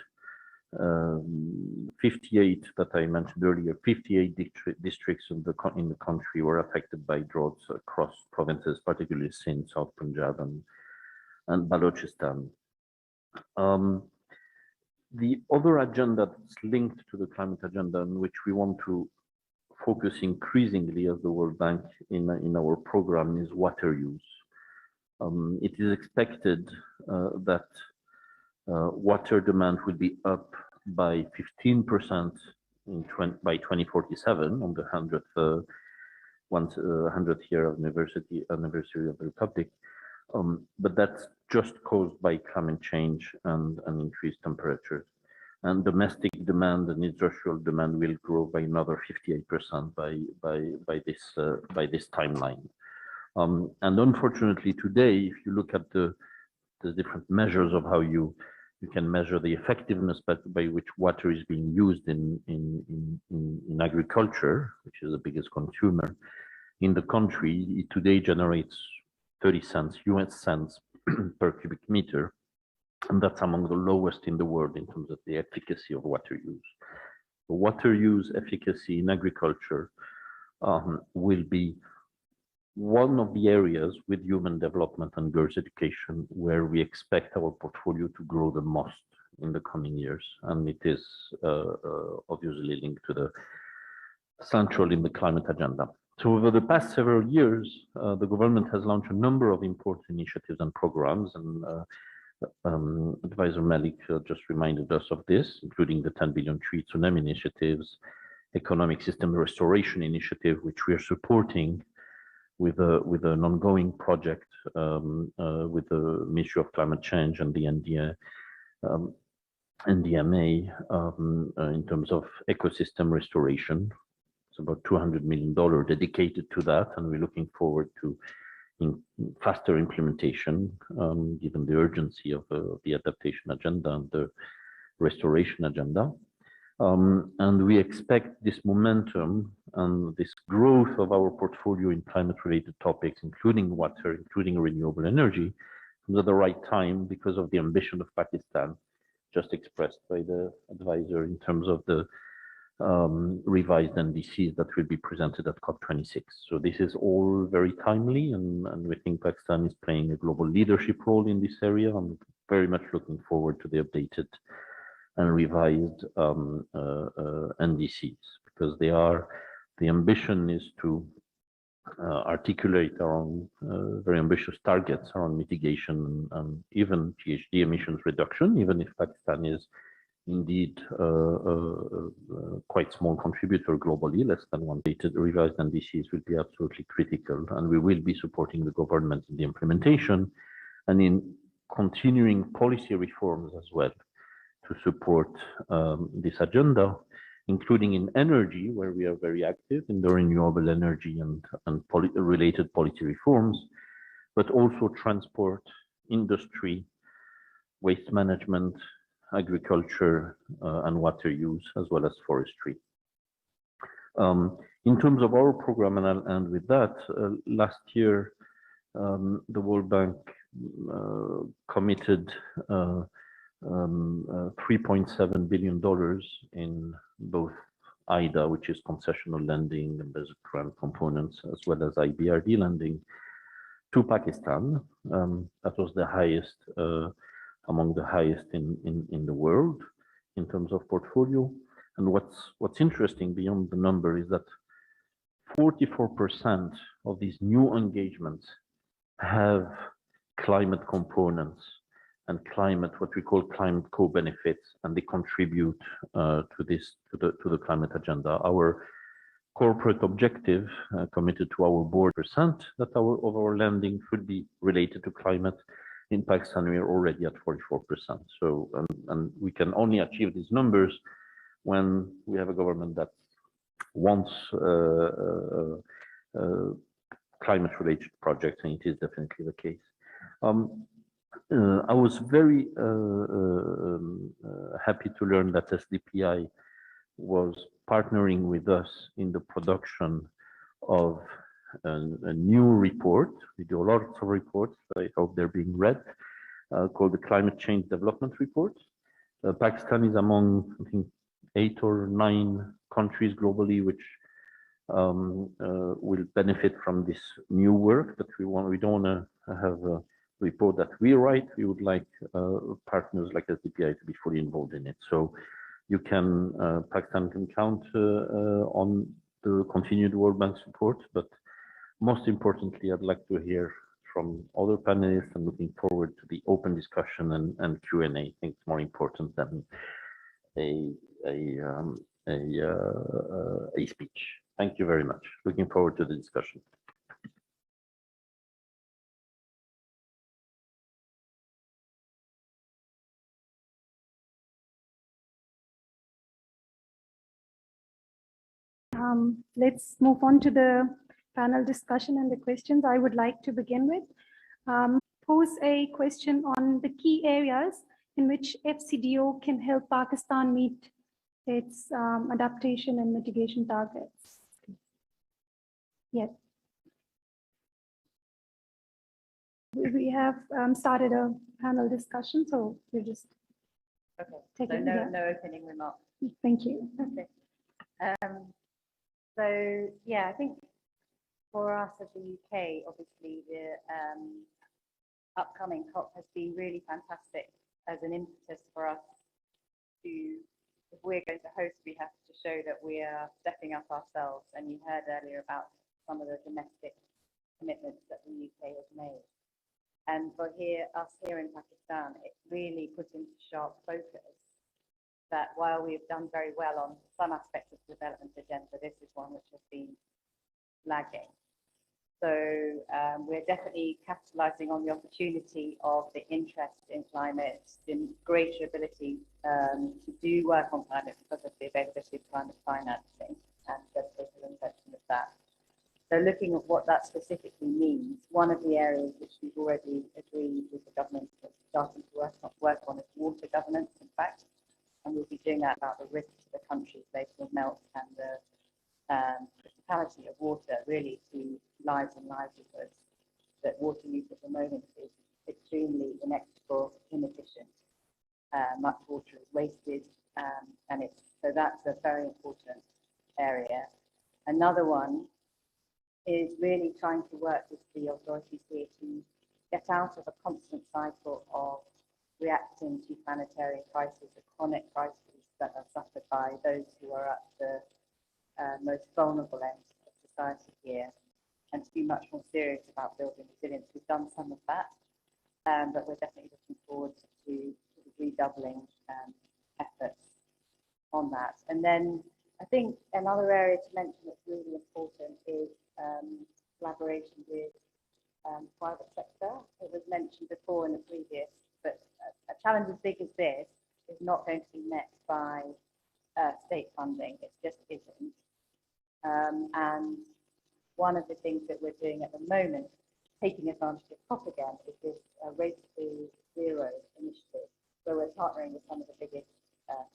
58 that I mentioned earlier, 58 districts in the country were affected by droughts across provinces, particularly Sindh, South Punjab, and Balochistan. The other agenda that's linked to the climate agenda, in which we want to focus increasingly as the World Bank in our program, is water use. It is expected that water demand will be up by 15% by 2047 on the 100th year of anniversary of the Republic. But that's just caused by climate change and increased temperatures. And domestic demand and industrial demand will grow by another 58% by this timeline. And unfortunately, today, if you look at the different measures of how you can measure the effectiveness by which water is being used in agriculture, which is the biggest consumer, in the country, it today generates 30 cents, US cents per cubic meter. And that's among the lowest in the world in terms of the efficacy of water use. The water use efficacy in agriculture will be one of the areas with human development and girls' education where we expect our portfolio to grow the most in the coming years. And it is obviously linked to the central in the climate agenda. So over the past several years, the government has launched a number of important initiatives and programs, and Advisor Malik just reminded us of this, including the 10 billion tree tsunami initiatives, economic system restoration initiative, which we are supporting with an ongoing project with the Ministry of Climate Change and the NDMA in terms of ecosystem restoration. It's about $200 million dedicated to that, and we're looking forward to faster implementation, given the urgency of the adaptation agenda and the restoration agenda. And we expect this momentum and this growth of our portfolio in climate-related topics, including water, including renewable energy, comes at the right time because of the ambition of Pakistan, just expressed by the advisor in terms of the revised NDCs that will be presented at COP26. So this is all very timely, and we think Pakistan is playing a global leadership role in this area. I'm very much looking forward to the updated and revised NDCs, because the ambition is to articulate our own very ambitious targets around mitigation and even GHG emissions reduction, even if Pakistan is indeed quite small contributor globally, less than one. Revised NDCs will be absolutely critical, and we will be supporting the government in the implementation and in continuing policy reforms as well to support this agenda, including in energy, where we are very active in the renewable energy and related policy reforms, but also transport, industry, waste management, agriculture, and water use, as well as forestry. In terms of our program, and I'll end with that, last year, the World Bank committed $3.7 billion in both IDA, which is concessional lending, and there's grant components, as well as IBRD lending to Pakistan. That was the highest, among the highest in the world in terms of portfolio. And what's interesting beyond the number is that 44% of these new engagements have climate components and climate, what we call climate co-benefits, and they contribute to the climate agenda. Our corporate objective, committed to our board, percent that of our lending should be related to climate. In Pakistan, we are already at 44%. So, and we can only achieve these numbers when we have a government that wants climate-related projects, and it is definitely the case. I was very happy to learn that SDPI was partnering with us in the production of a new report. We do a lot of reports. I hope they're being read, called the Climate Change Development Report. Pakistan is among, I think, 8 or 9 countries globally which will benefit from this new work. But we don't want to have a report that we write. We would like partners like SDPI to be fully involved in it. So you can, Pakistan can count on the continued World Bank support, but most importantly, I'd like to hear from other panelists, and looking forward to the open discussion and Q&A. I think it's more important than a speech. Thank you very much. Looking forward to the discussion. Let's move on to the panel discussion and the questions. I would like to begin with pose a question on the key areas in which FCDO can help Pakistan meet its adaptation and mitigation targets. Yes, We have started a panel discussion, so we're just Okay, taking so yeah. no opening remarks. Thank you. Okay. So yeah, I think for us as the UK, obviously the upcoming COP has been really fantastic as an impetus for us to, if we're going to host, we have to show that we are stepping up ourselves. And you heard earlier about some of the domestic commitments that the UK has made. And for us here in Pakistan, it really put into sharp focus that while we've done very well on some aspects of the development agenda, this is one which has been lagging. So we're definitely capitalizing on the opportunity of the interest in climate, the greater ability to do work on climate because of the availability of climate financing and the total investment of that. So looking at what that specifically means, one of the areas which we've already agreed with the government is starting to work on is water governance, in fact, and we'll be doing that about the risk to the country based on melt and the criticality of water really to lives and livelihoods, that water use at the moment is extremely inequitable, inefficient. Much water is wasted, and so that's a very important area. Another one is really trying to work with the authorities here to get out of a constant cycle of reacting to humanitarian crises, the chronic crises that are suffered by those who are at the most vulnerable end of society here, and to be much more serious about building resilience. We've done some of that, but we're definitely looking forward to redoubling efforts on that. And then I think another area to mention that's really important is collaboration with private sector. It was mentioned before in the previous, but a challenge as big as this is not going to be met by state funding. It just isn't. And one of the things that we're doing at the moment, taking advantage of COP again, is this Race to Zero initiative, where we're partnering with some of the biggest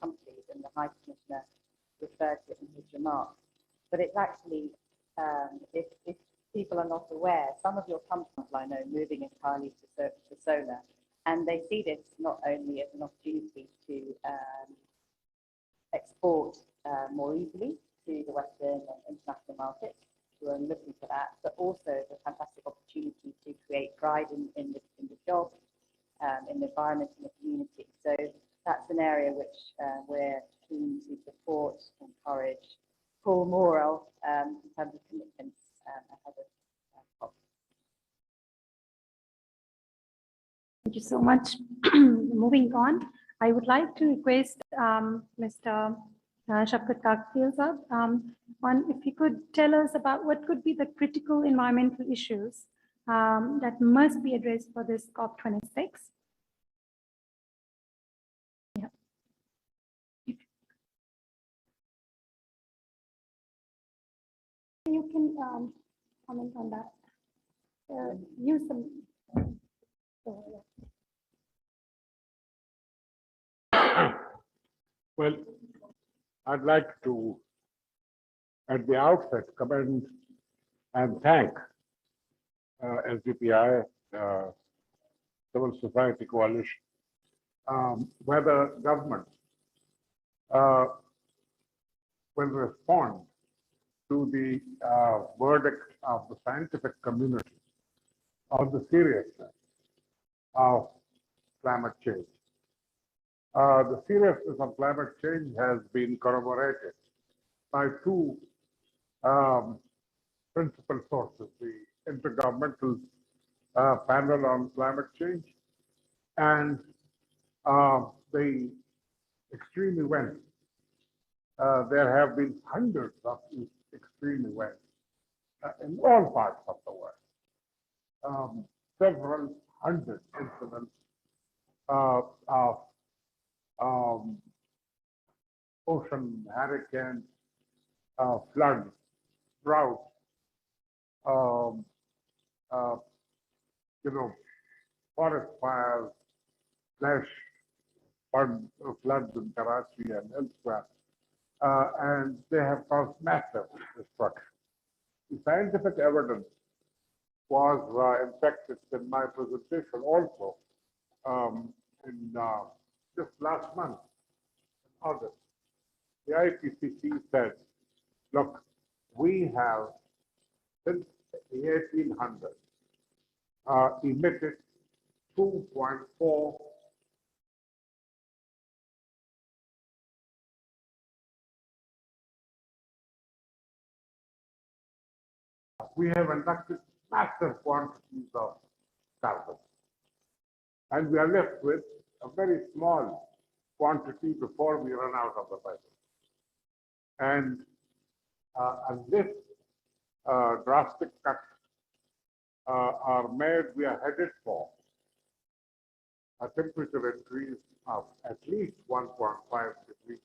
companies, and the High Commissioner referred to it in his remarks. But it's actually, if people are not aware, some of your companies I know moving entirely to solar, and they see this not only as an opportunity to export more easily to the Western and international markets who are looking for that, but also the fantastic opportunity to create pride in the job, in the environment, in the community. So that's an area which we're keen to support, encourage, pull more of in terms of commitments ahead of COP. Thank you so much. Moving on, I would like to request Mr. Shafkat Kakfil, if you could tell us about what could be the critical environmental issues that must be addressed for this COP26. Yeah. You can comment on that. Use some. Well, I'd like to, at the outset, commend and thank SDPI, Civil Society Coalition, where the government will respond to the verdict of the scientific community on the seriousness of climate change. The seriousness of climate change has been corroborated by two principal sources: the Intergovernmental Panel on Climate Change and the extreme events. There have been hundreds of extreme events in all parts of the world. Several hundred incidents of ocean hurricanes, floods, droughts, forest fires, flash floods in Karachi and elsewhere, and they have caused massive destruction. The scientific evidence was, in fact, it's in my presentation also, in just last month, in August. The IPCC said, look, we have, since the 1800s, emitted 2.4 we have inducted massive quantities of carbon. And we are left with a very small quantity before we run out of the budget. And this drastic cuts are made, we are headed for a temperature increase of at least 1.5 degrees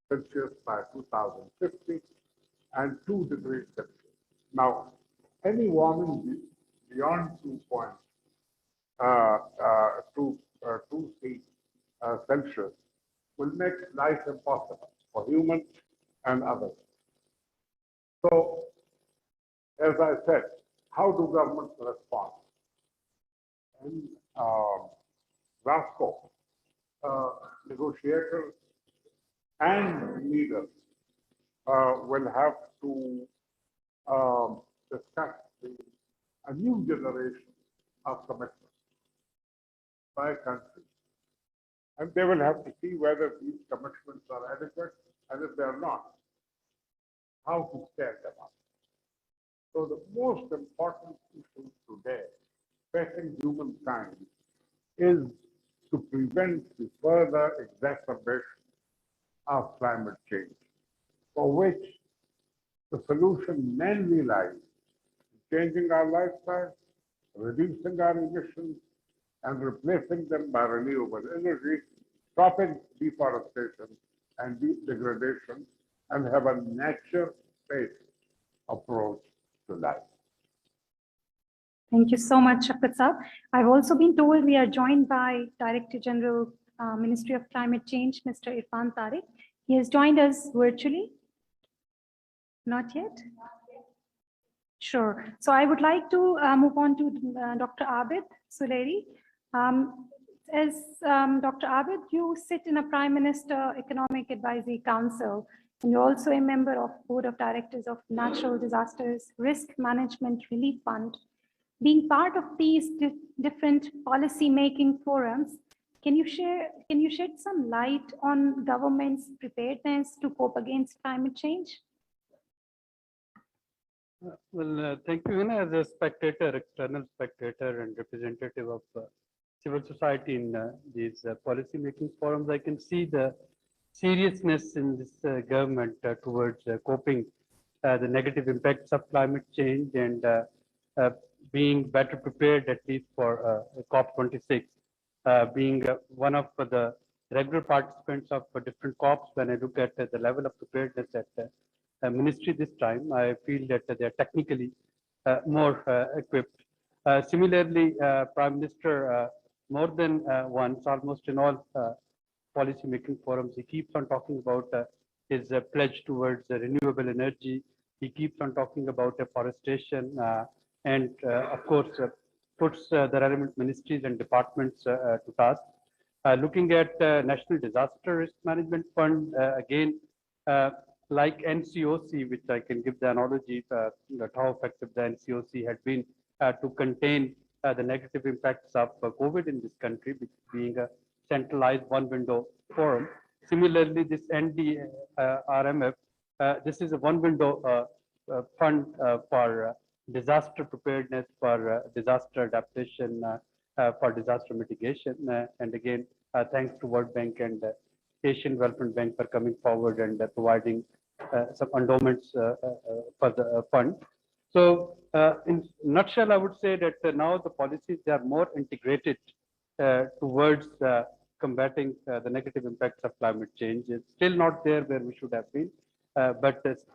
Celsius by 2050 and 2 degrees Celsius. Now, any warming beyond 2 C Celsius will make life impossible for humans and others. So, as I said, how do governments respond? In Glasgow, negotiators and leaders will have to discuss a new generation of commitments by countries. And they will have to see whether these commitments are adequate, and if they are not, how to scale them up. So the most important issue today facing humankind is to prevent the further exacerbation of climate change, for which the solution mainly lies in changing our lifestyle, reducing our emissions, and replacing them by renewable energy, stopping deforestation and degradation, and have a nature-based approach to life. Thank you so much, Shafqat Saab. I've also been told we are joined by Director General, Ministry of Climate Change, Mr. Irfan Tariq. He has joined us virtually. Not yet? Sure. So I would like to move on to Dr. Abid Suleri. As Dr. Abid, you sit in a Prime Minister Economic Advisory Council, and you're also a member of Board of Directors of Natural Disasters Risk Management Relief Fund. Being part of these different policy-making forums, can you shed some light on government's preparedness to cope against climate change? Well, thank you. Even as a spectator, external spectator and representative of civil society in these policy-making forums, I can see the seriousness in this government towards coping the negative impacts of climate change and being better prepared, at least for COP-26. Being one of the regular participants of different COPs, when I look at the level of preparedness at the ministry this time, I feel that they are technically more equipped. Similarly, Prime Minister, more than once, almost in all policy-making forums, he keeps on talking about his pledge towards renewable energy. He keeps on talking about afforestation and, of course, puts the relevant ministries and departments to task. Looking at National Disaster Risk Management Fund, again, like NCOC, which I can give the analogy that how effective the NCOC had been to contain the negative impacts of COVID in this country, being a centralized one-window forum. Similarly, this NDRMF, this is a one-window fund for disaster preparedness, for disaster adaptation, for disaster mitigation. And again, thanks to World Bank and Asian Development Bank for coming forward and providing some endowments for the fund. So in nutshell, I would say that now the policies, they are more integrated towards combating the negative impacts of climate change. It's still not there where we should have been, but it's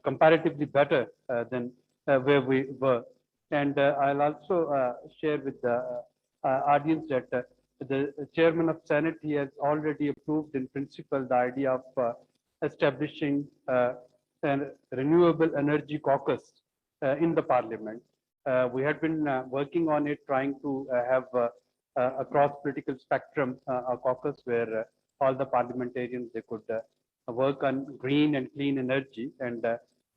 comparatively better than where we were. And I'll also share with the audience that the chairman of Senate, he has already approved in principle the idea of establishing a renewable energy caucus in the parliament. We had been working on it, trying to have a cross-political spectrum, a caucus where all the parliamentarians, they could work on green and clean energy. And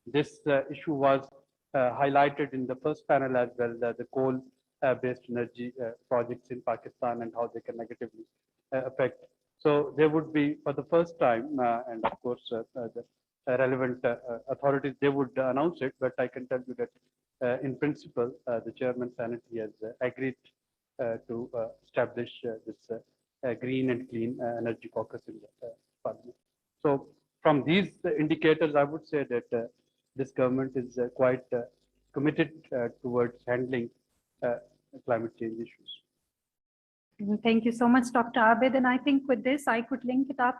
this issue was highlighted in the first panel as well, the coal-based energy projects in Pakistan and how they can negatively affect. So there would be, for the first time, and of course, the relevant authorities, they would announce it, but I can tell you that in principle, the chairman sanity has agreed to establish this green and clean energy caucus in the parliament. So from these indicators, I would say that this government is quite committed towards handling climate change issues. Thank you so much, Dr. Abid. And I think with this, I could link it up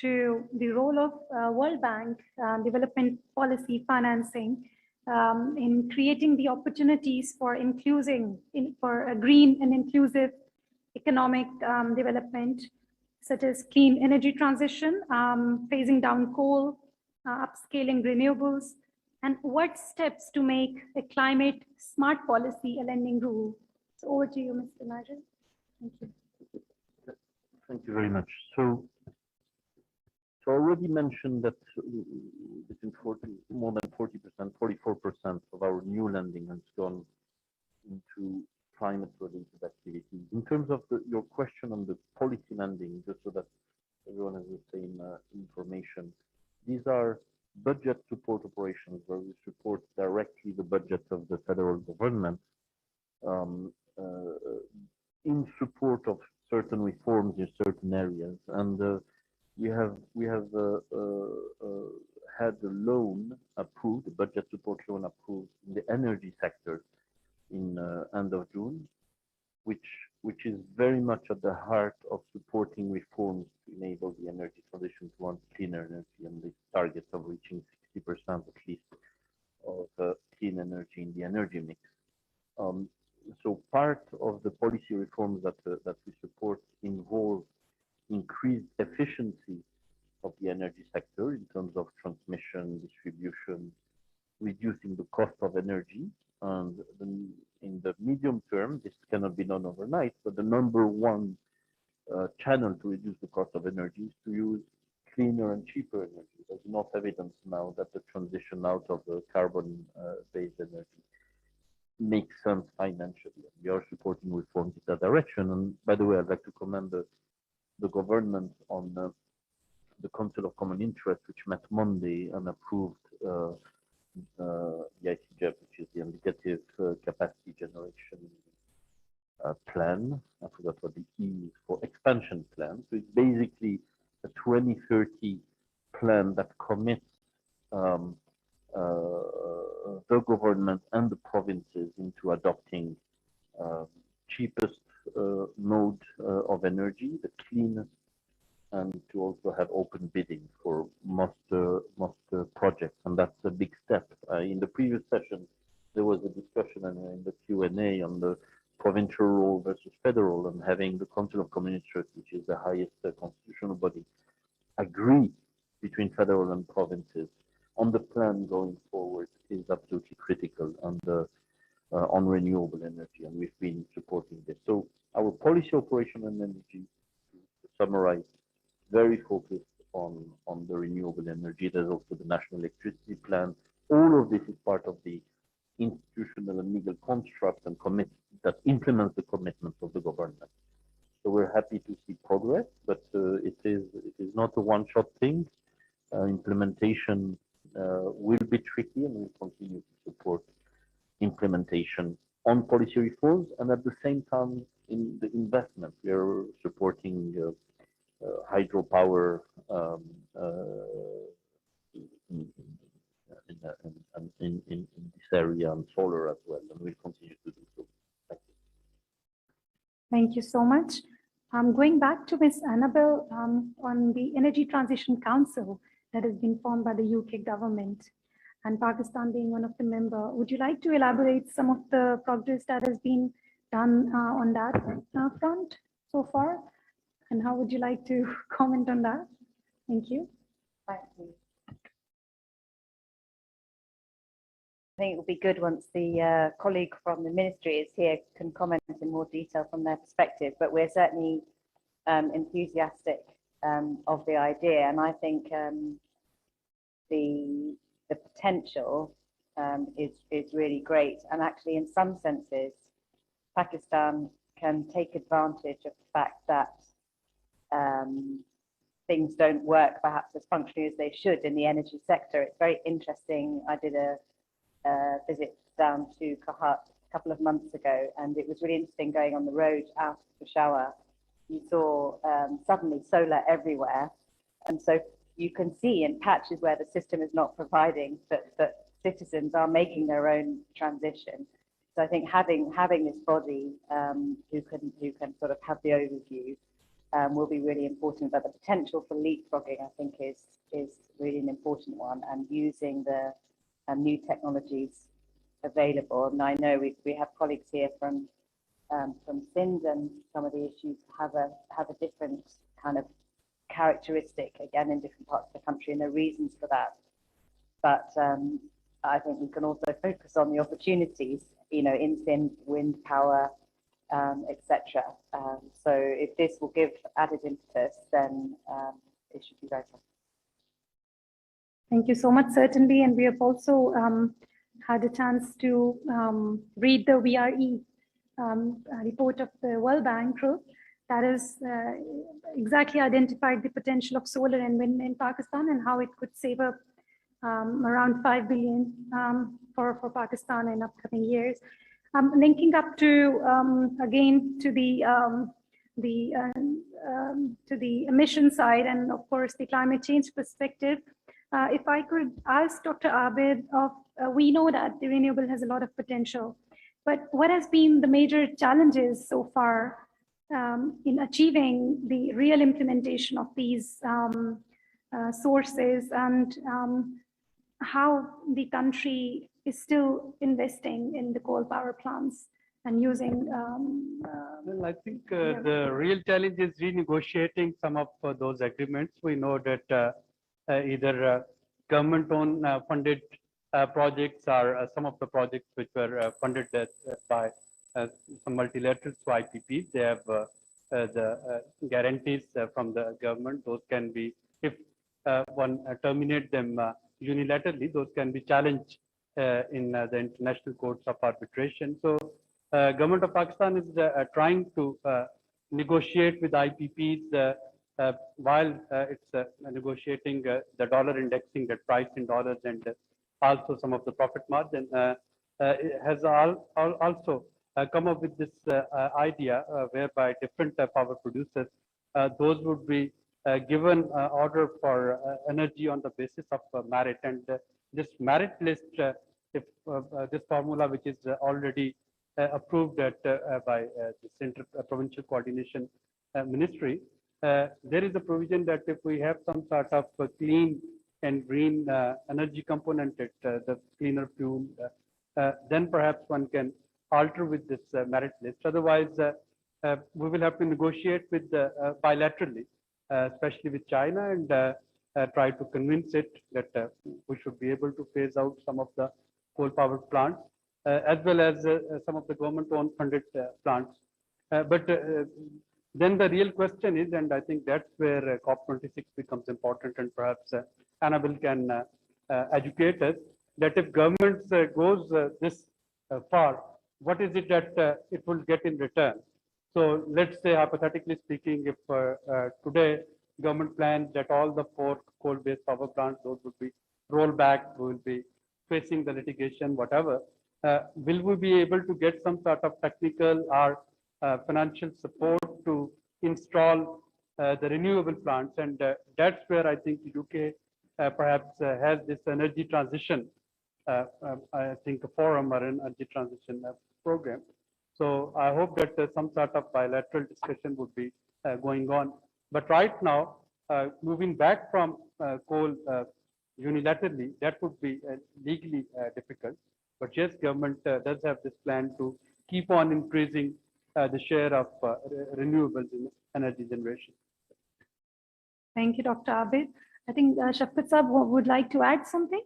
to the role of World Bank development policy financing in creating the opportunities for for a green and inclusive economic development, such as clean energy transition, phasing down coal, upscaling renewables, and what steps to make a climate smart policy a lending rule. So over to you, Mr. Najib. Thank you. Thank you very much. So I already mentioned that between more than 40%, 44% of our new lending has gone into climate-related activities. In terms of your question on the policy lending, just so that everyone has the same information, these are budget support operations where we support directly the budget of the federal government in support of certain reforms in certain areas. And we have had a loan approved, a budget support loan approved in the energy sector in end of June, which is very much at the heart of supporting reforms to enable the energy transition towards cleaner energy and the target of reaching 60% at least of clean energy in the energy mix. So part of the policy reforms that we support involve increased efficiency of the energy sector in terms of transmission, distribution, reducing the cost of energy. And in the medium term, this cannot be done overnight, but the number one channel to reduce the cost of energy is to use cleaner and cheaper energy. There's enough evidence now that the transition out of the carbon-based energy makes sense financially. We are supporting reforms in that direction. And by the way, I'd like to commend the government on the Council of Common Interest, which met Monday and approved the ICGEP, which is the indicative capacity generation plan. I forgot what the E is for, expansion plan. So it's basically a 2030 plan that commits the government and the provinces into adopting cheapest mode of energy, the cleanest, and to also have open bidding for most projects, and that's a big step. In the previous session, there was a discussion in the Q&A on the provincial role versus federal, and having the Council of Common Interest, which is the highest constitutional body, agree between federal and provinces on the plan going forward is absolutely critical on renewable energy, and we've been supporting this. So our policy operation on energy, to summarize, very focused on the renewable energy. There's also the National Electricity Plan. All of this is part of the institutional and legal construct and that implements the commitments of the government. So we're happy to see progress, but it is not a one-shot thing. Implementation will be tricky, and we'll continue to support implementation on policy reforms, and at the same time in the investment. We are supporting hydropower in this area, and solar as well, and we'll continue to do so. Thank you. Thank you so much. Going back to Ms. Annabelle on the Energy Transition Council that has been formed by the UK government and Pakistan being one of the members, would you like to elaborate some of the progress that has been done on that front so far? And how would you like to comment on that? Thank you. Thank you. think it will be good once the colleague from the ministry is here can comment in more detail from their perspective, but we're certainly enthusiastic of the idea, and I think the potential is really great, and actually in some senses Pakistan can take advantage of the fact that things don't work perhaps as functionally as they should in the energy sector. It's very interesting. I did a visit down to Kahat a couple of months ago, and it was really interesting going on the road out of Peshawar. You saw suddenly solar everywhere, and so you can see in patches where the system is not providing that citizens are making their own transition. So I think having this body who can sort of have the overview will be really important. But the potential for leapfrogging, I think, is really an important one, and using the new technologies available. And I know we have colleagues here from Sindh, and some of the issues have a different kind of characteristic, again, in different parts of the country, and there are reasons for that. But I think we can also focus on the opportunities, in Sindh, wind power, etc. So if this will give added impetus, then it should be very helpful. Thank you so much, certainly. And we have also had a chance to read the VRE report of the World Bank Group that has exactly identified the potential of solar and wind in Pakistan and how it could save up around 5 billion for Pakistan in upcoming years. Linking up to again to the emission side and of course the climate change perspective. If I could ask Dr. Abid, we know that the renewable has a lot of potential, but what has been the major challenges so far in achieving the real implementation of these sources, and how the country is still investing in the coal power plants and using well, I think the real challenge is renegotiating some of those agreements. We know that either government-owned funded projects or some of the projects which were funded by some multilaterals, so IPPs, they have the guarantees from the government. Those can be, if one terminate them unilaterally, those can be challenged in the international courts of arbitration. So government of Pakistan is trying to negotiate with IPPs while it's negotiating the dollar indexing, the price in dollars, and also some of the profit margin. It has also come up with this idea whereby different power producers, those would be given order for energy on the basis of merit, and this merit list, if this formula which is already approved by this Inter-Provincial Coordination Ministry, there is a provision that if we have some sort of clean and green energy component, the cleaner fuel, then perhaps one can alter with this merit list. Otherwise, we will have to negotiate with bilaterally, especially with China, and try to convince it that we should be able to phase out some of the coal power plants, as well as some of the government-owned funded plants. But then the real question is, and I think that's where COP-26 becomes important, and perhaps Annabelle can educate us, that if governments goes this far, what is it that it will get in return? So let's say, hypothetically speaking, if today government plans that all the 4 coal-based power plants, those would be rolled back, we will be facing the litigation, whatever, will we be able to get some sort of technical or financial support to install the renewable plants? And that's where I think the UK perhaps has this energy transition, I think a forum or an energy transition program. So I hope that some sort of bilateral discussion would be going on. But right now, moving back from coal unilaterally, that would be legally difficult. But yes, government does have this plan to keep on increasing the share of renewables in energy generation. Thank you, Dr. Abid. I think Shafqat Saab would like to add something.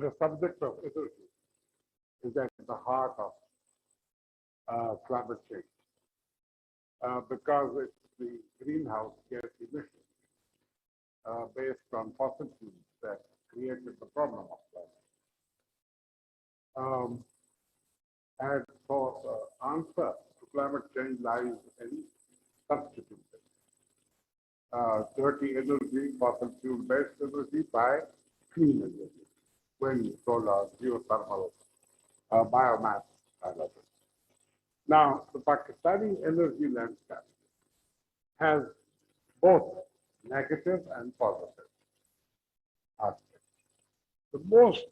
The subject of energy is at the heart of climate change because it's the greenhouse gas emissions based on fossil fuels that created the problem of climate. And so the answer to climate change lies in substituting dirty energy, fossil fuel-based energy by clean energy, wind, solar, geothermal, biomass, and others. Now, the Pakistani energy landscape has both negative and positive aspects. The most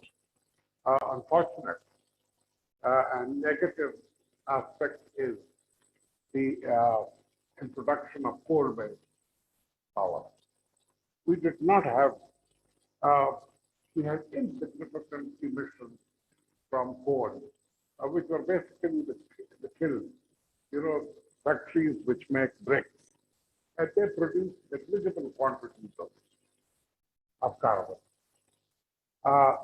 unfortunate and negative aspect is the introduction of coal-based power. We did not have, we had insignificant emissions from coal, which were basically the kilns, factories which make bricks, and they produce negligible quantities of carbon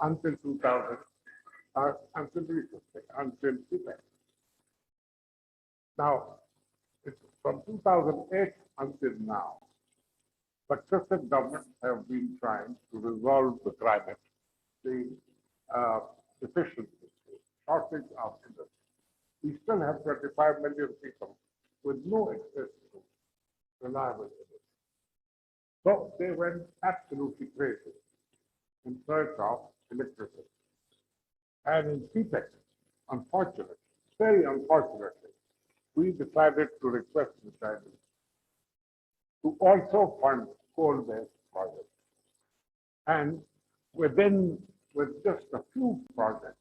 until 2000, until recently, until today. Now, it's from 2008 until now, successive governments have been trying to resolve the climate, the deficiency, the shortage of industry. We still have 25 million people with no access to reliable energy. So they went absolutely crazy in search of electricity. And in CPEC, unfortunately, very unfortunately, we decided to request the Chinese to also fund coal-based projects. And with just a few projects,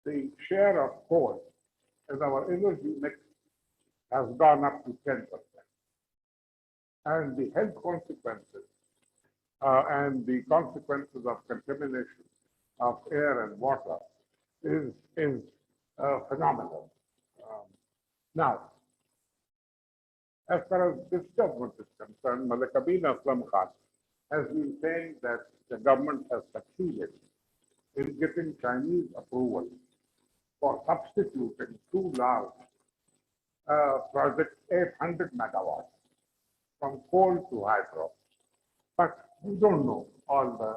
the share of coal as our energy mix has gone up to 10%. And the health consequences and the consequences of contamination of air and water is phenomenal. Now, as far as this government is concerned, Malik Aslam Khan has been saying that the government has succeeded in getting Chinese approval for substituting two large projects, 800 megawatts, from coal to hydro. But we don't know all the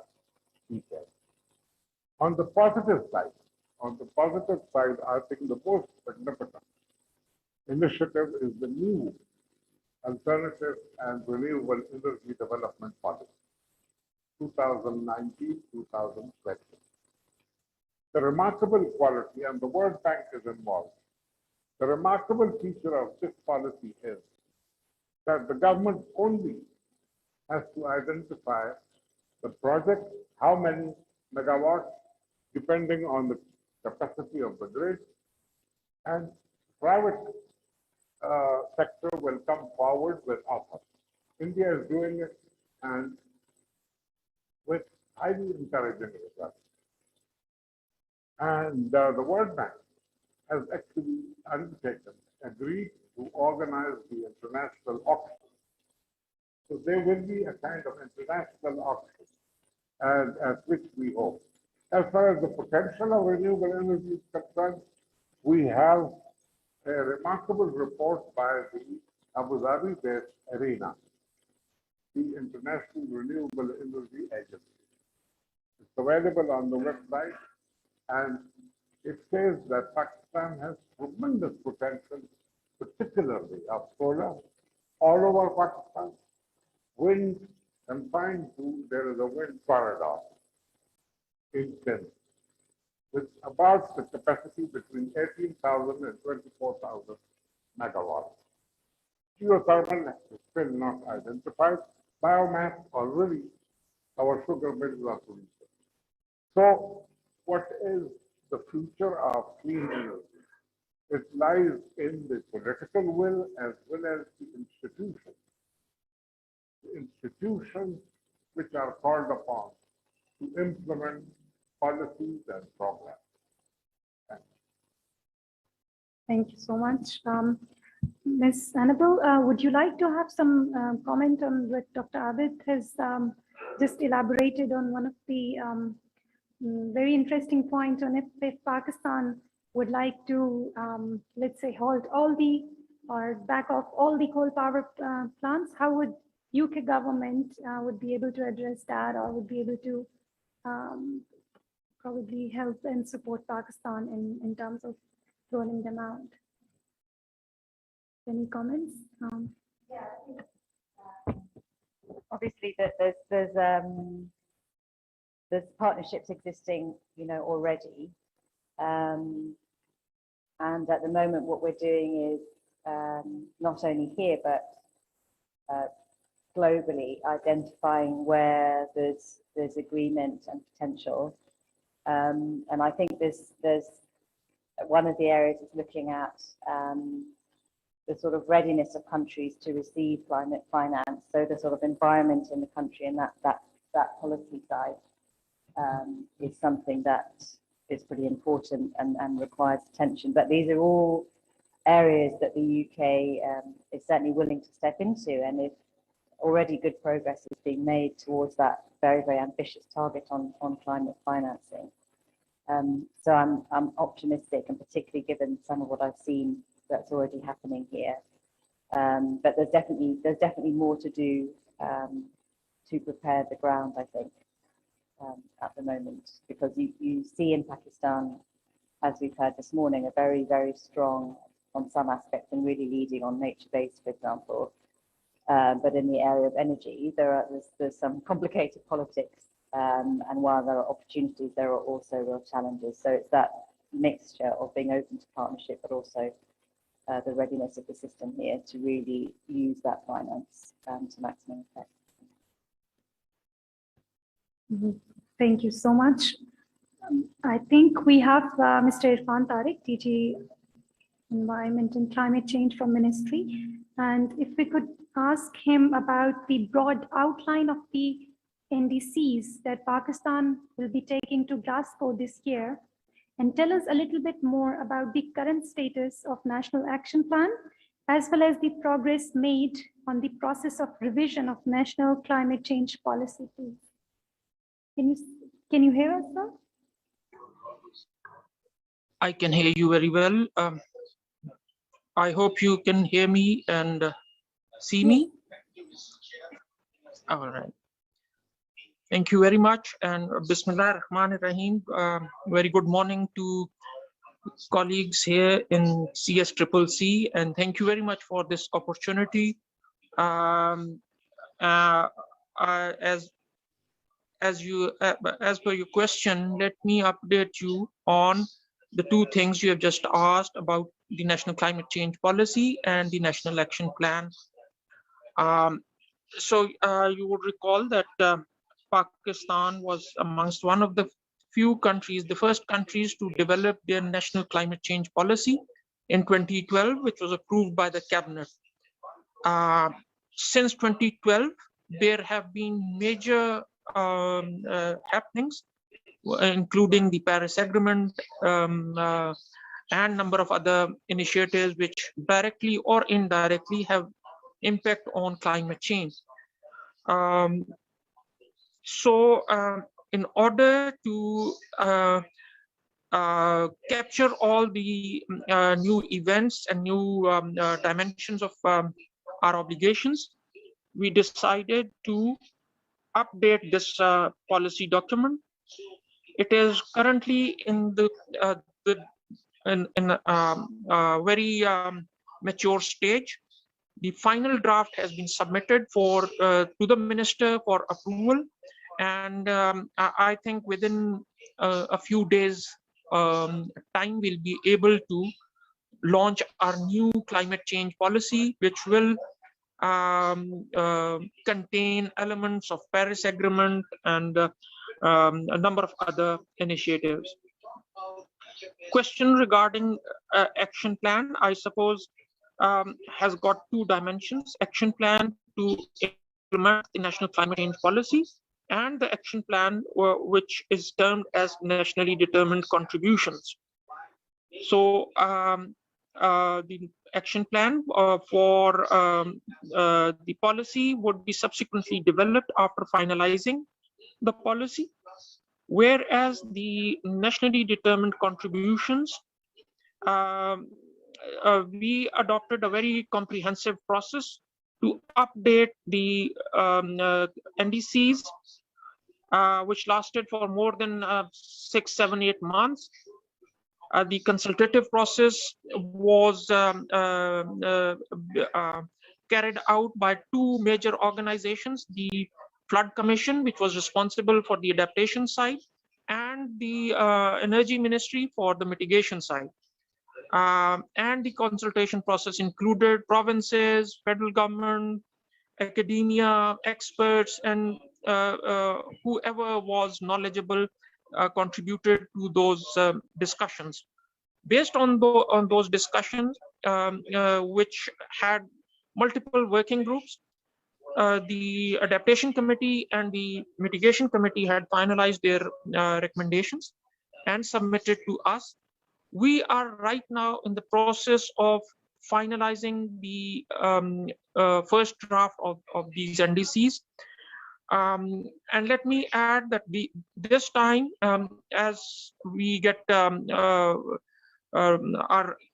details. On the positive side, I think the most significant initiative is the new Alternative and Renewable Energy Development Policy, 2019-2020. The remarkable quality, and the World Bank is involved, the remarkable feature of this policy is that the government only has to identify the project, how many megawatts, depending on the capacity of the grid, and private sector will come forward with offers. India is doing it, and with highly encouraging results. And the World Bank has actually agreed to organize the international auction. So there will be a kind of international auction, at which we hope. As far as the potential of renewable energy is concerned, we have a remarkable report by the Abu Dhabi-based ARENA, the International Renewable Energy Agency. It's available on the website, and it says that Pakistan has tremendous potential, particularly of solar, all over Pakistan. Wind confined to, there is a wind corridor in Sindh, with about the capacity between 18,000 and 24,000 megawatts. Geothermal is still not identified. Biomass already, our sugar mills are producing. So what is the future of clean energy? It lies in the political will as well as the institutions. The institutions which are called upon to implement policies and programs. Thank you so much. Ms. Annabelle, would you like to have some comment on what Dr. Abid has just elaborated on one of the very interesting point on if Pakistan would like to, let's say, halt all the or back off all the coal power plants, how would UK government would be able to address that, or would be able to probably help and support Pakistan in terms of rolling them out? Any comments? Obviously, that there's partnerships existing, already, and at the moment, what we're doing is not only here but globally identifying where there's agreement and potential, and I think there's one of the areas is looking at the sort of readiness of countries to receive climate finance. So the sort of environment in the country and that policy side is something that is pretty important and requires attention. But these are all areas that the UK is certainly willing to step into, and if already good progress is being made towards that very, very ambitious target on climate financing. So I'm optimistic, and particularly given some of what I've seen that's already happening here. But there's definitely more to do to prepare the ground, I think, at the moment, because you see in Pakistan, as we've heard this morning, a very, very strong on some aspects and really leading on nature-based, for example. But in the area of energy, there's some complicated politics, and while there are opportunities, there are also real challenges. So it's that mixture of being open to partnership, but also the readiness of the system here to really use that finance to maximum effect. Thank you so much. I think we have Mr. Irfan Tariq, DG Environment and Climate Change from Ministry. And if we could ask him about the broad outline of the NDCs that Pakistan will be taking to Glasgow this year, and tell us a little bit more about the current status of National Action Plan, as well as the progress made on the process of revision of National Climate Change Policy, please. Can you hear us, sir? I can hear you very well. I hope you can hear me and see me. All right. Thank you very much, and Bismillah ar-Rahman ar-Rahim. Very good morning to colleagues here in CSCCC, and thank you very much for this opportunity. As per your question, let me update you on the two things you have just asked about the National Climate Change Policy and the National Action Plan. So you would recall that Pakistan was amongst one of the few countries, the first countries to develop their National Climate Change Policy in 2012, which was approved by the cabinet. Since 2012, there have been major happenings, including the Paris Agreement and number of other initiatives which directly or indirectly have impact on climate change. So in order to capture all the new events and new dimensions of our obligations, we decided to update this policy document. It is currently in the very mature stage. The final draft has been submitted to the minister for approval, and I think within a few days time we'll be able to launch our new climate change policy, which will contain elements of Paris Agreement and a number of other initiatives. Question regarding action plan, I suppose, has got two dimensions: action plan to implement the National Climate Change Policy, and the action plan which is termed as nationally determined contributions. So the action plan for the policy would be subsequently developed after finalizing the policy. Whereas the nationally determined contributions, we adopted a very comprehensive process to update the NDCs, which lasted for more than 6, 7, 8 months. The consultative process was carried out by 2 major organizations, the Flood Commission, which was responsible for the adaptation side, and the Energy Ministry for the mitigation side. And the consultation process included provinces, federal government, academia, experts, and whoever was knowledgeable contributed to those discussions. Based on those discussions, which had multiple working groups, the adaptation committee and the mitigation committee had finalized their recommendations and submitted to us. We are right now in the process of finalizing the first draft of these NDCs. And let me add that this time, as we get our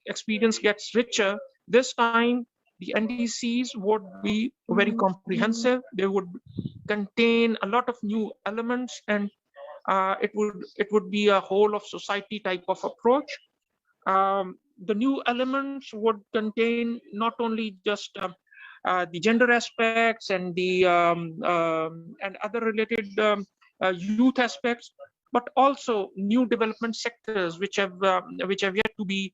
experience gets richer, this time the NDCs would be very comprehensive. They would contain a lot of new elements, and it would be a whole of society type of approach. The new elements would contain not only just the gender aspects and the and other related youth aspects, but also new development sectors which have yet to be,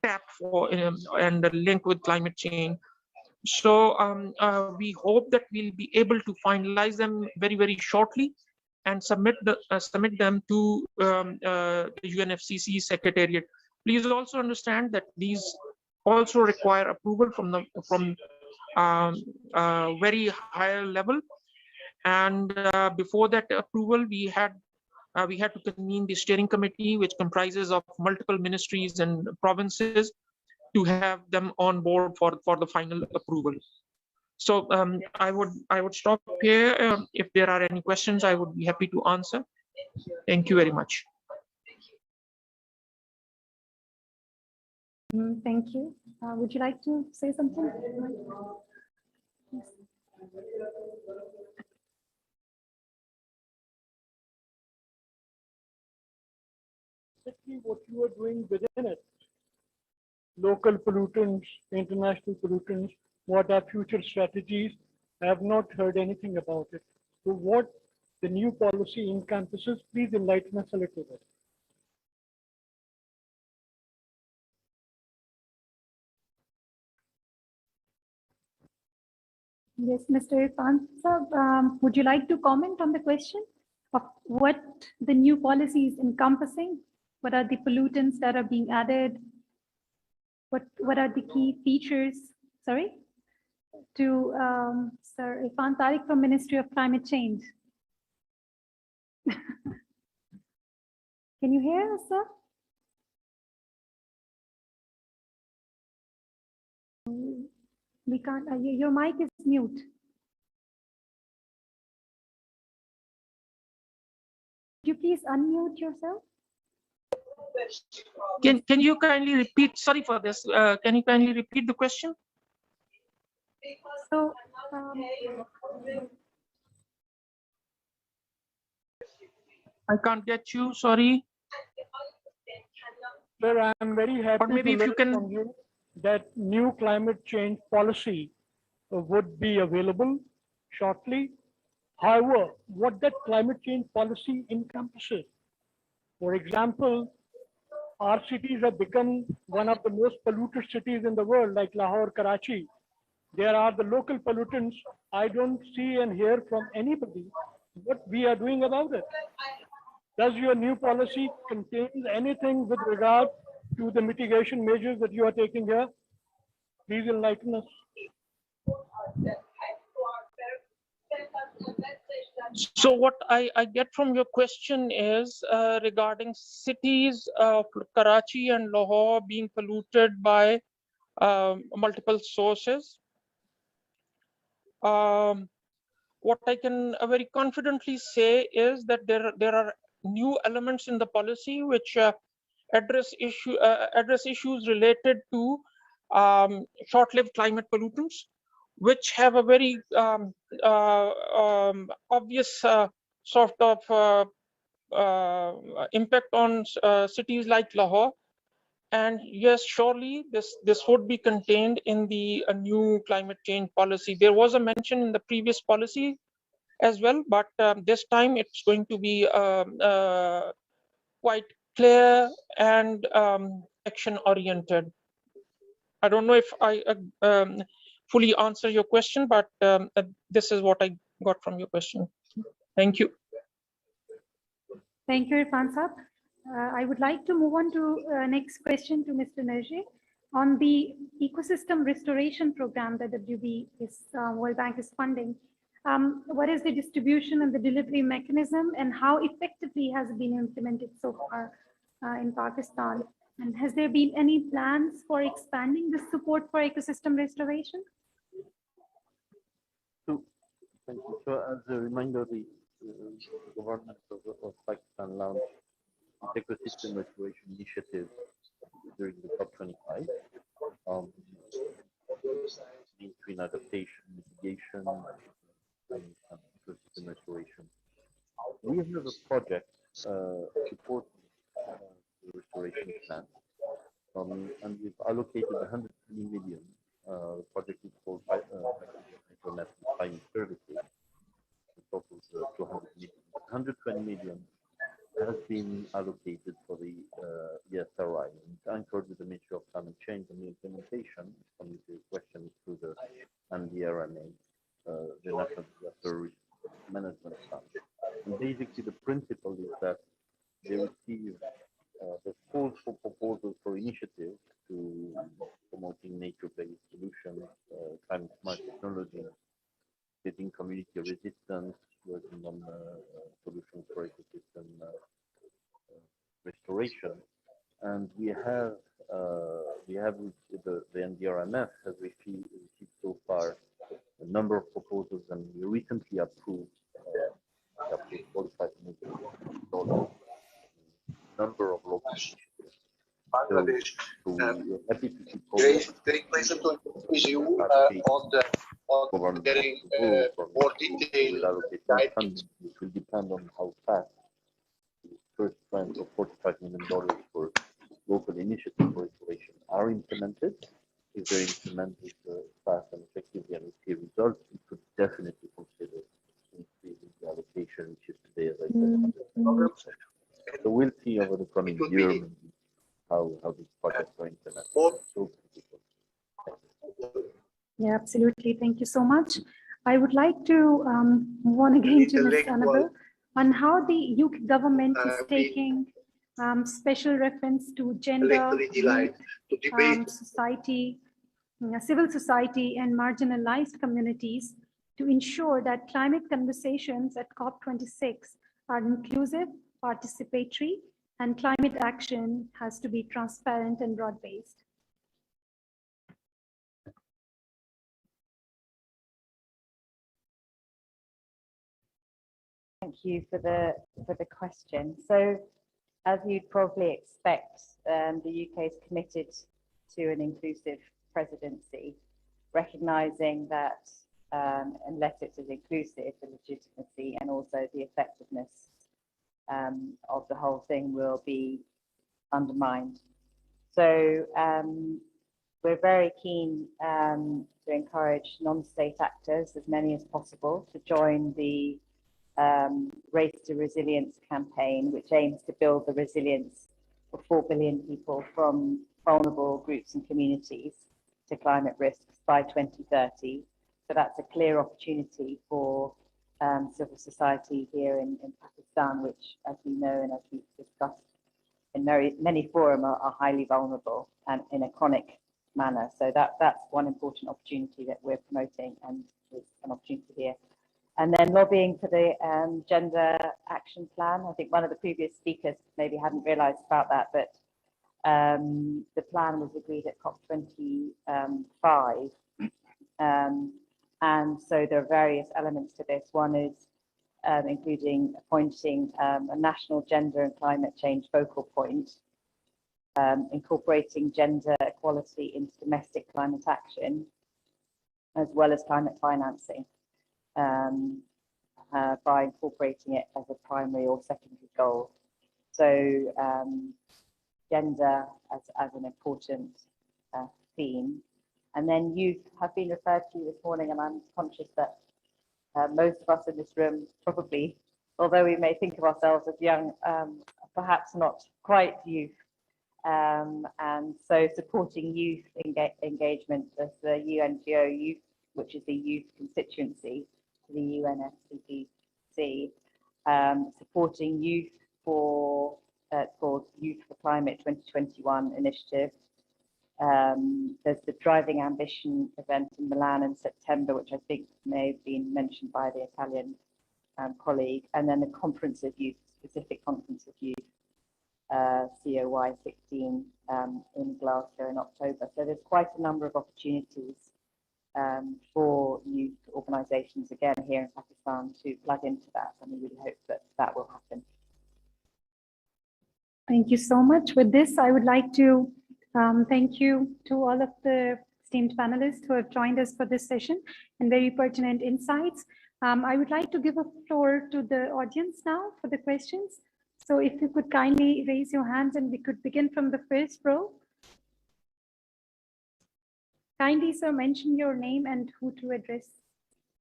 tapped for and linked with climate change. So we hope that we'll be able to finalize them very, very shortly and submit them to the UNFCCC Secretariat. Please also understand that these also require approval from very higher level, and before that approval, we had to convene the steering committee, which comprises of multiple ministries and provinces, to have them on board for the final approval. So I would stop here. If there are any questions, I would be happy to answer. Thank you very much. Thank you. Would you like to say something? Yes. Exactly what you are doing within it. Local pollutants, international pollutants, what are future strategies? I have not heard anything about it. So what the new policy encompasses, please enlighten us a little bit. Yes, Mr. Irfan sir, would you like to comment on the question of what the new policy is encompassing? What are the pollutants that are being added? What are the key features? Sorry, to Sir Irfan Tariq from Ministry of Climate Change. Can you hear us, sir? We can't. Your mic is mute. Could you please unmute yourself? Can you kindly repeat? Sorry for this. Can you kindly repeat the question? So, I can't get you. Sorry. Sir, I'm very happy Or maybe to if you learn can from you that new climate change policy would be available shortly. However, what that climate change policy encompasses, for example, our cities have become one of the most polluted cities in the world, like Lahore, Karachi. There are the local pollutants. I don't see and hear from anybody what we are doing about it. Does your new policy contain anything with regard to the mitigation measures that you are taking here? Please enlighten us. So what I get from your question is regarding cities of Karachi and Lahore being polluted by multiple sources. what I can very confidently say is that there are new elements in the policy which address issues related to short-lived climate pollutants, which have a very obvious sort of impact on cities like Lahore. And yes, surely this would be contained in the new climate change policy. There was a mention in the previous policy as well, but this time it's going to be quite clear and action oriented. I don't know if I fully answer your question, but this is what I got from your question. Thank you. Thank you, Irfan Saab. I would like to move on to next question to Mr. Nerje on the ecosystem restoration program that WB is World Bank is funding. What is the distribution and the delivery mechanism, and how effectively has it been implemented so far in Pakistan? And has there been any plans for expanding the support for ecosystem restoration? So, thank you. So, as a reminder, the government of Pakistan launched its ecosystem restoration initiative during the COP-25, between adaptation, mitigation, and ecosystem restoration. We have a project supporting the restoration plan, and we've allocated 120 million. The project is called International Climate Services. The total is 200 million. 120 million has been allocated for the ESRI, and it's anchored with the Ministry of Climate Change and the implementation. From the question through the NDRMA, the National Disaster Risk Management Plan. And basically, the principle is that they receive the calls for proposals for initiatives to promoting nature-based solutions, climate smart technology, getting community resistance, working on solutions for ecosystem restoration. And we have the NDRMF has received so far a number of proposals, and we recently approved $45 million number of local initiatives. So we're happy to see progress. Very pleasant to engage you on getting more detailed guidance. It will depend on how fast the first tranche of $45 million for local initiatives for restoration are implemented. If they're implemented fast and effectively and we see results, we could definitely consider increasing the allocation, which is today, as I said, so we'll see over the coming year maybe how these projects are implemented. So, yeah, absolutely. Thank you so much. I would like to move on again to Ms. Annabel on how the UK government is taking special reference to gender, youth, society, civil society, and marginalized communities to ensure that climate conversations at COP26 are inclusive, participatory, and climate action has to be transparent and broad-based. Thank you for the question. So, as you'd probably expect, the UK is committed to an inclusive presidency, recognizing that unless it is inclusive, the legitimacy and also the effectiveness of the whole thing will be undermined. So we're very keen to encourage non-state actors, as many as possible, to join the Race to Resilience campaign, which aims to build the resilience of 4 billion people from vulnerable groups and communities to climate risks by 2030. So that's a clear opportunity for civil society here in Pakistan, which, as we know and as we've discussed in many forums, are highly vulnerable and in a chronic manner. So that's one important opportunity that we're promoting, and there's an opportunity here. And then lobbying for the gender action plan. I think one of the previous speakers maybe hadn't realized about that, but the plan was agreed at COP25. And so there are various elements to this. One is including appointing a national gender and climate change focal point, incorporating gender equality into domestic climate action, as well as climate financing, by incorporating it as a primary or secondary goal. So gender as an important theme. And then youth have been referred to this morning, and I'm conscious that most of us in this room probably, although we may think of ourselves as young, perhaps not quite youth. And so supporting youth engagement as the UNGO Youth, which is the youth constituency to the UNFCCC, supporting youth for called Youth for Climate 2021 initiative. There's the Driving Ambition event in Milan in September, which I think may have been mentioned by the Italian colleague, and then the Conference of Youth, specific Conference of Youth, COP-26 in Glasgow in October. So there's quite a number of opportunities for youth organisations, again, here in Pakistan to plug into that, and we really hope that that will happen. Thank you so much. With this, I would like to thank you to all of the esteemed panelists who have joined us for this session and very pertinent insights. I would like to give a floor to the audience now for the questions. So if you could kindly raise your hands and we could begin from the first row. Kindly, sir, mention your name and who to address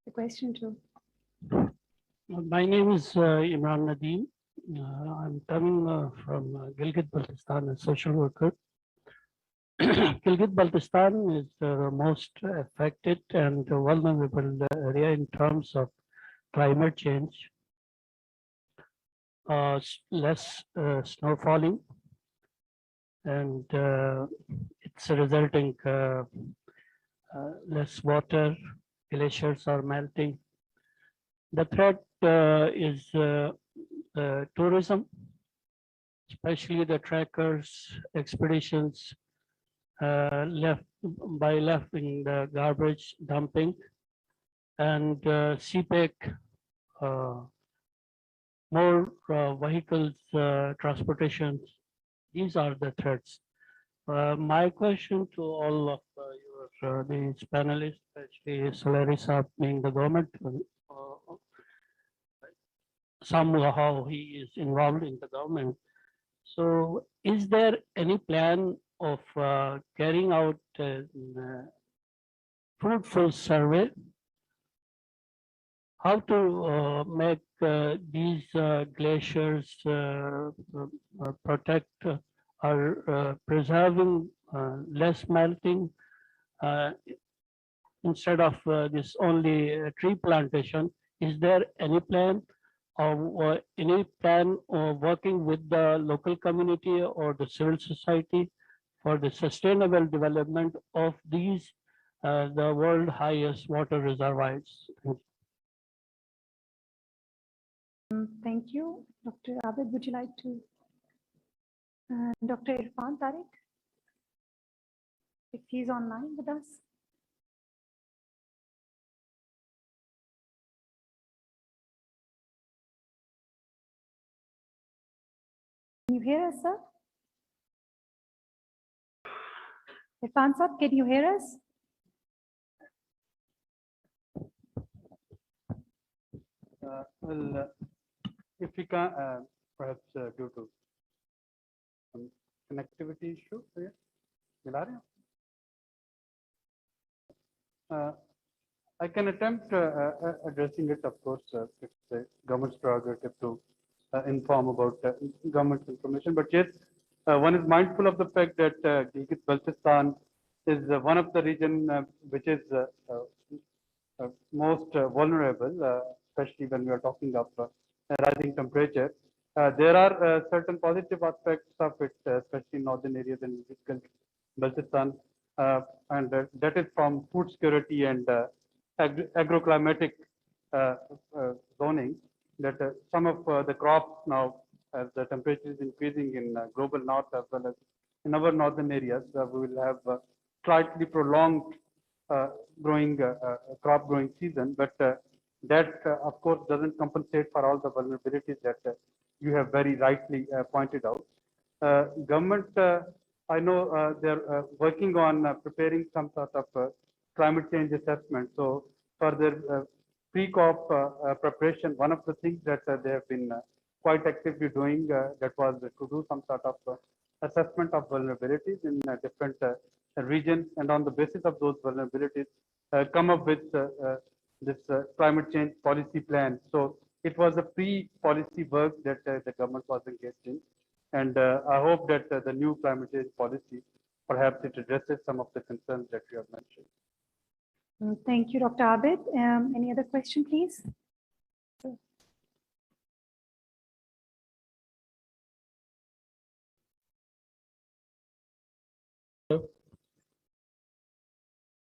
the question to. My name is Imran Nadeem. I'm coming from Gilgit-Baltistan, a social worker. Gilgit-Baltistan is the most affected and vulnerable area in terms of climate change. Less snow falling, and it's resulting less water, glaciers are melting. The threat is tourism, especially the trekkers, expeditions, left in the garbage dumping, and CPEC, more vehicles, transportations. These are the threats. My question to all of these panelists, especially Solari Saab being the government, somehow he is involved in the government. So is there any plan of carrying out a fruitful survey? How to make these glaciers protect or preserving less melting instead of this only tree plantation? Is there any plan of working with the local community or the civil society for the sustainable development of these the world highest water reservoirs? Thank you. Dr. Abid, would you like to? Dr. Irfan Tariq, if he's online with us. Can you hear us, sir? Irfan sir, can you hear us? Well, if we can, perhaps due to some connectivity issue, I can attempt addressing it. Of course, it's the government's prerogative to inform about government's information. But yes, one is mindful of the fact that Gilgit-Baltistan is one of the region which is most vulnerable, especially when we are talking of rising temperature. There are certain positive aspects of it, especially in northern areas in Baltistan, and that is from food security and agroclimatic zoning. That some of the crops now, as the temperature is increasing in global north as well as in our northern areas, we will have slightly prolonged crop growing season, but that of course doesn't compensate for all the vulnerabilities that you have very rightly pointed out. Government, I know they're working on preparing some sort of climate change assessment. So for their pre-COP preparation, one of the things that they have been quite actively doing that was to do some sort of assessment of vulnerabilities in different regions, and on the basis of those vulnerabilities, come up with this climate change policy plan. So it was a pre-policy work that the government was engaged in. And I hope that the new climate change policy, perhaps it addresses some of the concerns that you have mentioned. Thank you, Dr. Abid. Any other question, please?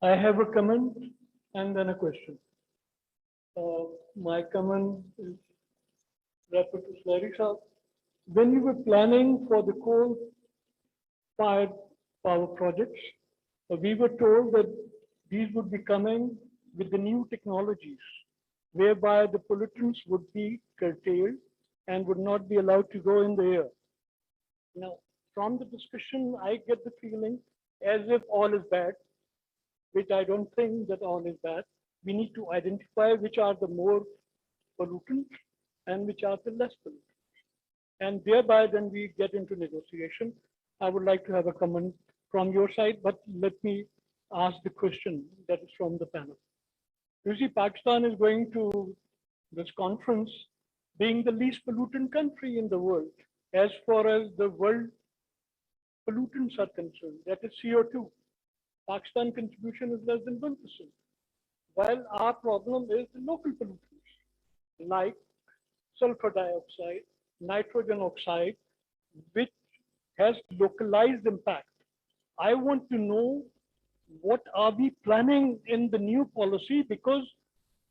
I have a comment and then a question. My comment is referred to Larry Saab. When you were planning for the coal-fired power projects, we were told that these would be coming with the new technologies, whereby the pollutants would be curtailed and would not be allowed to go in the air. Now, from the discussion, I get the feeling as if all is bad, which I don't think that all is bad. We need to identify which are the more pollutants and which are the less pollutants. And thereby then we get into negotiation. I would like to have a comment from your side, but let me ask the question that is from the panel. You see, Pakistan is going to this conference being the least pollutant country in the world as far as the world pollutants are concerned, that is CO2. Pakistan contribution is less than 1%, while our problem is the local pollutants like sulfur dioxide, nitrogen oxide, which has localized impact. I want to know what are we planning in the new policy, because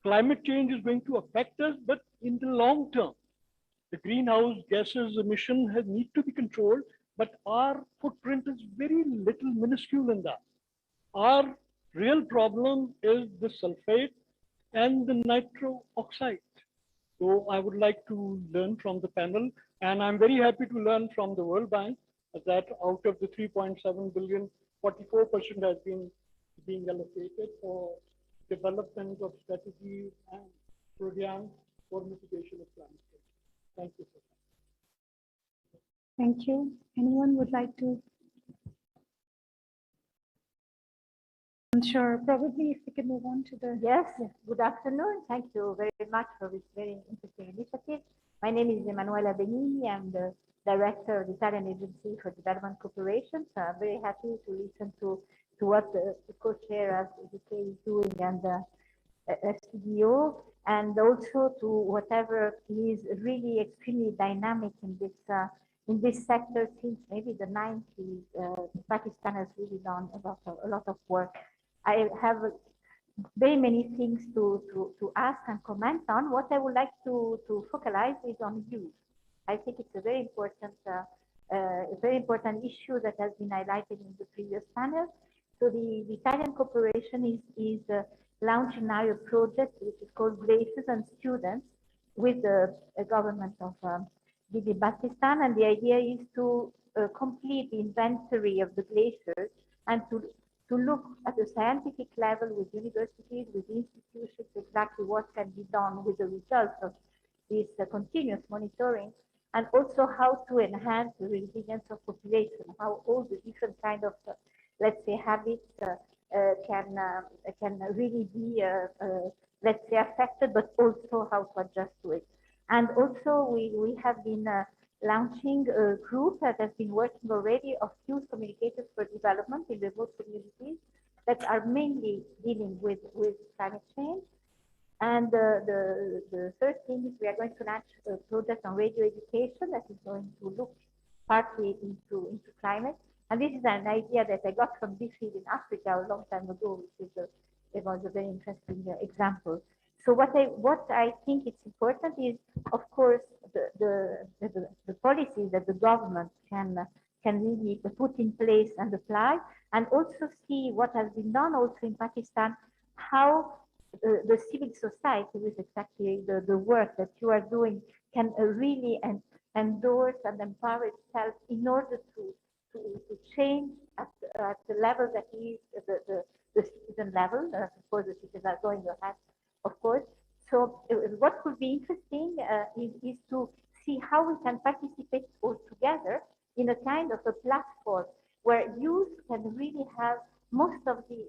climate change is going to affect us, but in the long term. The greenhouse gases emission need to be controlled, but our footprint is very little, minuscule in that. Our real problem is the sulfate and the nitro oxide. So I would like to learn from the panel, and I'm very happy to learn from the World Bank that out of the 3.7 billion, 44% has been being allocated for development of strategies and programs for mitigation of climate change. Thank you. Thank you. Anyone would like to? I'm sure, probably if we could move on to the... Yes, good afternoon. Thank you very much for this very interesting initiative. My name is Emanuela Benigni. I'm the director of the Italian Agency for Development Cooperation. So I'm very happy to listen to what the co-chair of UK is doing and the SDO, and also to whatever is really extremely dynamic in this sector since maybe the 90s. Pakistan has really done a lot of work. I have very many things to ask and comment on. What I would like to focalize is on youth. I think it's a very important issue that has been highlighted in the previous panel. So the Italian Corporation is launching now a project which is called Glaciers and Students with the government of Pakistan, and the idea is to complete the inventory of the glaciers and to look at the scientific level with universities, with institutions, exactly what can be done with the results of this continuous monitoring, and also how to enhance the resilience of population, how all the different kind of, let's say, habits can really be, let's say, affected, but also how to adjust to it. And also we have been launching a group that has been working already of youth communicators for development in remote communities that are mainly dealing with climate change. And the third thing is we are going to launch a project on radio education that is going to look partly into climate. And this is an idea that I got from this field in Africa a long time ago, which is it was a very interesting example. So what I think is important is, of course, the policies that the government can can really be put in place and apply, and also see what has been done also in Pakistan, how the civil society, with exactly the work that you are doing, can really endorse and empower itself in order to change at the level that is the citizen level. Of course, the citizens are going ahead, of course. So what could be interesting is to see how we can participate all together in a kind of a platform where youth can really have most of the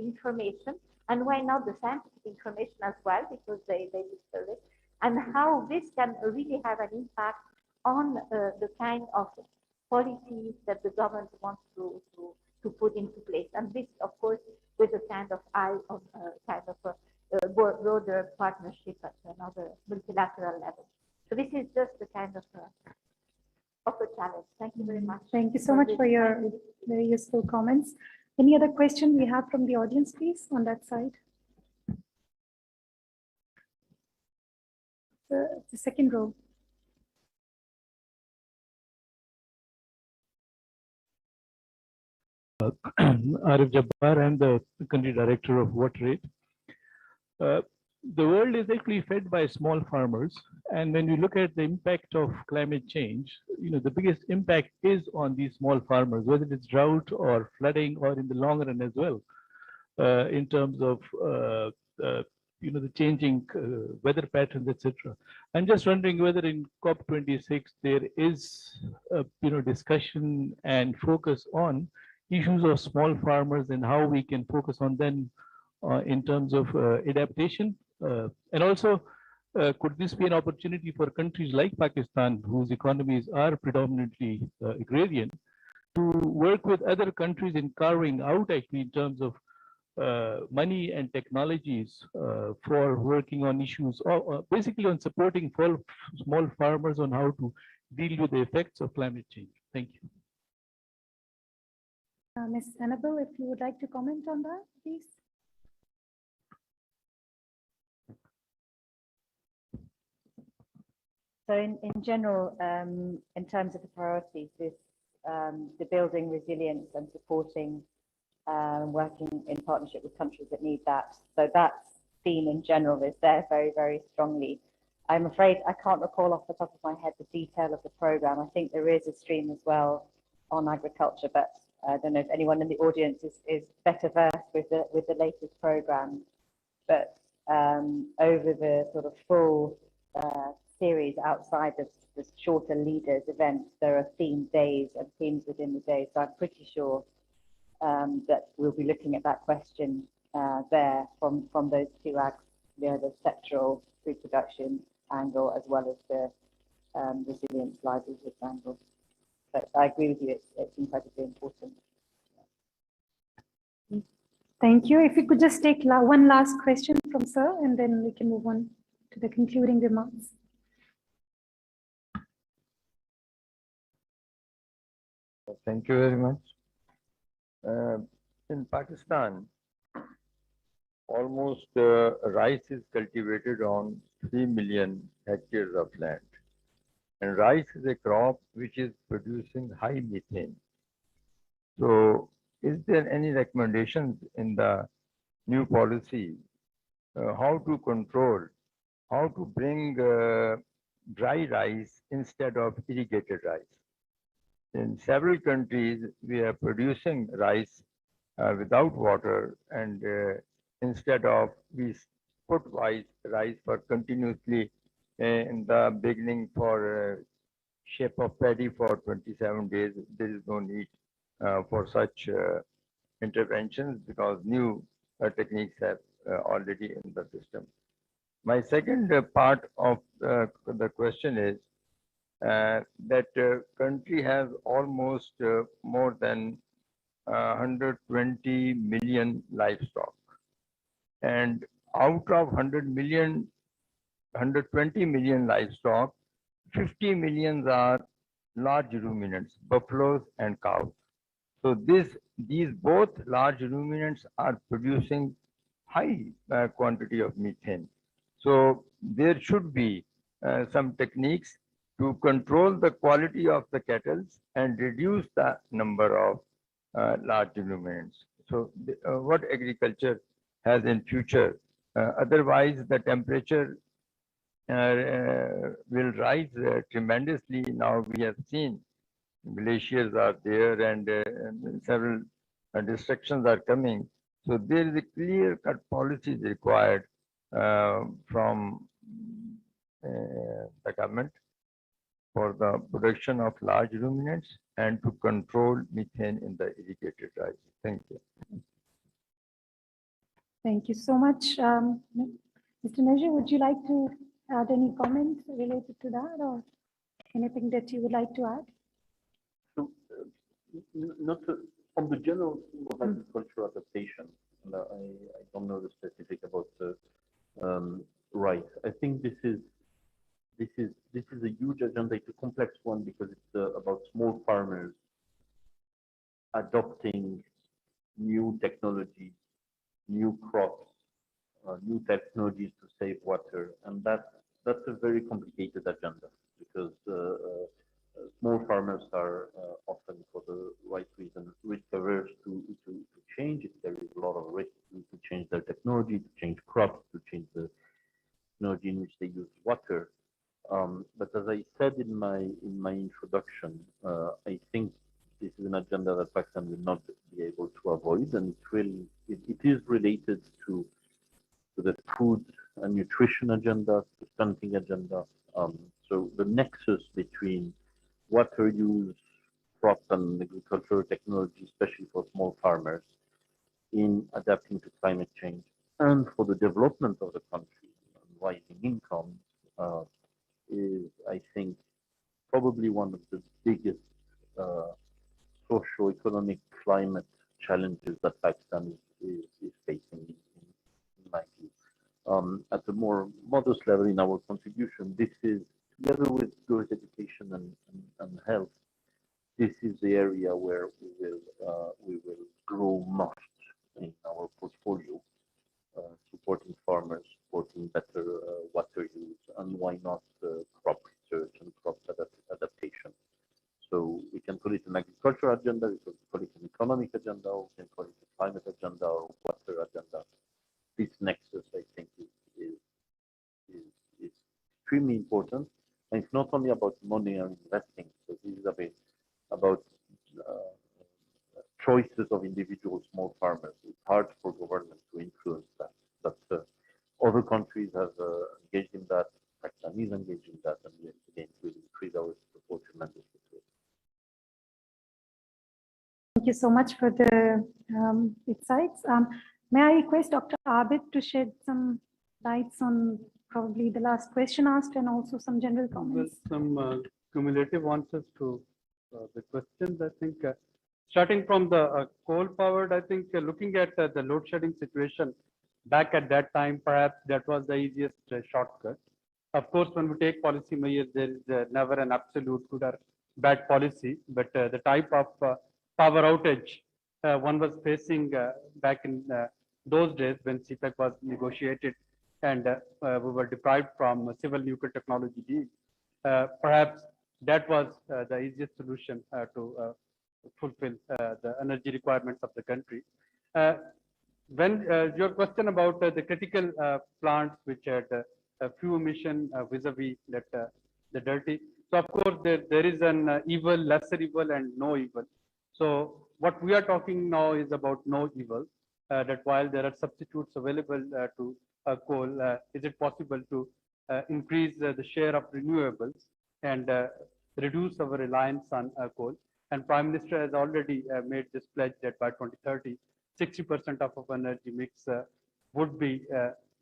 information, and why not the scientific information as well, because they distill it, and how this can really have an impact on the kind of policies that the government wants to put into place. And this, of course, with a kind of eye of kind of a broader partnership at another multilateral level. So this is just a kind of a challenge. Thank you very much. Thank you so much for your very useful comments. Any other question we have from the audience, please, on that side? The second row. Arif Jabbar, I'm the country director of WaterAid. The world is actually fed by small farmers, and when you look at the impact of climate change, the biggest impact is on these small farmers, whether it's drought or flooding, or in the long run as well, in terms of the changing weather patterns, etc. I'm just wondering whether in COP26 there is discussion and focus on issues of small farmers and how we can focus on them in terms of adaptation. And also, could this be an opportunity for countries like Pakistan, whose economies are predominantly agrarian, to work with other countries in carving out actually in terms of money and technologies for working on issues, or basically on supporting small farmers on how to deal with the effects of climate change? Thank you. Ms. Annabelle, if you would like to comment on that, please. So in general, in terms of the priorities, this the building resilience and supporting working in partnership with countries that need that. So that theme in general is there very, very strongly. I'm afraid I can't recall off the top of my head the detail of the program. I think there is a stream as well on agriculture, but I don't know if anyone in the audience is better versed with the latest program. But over the sort of full series outside of the shorter leaders events, there are themed days and themes within the day. So I'm pretty sure that we'll be looking at that question there from those two acts, the sectoral food production angle as well as the resilience livelihoods angle. But I agree with you, it's incredibly important. Thank you. If we could just take one last question from sir, and then we can move on to the concluding remarks. Thank you very much. In Pakistan, almost rice is cultivated on 3 million hectares of land. And rice is a crop which is producing high methane. So is there any recommendations in the new policy how to control, how to bring dry rice instead of irrigated rice? In several countries, we are producing rice without water, and instead of we put rice for continuously in the beginning for shape of paddy for 27 days. There is no need for such interventions because new techniques have already in the system. My second part of the question is that country has almost more than 120 million livestock, and out of 120 million livestock, 50 million are large ruminants, buffaloes and cows. So these both large ruminants are producing high quantity of methane. So there should be some techniques to control the quality of the cattle and reduce the number of large ruminants. So what agriculture has in future? Otherwise, the temperature will rise tremendously. Now we have seen glaciers are there and several destructions are coming. So there is a clear-cut policy required from the government for the production of large ruminants and to control methane in the irrigated rice. Thank you. Thank you so much. Mr. Najjar, would you like to add any comments related to that or anything that you would like to add? So, on the general theme of agricultural adaptation, and I don't know the specific about the rice. I think this is a huge agenda. It's a complex one because it's about small farmers adopting new technology, new crops, new technologies to save water, and that's a very complicated agenda because small farmers are often, for the right reason, risk averse to change. If there is a lot of risk to change their technology, to change crops, to change the technology in which they use water. But as I said in my introduction, I think this is an agenda that Pakistan will not be able to avoid, and it is related to the food and nutrition agenda, the stunting agenda. So the nexus between water use, crop and agricultural technology, especially for small farmers, in adapting to climate change and for the development of the country and rising incomes, is, I think, probably one of the biggest socio-economic climate challenges that Pakistan is facing, in my view. At a more modest level in our contribution, this is, together with girls' education and health, this is the area where we will grow most in our portfolio, supporting farmers, supporting better water use, and why not crop research and crop adaptation. So we can call it an agricultural agenda, we can call it an economic agenda, or we can call it a climate agenda or water agenda. This nexus, I think, is extremely important. And it's not only about money and investing. So this is a bit about choices of individual small farmers. It's hard for government to influence that. But other countries have engaged in that. Pakistan is engaged in that, and we again will increase our support tremendously. Thank you so much for the insights. May I request Dr. Abid to shed some lights on probably the last question asked and also some general comments? Well, some cumulative answers to the questions. I think starting from the coal-powered, I think looking at the load shedding situation back at that time, perhaps that was the easiest shortcut. Of course, when we take policy measures, there is never an absolute good or bad policy, but the type of power outage one was facing back in those days when CPEC was negotiated and we were deprived from civil nuclear technology deal. Perhaps that was the easiest solution to fulfill the energy requirements of the country. When your question about the critical plants which had a few emission vis-a-vis that the dirty. So of course there is an evil, lesser evil, and no evil. So what we are talking now is about no evil. That while there are substitutes available to coal, is it possible to increase the share of renewables and reduce our reliance on coal? And Prime Minister has already made this pledge that by 2030, 60% of our energy mix would be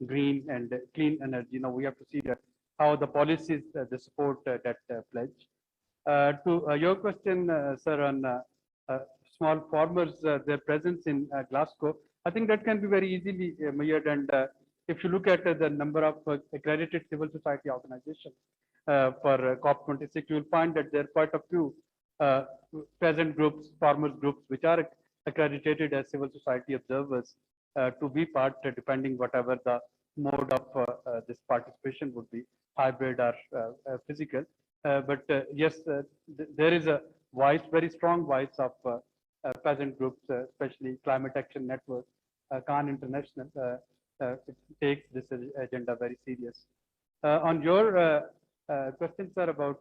green and clean energy. Now we have to see that how the policies that support that pledge. To your question, sir, on small farmers, their presence in Glasgow, I think that can be very easily measured. And if you look at the number of accredited civil society organizations for COP-26, you will find that there are quite a few peasant groups, farmers groups, which are accredited as civil society observers to be part, depending whatever the mode of this participation would be, hybrid or physical. But yes, there is a voice, very strong voice of peasant groups, especially Climate Action Network, Khan International, takes this agenda very serious. On your question, sir, about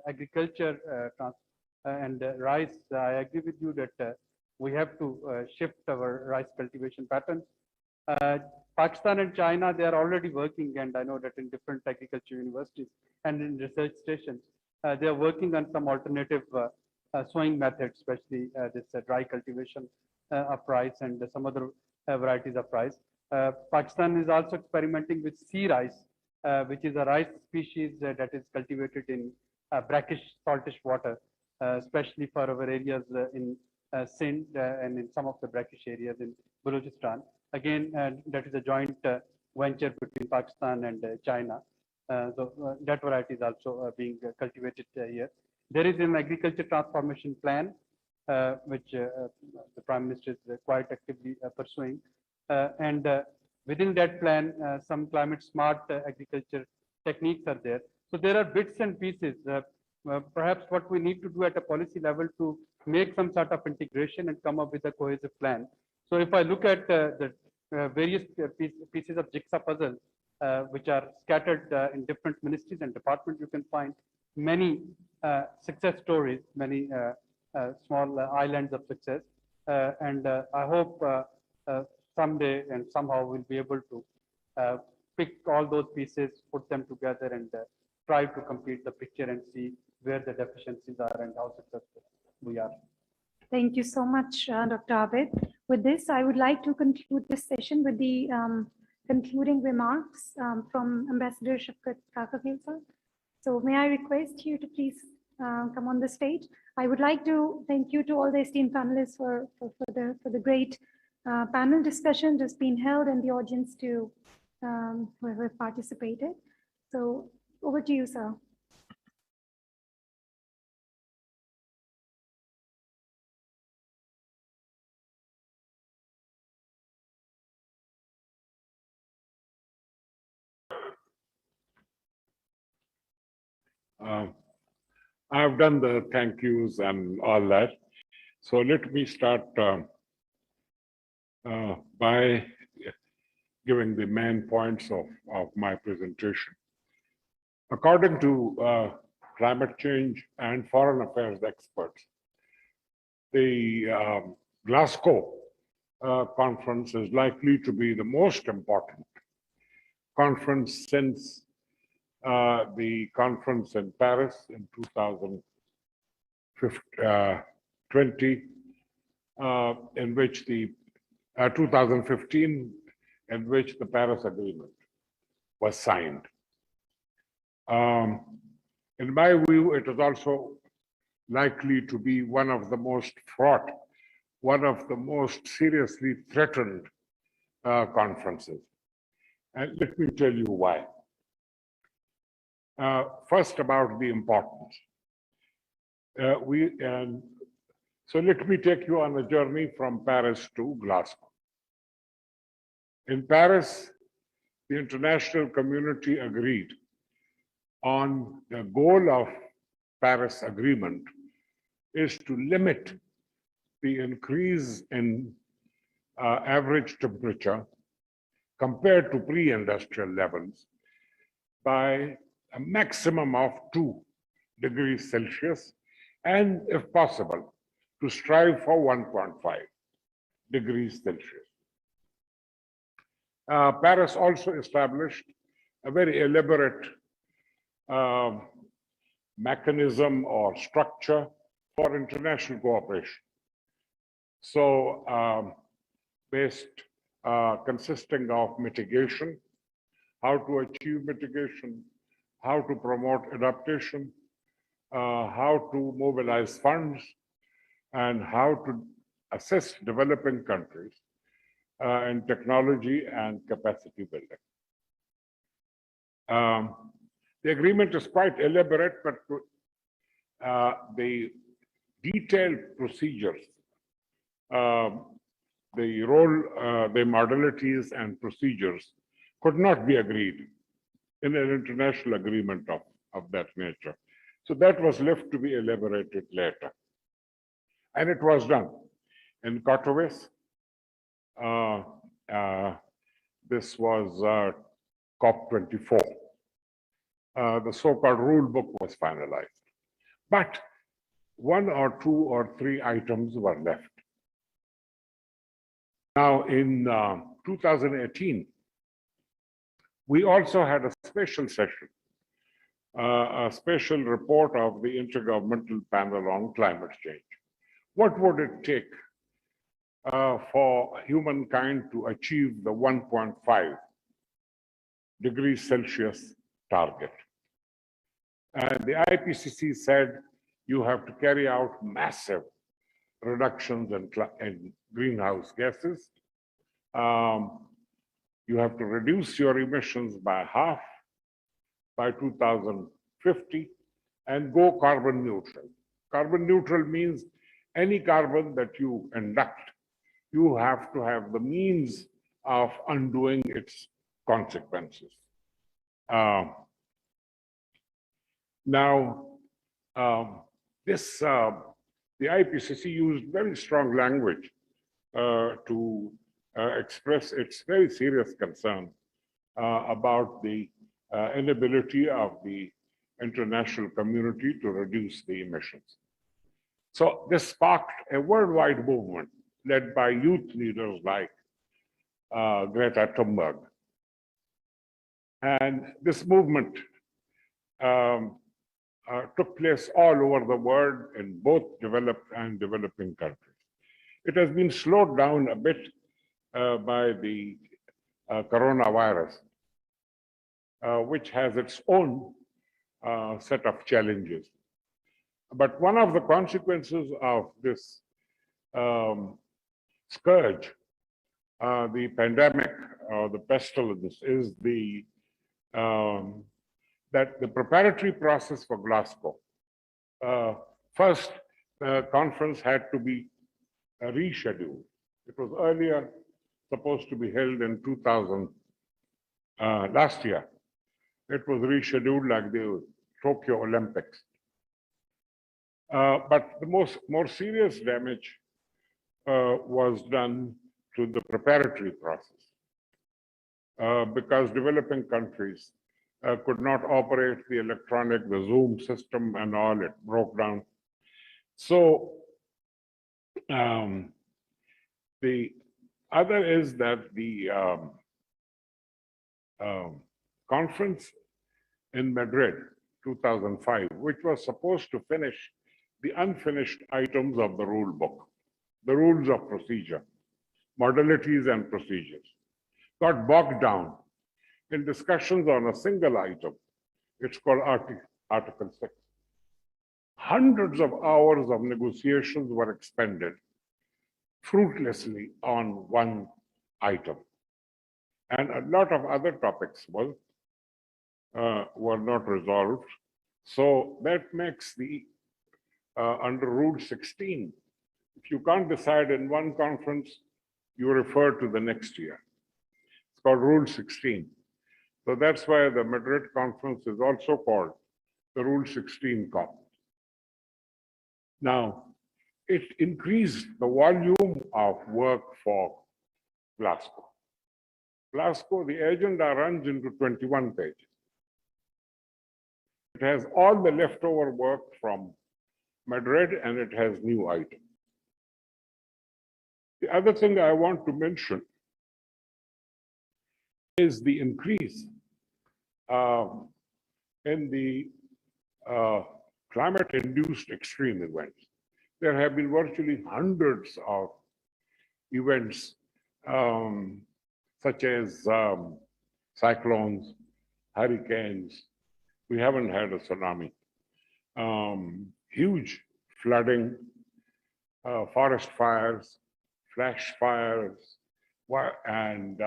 agriculture and rice, I agree with you that we have to shift our rice cultivation patterns. Pakistan and China, they are already working, and I know that in different agriculture universities and in research stations, they are working on some alternative sowing methods, especially this dry cultivation of rice and some other varieties of rice. Pakistan is also experimenting with sea rice, which is a rice species that is cultivated in brackish, saltish water, especially for our areas in Sindh and in some of the brackish areas in Balochistan. Again, that is a joint venture between Pakistan and China. So that variety is also being cultivated here. There is an agriculture transformation plan, which the Prime Minister is quite actively pursuing. And within that plan, some climate smart agriculture techniques are there. So there are bits and pieces. Perhaps what we need to do at a policy level to make some sort of integration and come up with a cohesive plan. So if I look at the various pieces of jigsaw puzzle, which are scattered in different ministries and departments, you can find many success stories, many small islands of success. And I hope someday and somehow we'll be able to pick all those pieces, put them together, and try to complete the picture and see where the deficiencies are and how successful we are. Thank you so much, Dr. Abid. With this, I would like to conclude this session with the concluding remarks from Ambassador Shafkat Kakavil sir. So may I request you to please come on the stage. I would like to thank you to all the esteemed panelists for the great panel discussion that's been held and the audience to who have participated. So over to you, sir. I've done the thank yous and all that. So let me start by giving the main points of my presentation. According to climate change and foreign affairs experts, the Glasgow conference is likely to be the most important conference since the conference in Paris in 2020, in which the 2015, in which the Paris Agreement was signed. In my view, it is also likely to be one of the most fraught, one of the most seriously threatened conferences. And let me tell you why. First, about the importance. So let me take you on a journey from Paris to Glasgow. In Paris, the international community agreed on the goal of Paris Agreement is to limit the increase in average temperature compared to pre-industrial levels by a maximum of 2 degrees Celsius, and if possible, to strive for 1.5 degrees Celsius. Paris also established a very elaborate mechanism or structure for international cooperation. So consisting of mitigation, how to achieve mitigation, how to promote adaptation, how to mobilize funds, and how to assist developing countries in technology and capacity building. The agreement is quite elaborate, but the detailed procedures, the modalities and procedures could not be agreed in an international agreement of that nature. So that was left to be elaborated later. And it was done. In Katowice, this was COP-24. The so-called rule book was finalized. But one or two or three items were left. Now, in 2018, we also had a special session, a special report of the Intergovernmental Panel on Climate Change. What would it take for humankind to achieve the 1.5 degrees Celsius target? And the IPCC said you have to carry out massive reductions in greenhouse gases. You have to reduce your emissions by half by 2050 and go carbon neutral. Carbon neutral means any carbon that you induct, you have to have the means of undoing its consequences. The IPCC used very strong language to express its very serious concern about the inability of the international community to reduce the emissions. So this sparked a worldwide movement led by youth leaders like Greta Thunberg. And this movement took place all over the world in both developed and developing countries. It has been slowed down a bit by the coronavirus, which has its own set of challenges. But one of the consequences of this scourge, the pandemic, the pestilence, is that the preparatory process for Glasgow. First, the conference had to be rescheduled. It was earlier supposed to be held in 2000, last year. It was rescheduled like the Tokyo Olympics. But the more serious damage was done to the preparatory process because developing countries could not operate the electronic, the Zoom system and all, it broke down. So the other is that the conference in Madrid, 2005, which was supposed to finish the unfinished items of the rule book, the rules of procedure, modalities and procedures, got bogged down in discussions on a single item. It's called Article 6. Hundreds of hours of negotiations were expended fruitlessly on one item. And a lot of other topics were not resolved. So that makes the, under Rule 16, if you can't decide in one conference, you refer to the next year. It's called Rule 16. So that's why the Madrid conference is also called the Rule 16 COP. Now, it increased the volume of work for Glasgow. Glasgow, the agenda runs into 21 pages. It has all the leftover work from Madrid and it has new items. The other thing I want to mention is the increase in the climate-induced extreme events. There have been virtually hundreds of events such as cyclones, hurricanes. We haven't had a tsunami. Huge flooding, forest fires, flash fires, and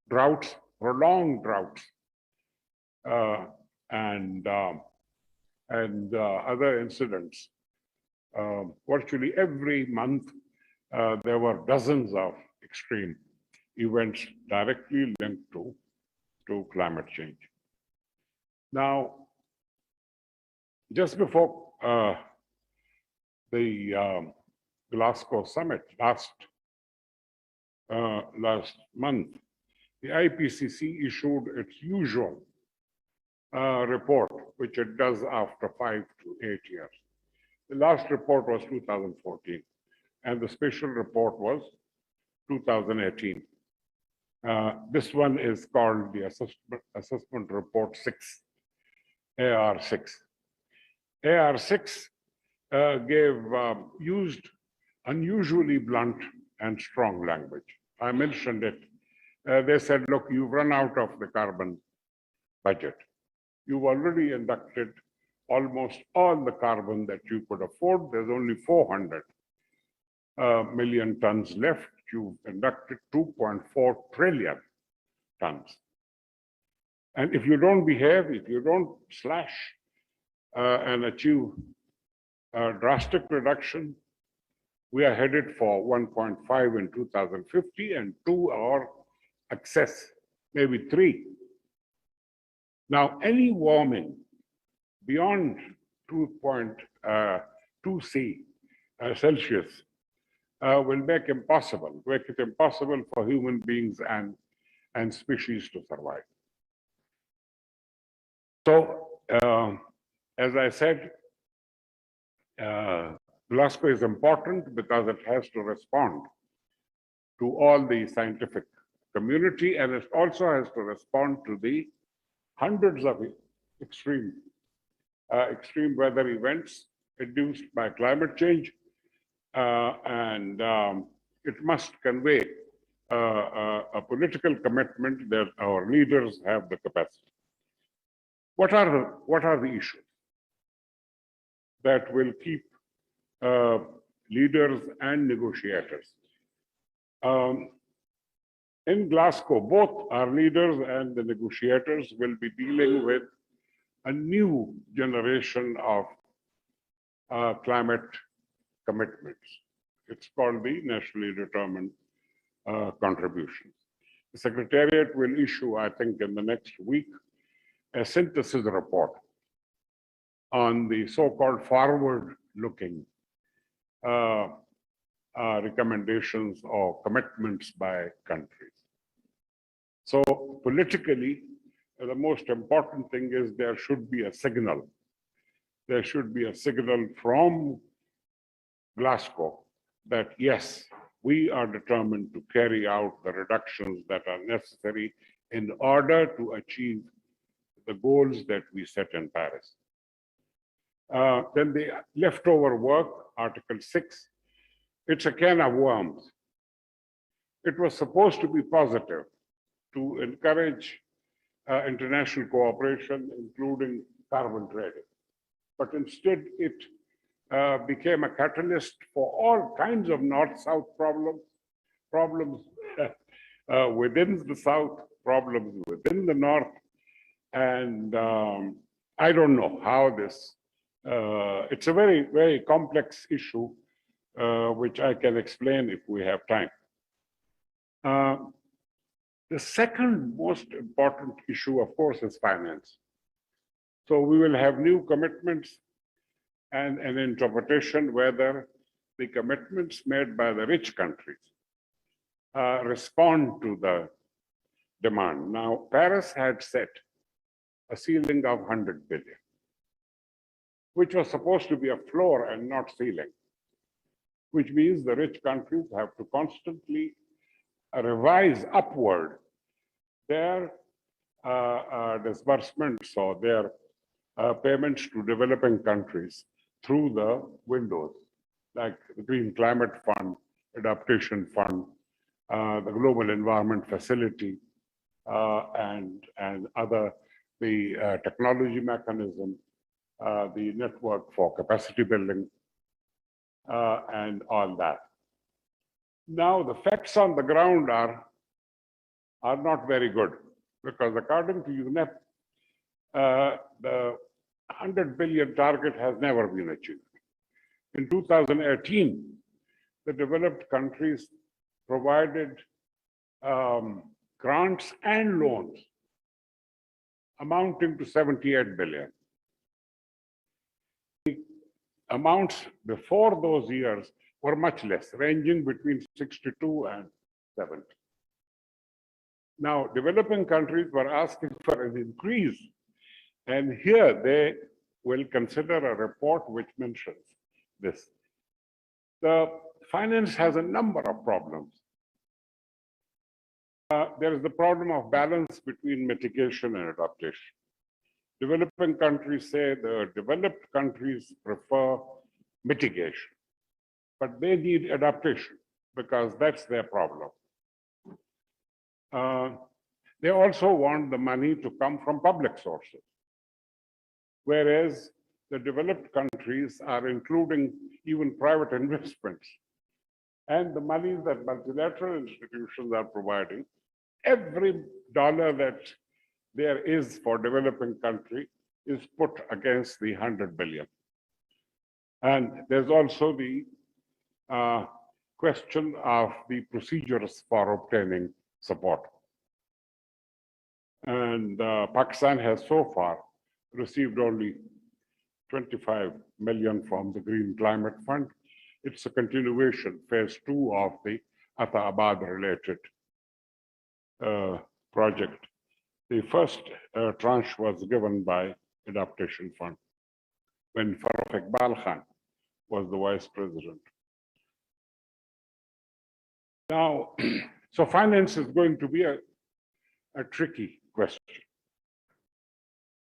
droughts, prolonged droughts, and other incidents. Virtually every month, there were dozens of extreme events directly linked to climate change. Now, just before the Glasgow summit last month, the IPCC issued its usual report, which it does after 5 to 8 years. The last report was 2014, and the special report was 2018. This one is called the Assessment Report 6, AR6. AR6 used unusually blunt and strong language. I mentioned it. They said, look, you've run out of the carbon budget. You've already inducted almost all the carbon that you could afford. There's only 400 million tons left. You've inducted 2.4 trillion tons. And if you don't behave, if you don't slash and achieve a drastic reduction, we are headed for 1.5 in 2050 and 2 or excess, maybe 3. Now, any warming beyond 2.2 C Celsius will make it impossible for human beings and species to survive. So, as I said, Glasgow is important because it has to respond to all the scientific community, and it also has to respond to the hundreds of extreme weather events induced by climate change, and it must convey a political commitment that our leaders have the capacity. What are the issues that will keep leaders and negotiators? In Glasgow, both our leaders and the negotiators will be dealing with a new generation of climate commitments. It's called the nationally determined contributions. The Secretariat will issue, I think, in the next week, a synthesis report on the so-called forward-looking recommendations or commitments by countries. So politically, the most important thing is there should be a signal. There should be a signal from Glasgow that yes, we are determined to carry out the reductions that are necessary in order to achieve the goals that we set in Paris. Then the leftover work, Article 6, it's a can of worms. It was supposed to be positive, to encourage international cooperation, including carbon trading. But instead, it became a catalyst for all kinds of North-South problems within the South, problems within the North. And I don't know how this, it's a very, very complex issue, which I can explain if we have time. The second most important issue, of course, is finance. So we will have new commitments and an interpretation whether the commitments made by the rich countries respond to the demand. Now, Paris had set a ceiling of 100 billion, which was supposed to be a floor and not ceiling, which means the rich countries have to constantly revise upward their disbursements or their payments to developing countries through the windows, like the Green Climate Fund, Adaptation Fund, the Global Environment Facility, and other, the technology mechanism, the network for capacity building, and all that. Now, the facts on the ground are not very good, because according to UNEP, the 100 billion target has never been achieved. In 2018, the developed countries provided grants and loans amounting to 78 billion. amounts before those years were much less, ranging between 62 and 70. Now, developing countries were asking for an increase, and here they will consider a report which mentions this. The finance has a number of problems. There is the problem of balance between mitigation and adaptation. Developing countries say the developed countries prefer mitigation, but they need adaptation because that's their problem. They also want the money to come from public sources, whereas the developed countries are including even private investments. And the money that multilateral institutions are providing, every dollar that there is for developing country is put against the 100 billion. And there's also the question of the procedures for obtaining support. And Pakistan has so far received only 25 million from the Green Climate Fund. It's a continuation, phase 2 of the Atta-Abad related project. The first tranche was given by Adaptation Fund when Farooq Iqbal Khan was the vice president. Now, so finance is going to be a tricky question.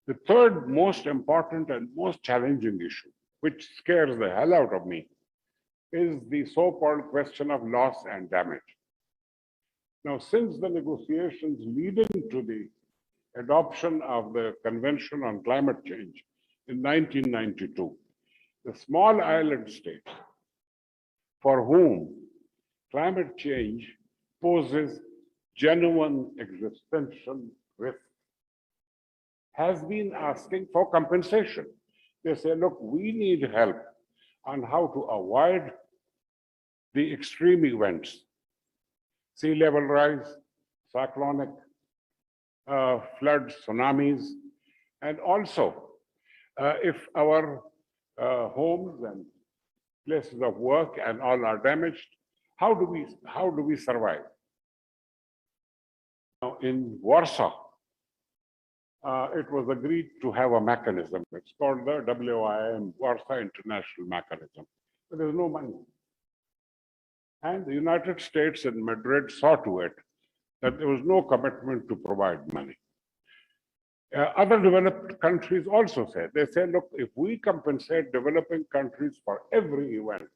The third most important and most challenging issue, which scares the hell out of me, is the so-called question of loss and damage. Now, since the negotiations leading to the adoption of the Convention on Climate Change in 1992, the small island states for whom climate change poses genuine existential risk has been asking for compensation. They say, look, we need help on how to avoid the extreme events, sea level rise, cyclonic floods, tsunamis, and also if our homes and places of work and all are damaged, how do we survive? Now, in Warsaw, it was agreed to have a mechanism. It's called the WIM, Warsaw International Mechanism. But there's no money. And the United States and Madrid saw to it that there was no commitment to provide money. Other developed countries also said, they said, look, if we compensate developing countries for every event,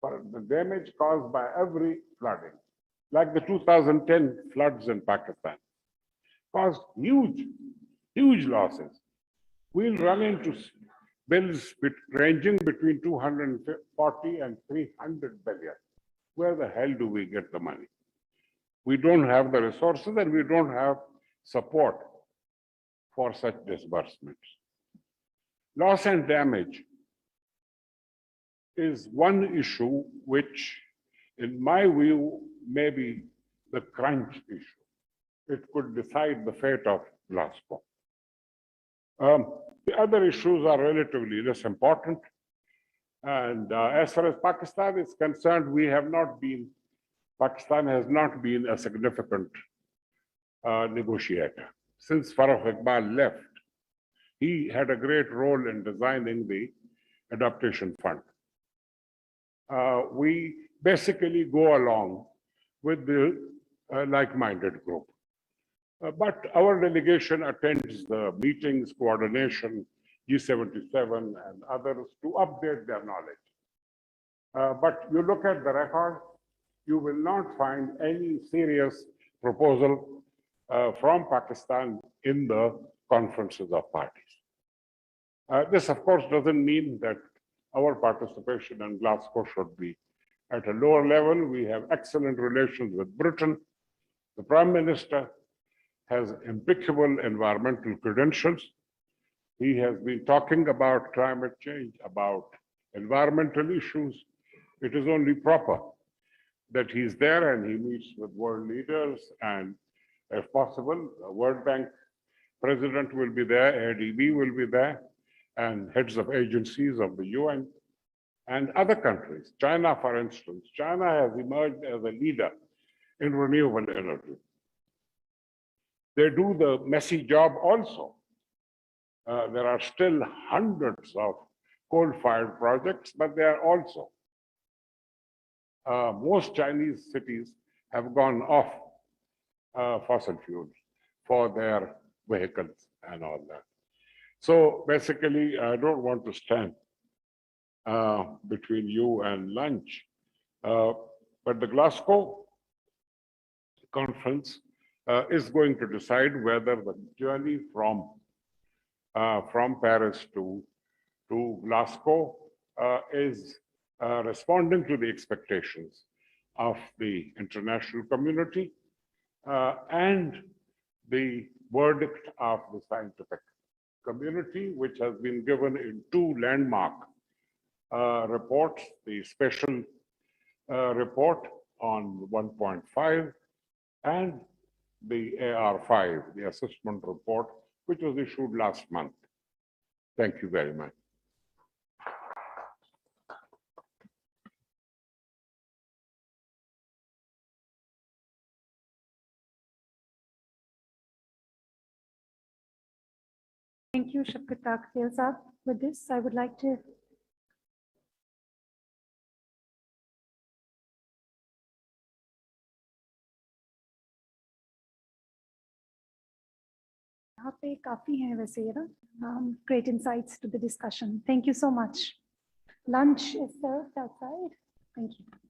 for the damage caused by every flooding, like the 2010 floods in Pakistan, caused huge losses. We'll run into bills ranging between 240 and 300 billion. Where the hell do we get the money? We don't have the resources and we don't have support for such disbursements. Loss and damage is one issue which, in my view, may be the crunch issue. It could decide the fate of Glasgow. The other issues are relatively less important. And as far as Pakistan is concerned, Pakistan has not been a significant negotiator. Since Farooq Iqbal left, he had a great role in designing the Adaptation Fund. We basically go along with the like-minded group. But our delegation attends the meetings, coordination, G77 and others to update their knowledge. But you look at the record, you will not find any serious proposal from Pakistan in the conferences of parties. This, of course, doesn't mean that our participation in Glasgow should be at a lower level. We have excellent relations with Britain. The Prime Minister has impeccable environmental credentials. He has been talking about climate change, about environmental issues. It is only proper that he's there and he meets with world leaders, and if possible, the World Bank president will be there, ADB will be there, and heads of agencies of the UN And other countries, China, for instance, China has emerged as a leader in renewable energy. They do the messy job also. There are still hundreds of coal-fired projects, but they are also, most Chinese cities have gone off fossil fuels for their vehicles and all that. So basically, I don't want to stand between you and lunch, but the Glasgow conference is going to decide whether the journey from Paris to Glasgow is responding to the expectations of the international community and the verdict of the scientific community, which has been given in two landmark reports, the special report on 1.5 and the AR5, the assessment report, which was issued last month. Thank you very much. Thank you, Shafkat Takfil Saab. With this, I would like to यहाँ पे काफी हैं वैसे ये ना great insights to the discussion. Thank you so much. Lunch is served outside. Thank you.